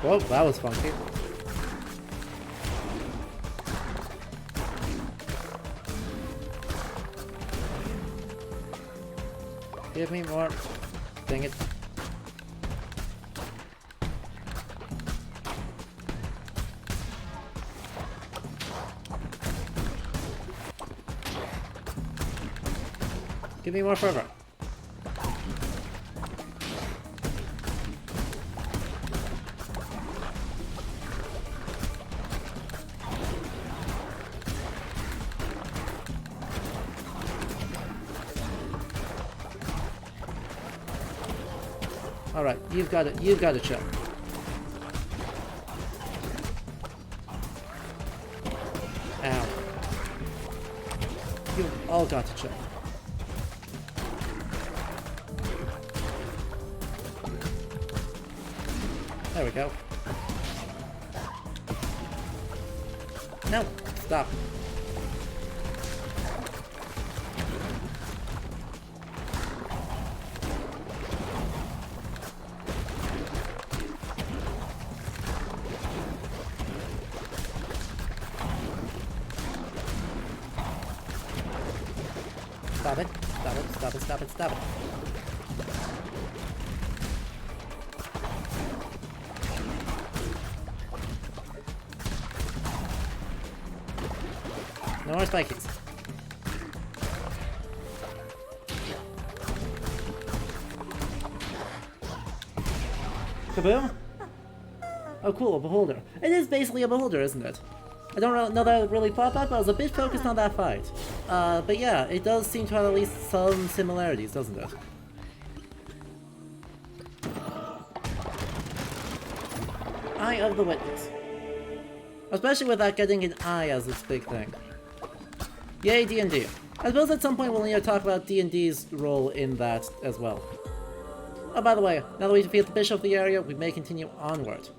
Whoa, that was funky. Give me more. Dang it. Give me more fervor. Alright, you've got to chill. Ow. You've all got to chill. There we go. No, stop. Stop it, stop it, stop it, stop it, stop it. No more spikies. Kaboom? Oh cool, a beholder. It is basically a beholder, isn't it? I don't know that I really thought that, but I was a bit focused on that fight. But yeah, it does seem to have at least some similarities, doesn't it? Eye of the Witness. Especially with that getting an eye as its big thing. Yay, D&D. I suppose at some point we'll need to talk about D&D's role in that as well. Oh, by the way, now that we defeat the bishop of the area, we may continue onward.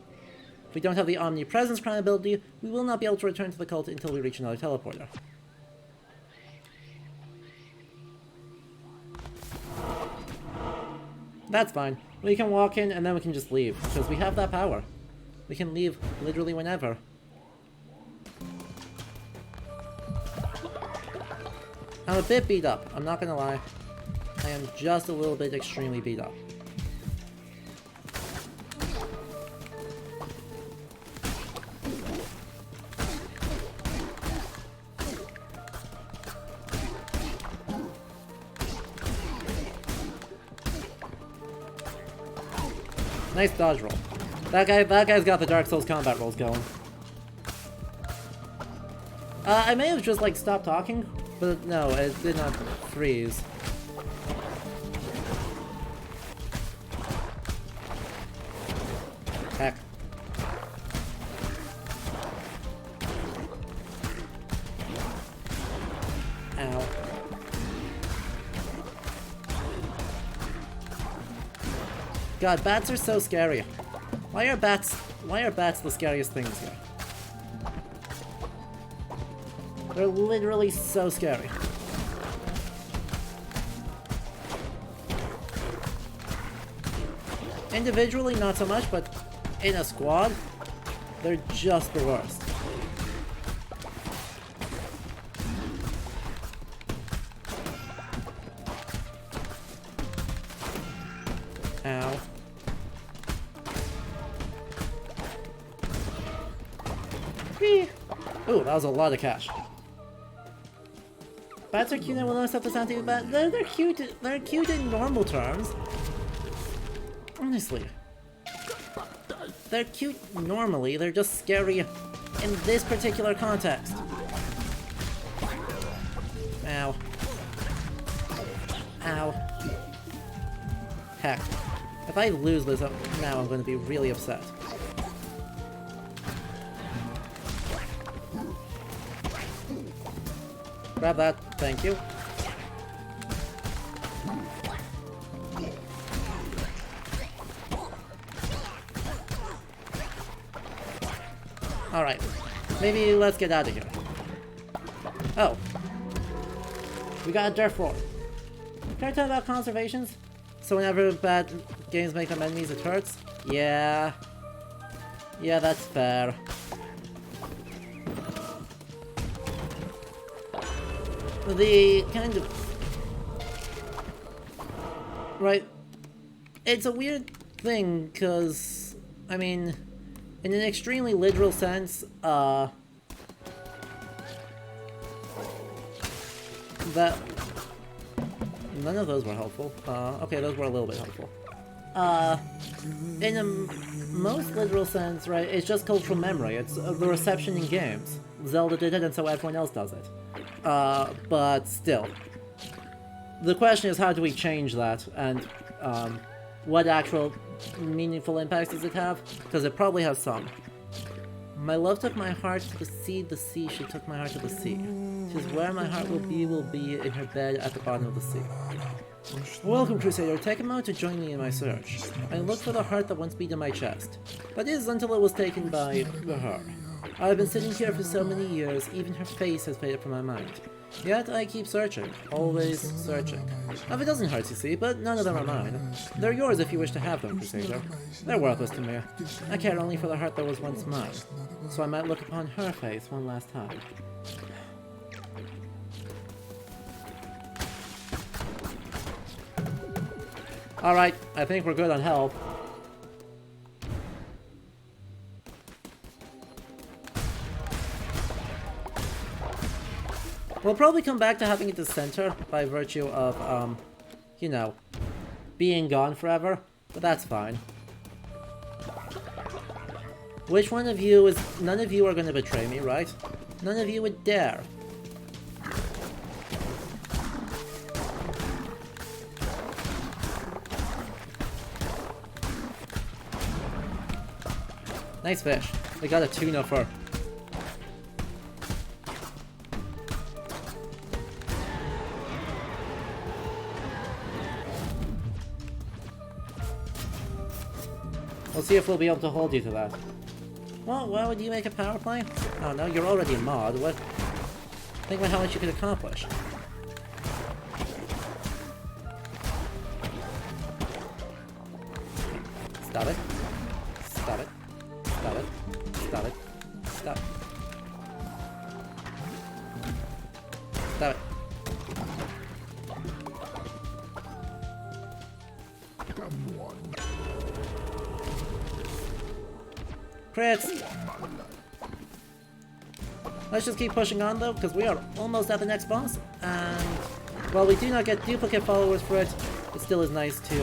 If we don't have the Omnipresence Crown ability, we will not be able to return to the cult until we reach another teleporter. That's fine. We can walk in and then we can just leave, because we have that power. We can leave literally whenever. I'm a bit beat up, I'm not gonna lie. I am just a little bit extremely beat up. Nice dodge roll. That guy's got the Dark Souls combat rolls going. I may have just like stopped talking, but no, it did not freeze. Heck. Ow. God, bats are so scary. Why are bats the scariest things here? They're literally so scary. Individually, not so much, but in a squad, they're just the worst. Ow. Ooh, that was a lot of cash. Bats are cute and will not stop the sound to bat. They're cute. They're cute in normal terms. Honestly. They're cute normally. They're just scary in this particular context. Ow. Ow. Heck. If I lose this now, I'm going to be really upset. Grab that, thank you. Alright, maybe let's get out of here. Oh. We got a dirt floor. Can I tell about conservations? So whenever bad games make them enemies, it hurts? Yeah. Yeah, that's fair. The kind of... Right. It's a weird thing, because... I mean... In an extremely literal sense, that... None of those were helpful. Okay, those were a little bit helpful. In a most literal sense, right, it's just cultural memory. It's the reception in games. Zelda did it, and so everyone else does it. But still. The question is, how do we change that, and what actual meaningful impacts does it have? Because it probably has some. My love took my heart to the sea, she took my heart to the sea. She's where my heart will be in her bed at the bottom of the sea. Welcome, Crusader. Take a moment to join me in my search. I look for the heart that once beat in my chest. That is, until it was taken by her. I have been sitting here for so many years, even her face has faded from my mind. Yet I keep searching, always searching. Half a dozen hearts, you see, but none of them are mine. They're yours if you wish to have them, Crusader. They're worthless to me. I care only for the heart that was once mine, so I might look upon her face one last time. Alright, I think we're good on health. We'll probably come back to having it to center by virtue of, you know, being gone forever, but that's fine. Which one of you is... None of you are going to betray me, right? None of you would dare. Nice fish. We got a tuna fur. We'll see if we'll be able to hold you to that. Well, why would you make a power play? Oh no, you're already a mod. What? Think about how much you could accomplish. Stop it. Stop it. Stop it. Stop it. Stop. Stop it. Crits! Let's just keep pushing on though, because we are almost at the next boss, and while we do not get duplicate followers for it, it still is nice to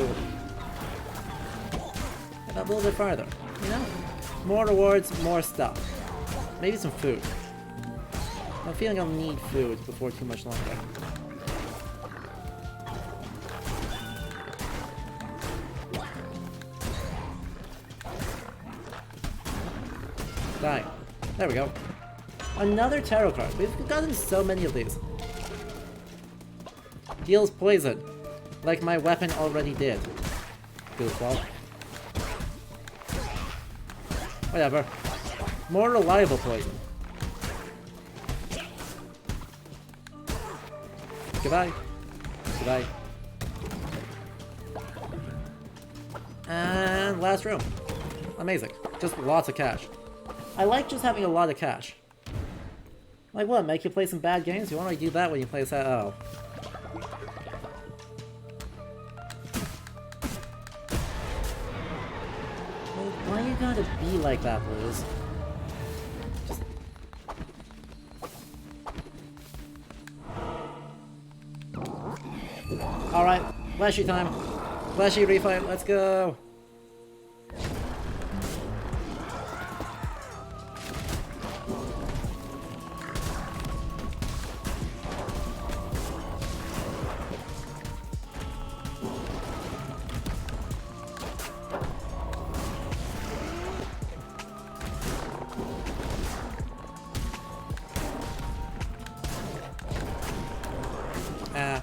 get a little bit farther, you know? More rewards, more stuff. Maybe some food. I'm feeling I'll need food before too much longer. Die. There we go. Another tarot card. We've gotten so many of these. Deals poison. Like my weapon already did. Goofball. Whatever. More reliable poison. Goodbye. Goodbye. And last room. Amazing. Just lots of cash. I like just having a lot of cash. Like what, make you play some bad games? You only do that when you play that. Oh. Well, why you gotta be like that, Blues? Just Flashy time. Flashy refight, let's go. Ah.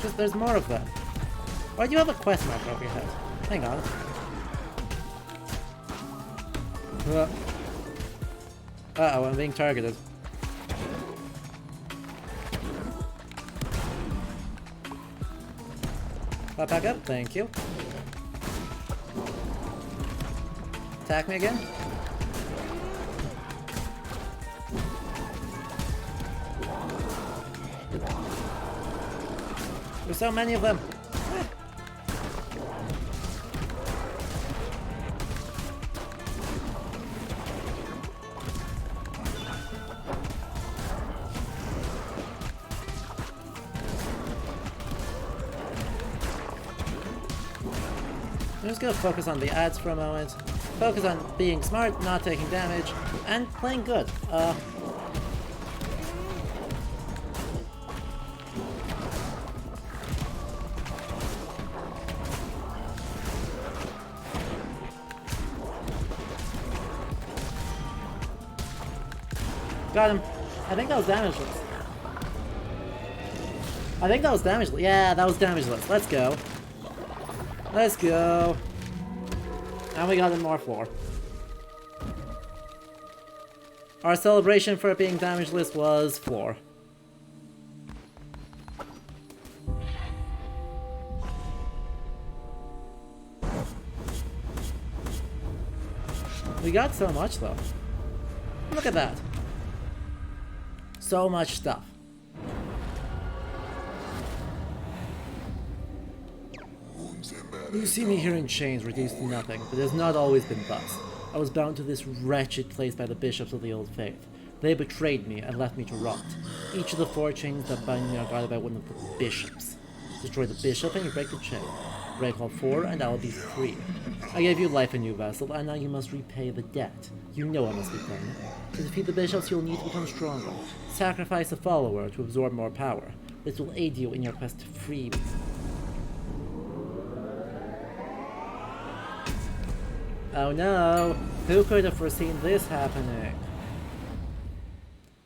Just there's more of them. Why do you have a quest marker over your head? Hang on. Uh-oh, I'm being targeted. Back up, thank you. Attack me again. There's so many of them. I'm just gonna focus on the ads for a moment. Focus on being smart, not taking damage, and playing good. Got him. I think that was damageless. I think that was damageless. Yeah, that was damageless. Let's go. Let's go. And we got in more floor. Our celebration for it being damageless was floor. We got so much though. Look at that. So much stuff. You see me here in chains, reduced to nothing, but it has not always been thus. I was bound to this wretched place by the bishops of the old faith. They betrayed me and left me to rot. Each of the 4 chains that bind me are guarded by one of the bishops. Destroy the bishop and you break the chain. Break all 4 and I will be free. I gave you life, a new vessel, and now you must repay the debt. You know what must be done. To defeat the bishops, you'll need to become stronger. Sacrifice a follower to absorb more power. This will aid you in your quest to free me. Oh no! Who could have foreseen this happening?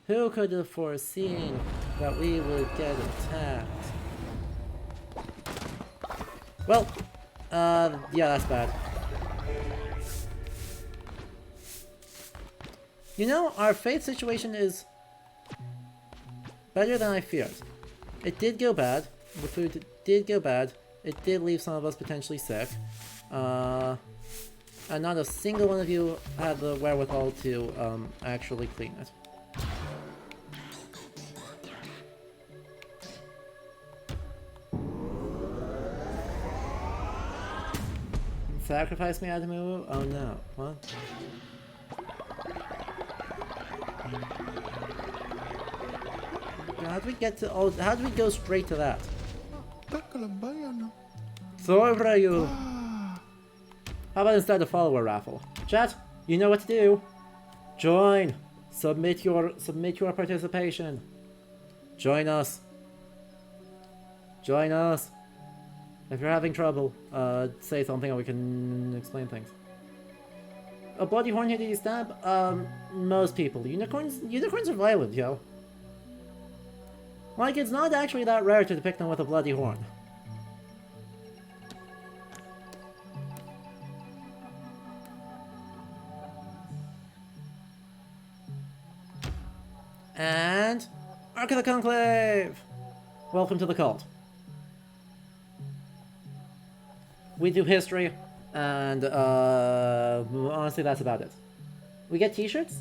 Who could have foreseen that we would get attacked? Well, yeah, that's bad. You know, our faith situation is better than I feared. It did go bad. The food did go bad. It did leave some of us potentially sick. And not a single one of you had the wherewithal to actually clean it. Sacrifice me, Adamu? Oh no. What? How do we get to... Oh, how do we go straight to that? Thor, you. How about instead a follower raffle? Chat, you know what to do. Join. Submit your participation. Join us. Join us. If you're having trouble, say something and we can explain things. A bloody horn here, did you stab? Most people. Unicorns are violent, yo. Like, it's not actually that rare to depict them with a bloody horn. And... Ark of the Conclave! Welcome to the cult. We do history, and honestly that's about it. We get t-shirts?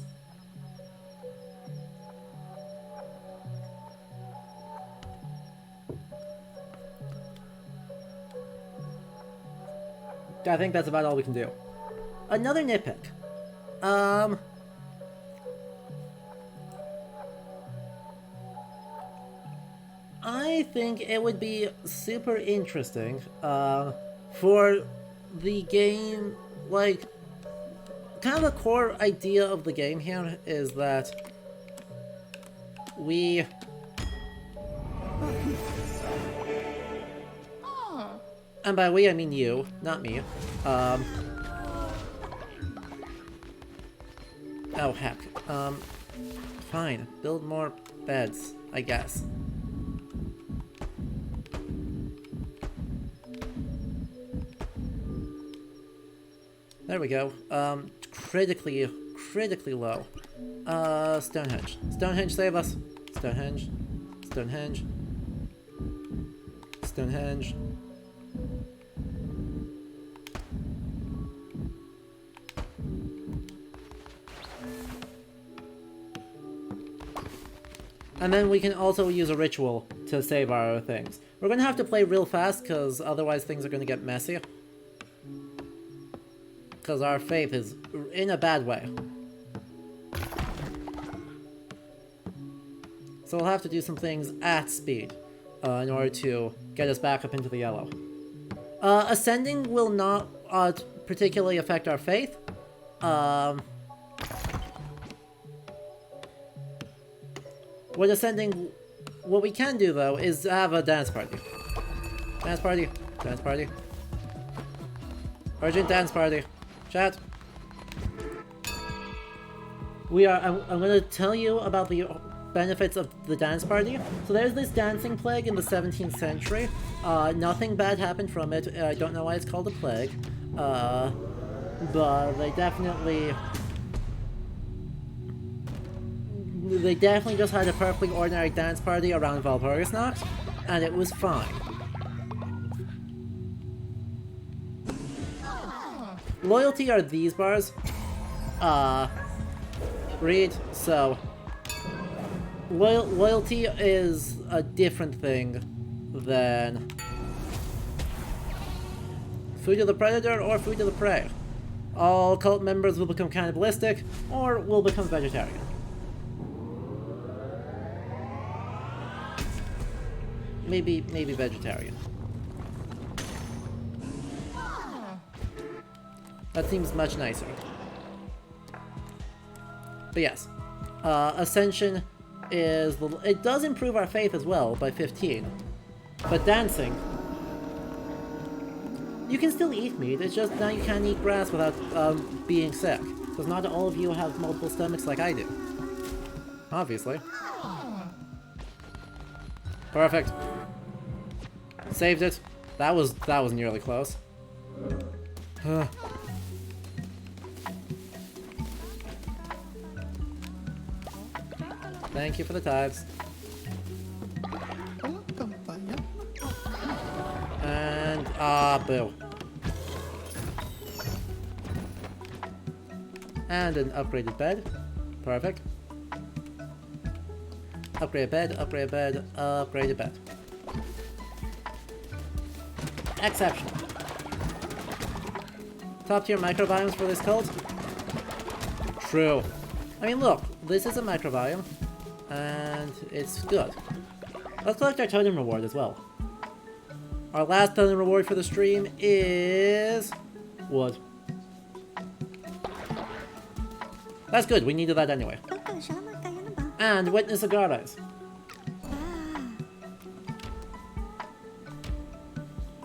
I think that's about all we can do. Another nitpick. I think it would be super interesting, for the game, like, kind of the core idea of the game here is that we... And by we, I mean you, not me. Oh, heck. Fine. Build more beds, I guess. There we go. Critically low. Stonehenge. Stonehenge, save us. Stonehenge. Stonehenge. Stonehenge. And then we can also use a ritual to save our things. We're gonna have to play real fast, because otherwise things are gonna get messy. Because our faith is in a bad way. So we'll have to do some things at speed in order to get us back up into the yellow. Ascending will not particularly affect our faith. With ascending, what we can do though is have a dance party. Dance party. Dance party. Urgent dance party. Chat. I'm going to tell you about the benefits of the dance party. So there's this dancing plague in the 17th century. Nothing bad happened from it. I don't know why it's called a plague. But they definitely just had a perfectly ordinary dance party around Walpurgisnacht, and it was fine. Loyalty are these bars. Read, so... Loyalty is a different thing than... food of the predator or food of the prey. All cult members will become cannibalistic, or will become vegetarian. Maybe vegetarian. That seems much nicer. But yes, Ascension is... it does improve our faith as well by 15. But dancing... you can still eat meat, it's just now you can't eat grass without being sick. Because not all of you have multiple stomachs like I do. Obviously. Perfect. Saved it. That was nearly close. Thank you for the tithes. And boo. And an upgraded bed. Perfect. Upgrade bed, upgrade bed, upgraded bed. Exceptional. Top tier microbiomes for this cult? True. I mean, look, this is a microbiome, and it's good. Let's collect our totem reward as well. Our last totem reward for the stream is... wood. That's good, we needed that anyway. And witness Agaras.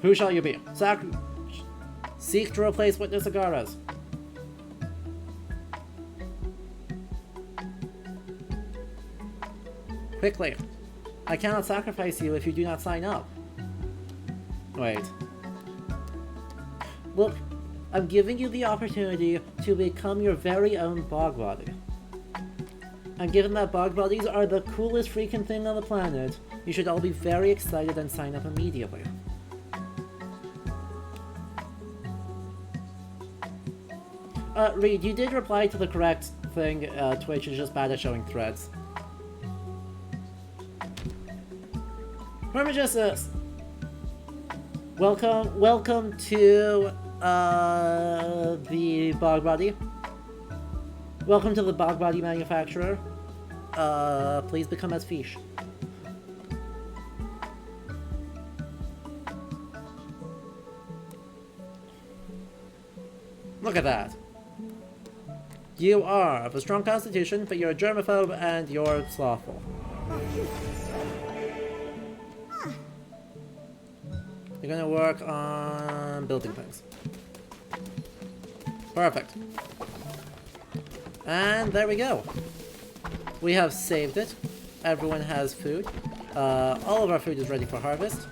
Who shall you be? Seek to replace Witness Agaras. Quickly. I cannot sacrifice you if you do not sign up. Wait. Look, I'm giving you the opportunity to become your very own bog body. And given that bog bodies are the coolest freaking thing on the planet, you should all be very excited and sign up immediately. Reed, you did reply to the correct thing. Twitch is just bad at showing threads. Hermagenesis! Welcome to The bog body. Welcome to the bog body manufacturer. Please become as fish. Look at that. You are of a strong constitution, but you're a germaphobe and you're slothful. You're gonna work on building things. Perfect. And there we go. We have saved it. Everyone has food. All of our food is ready for harvest.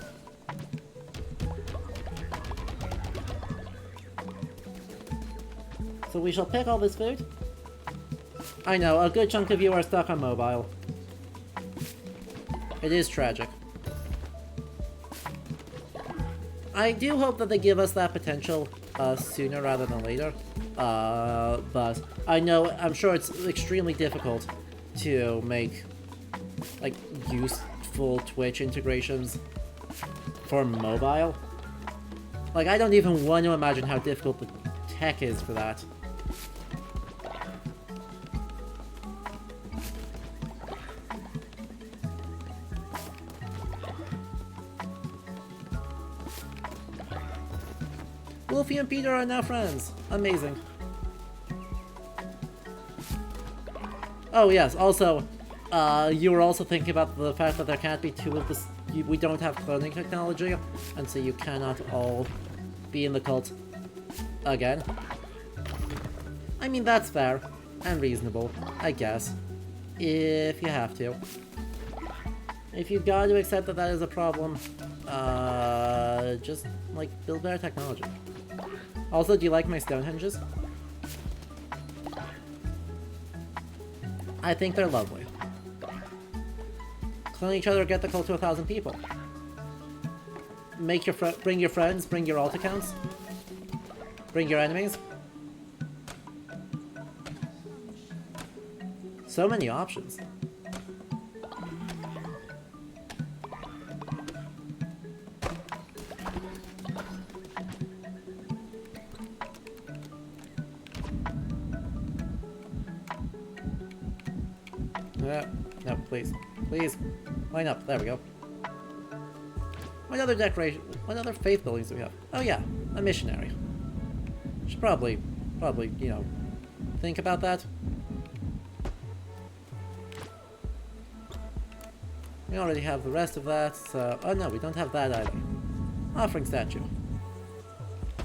So we shall pick all this food. I know, a good chunk of you are stuck on mobile. It is tragic. I do hope that they give us that potential sooner rather than later. But I know, I'm sure it's extremely difficult to make like useful Twitch integrations for mobile. Like, I don't even want to imagine how difficult the tech is for that. Wolfie and Peter are now friends. Amazing. Oh yes, also, you were also thinking about the fact that there can't be two of this. We don't have cloning technology, and so you cannot all be in the cult again. I mean, that's fair and reasonable, I guess, if you have to. If you got to accept that that is a problem, just, like, build better technology. Also, do you like my Stonehenges? I think they're lovely. Clone each other, get the cult to 1,000 people. Make your bring your friends, bring your alt accounts. Bring your enemies. So many options. No, please. Please. Line up. There we go. What other decoration? What other faith buildings do we have? Oh yeah, a missionary. Should probably, you know, think about that. We already have the rest of that, so... Oh no, we don't have that either. Offering statue.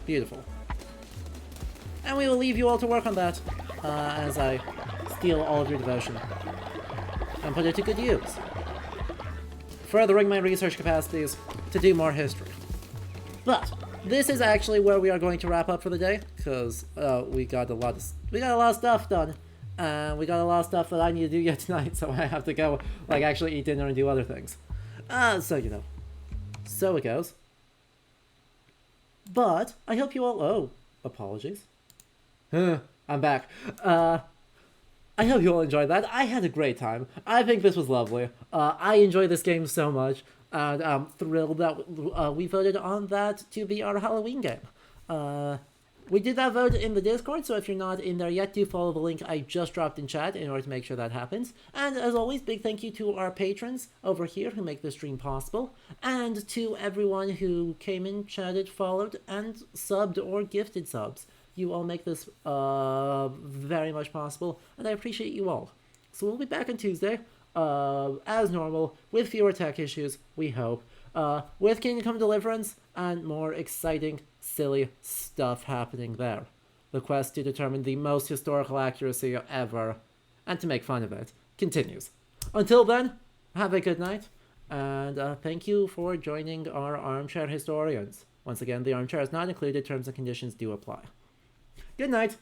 Beautiful. And we will leave you all to work on that, as I steal all of your devotion. And put it to good use. Furthering my research capacities to do more history. But this is actually where we are going to wrap up for the day, because we got a lot of stuff done, and we got a lot of stuff that I need to do yet tonight, so I have to go like actually eat dinner and do other things. So you know, so it goes. But I hope you all. Oh, apologies. I'm back. I hope you all enjoyed that. I had a great time. I think this was lovely. I enjoy this game so much, and I'm thrilled that we voted on that to be our Halloween game. We did that vote in the Discord, so if you're not in there yet, do follow the link I just dropped in chat in order to make sure that happens. And as always, big thank you to our patrons over here who make this stream possible, and to everyone who came in, chatted, followed, and subbed or gifted subs. You all make this very much possible, and I appreciate you all. So we'll be back on Tuesday, as normal, with fewer tech issues, we hope, with Kingdom Come Deliverance, and more exciting, silly stuff happening there. The quest to determine the most historical accuracy ever, and to make fun of it, continues. Until then, have a good night, and thank you for joining our Armchair Historians. Once again, the armchair is not included, terms and conditions do apply. Good night.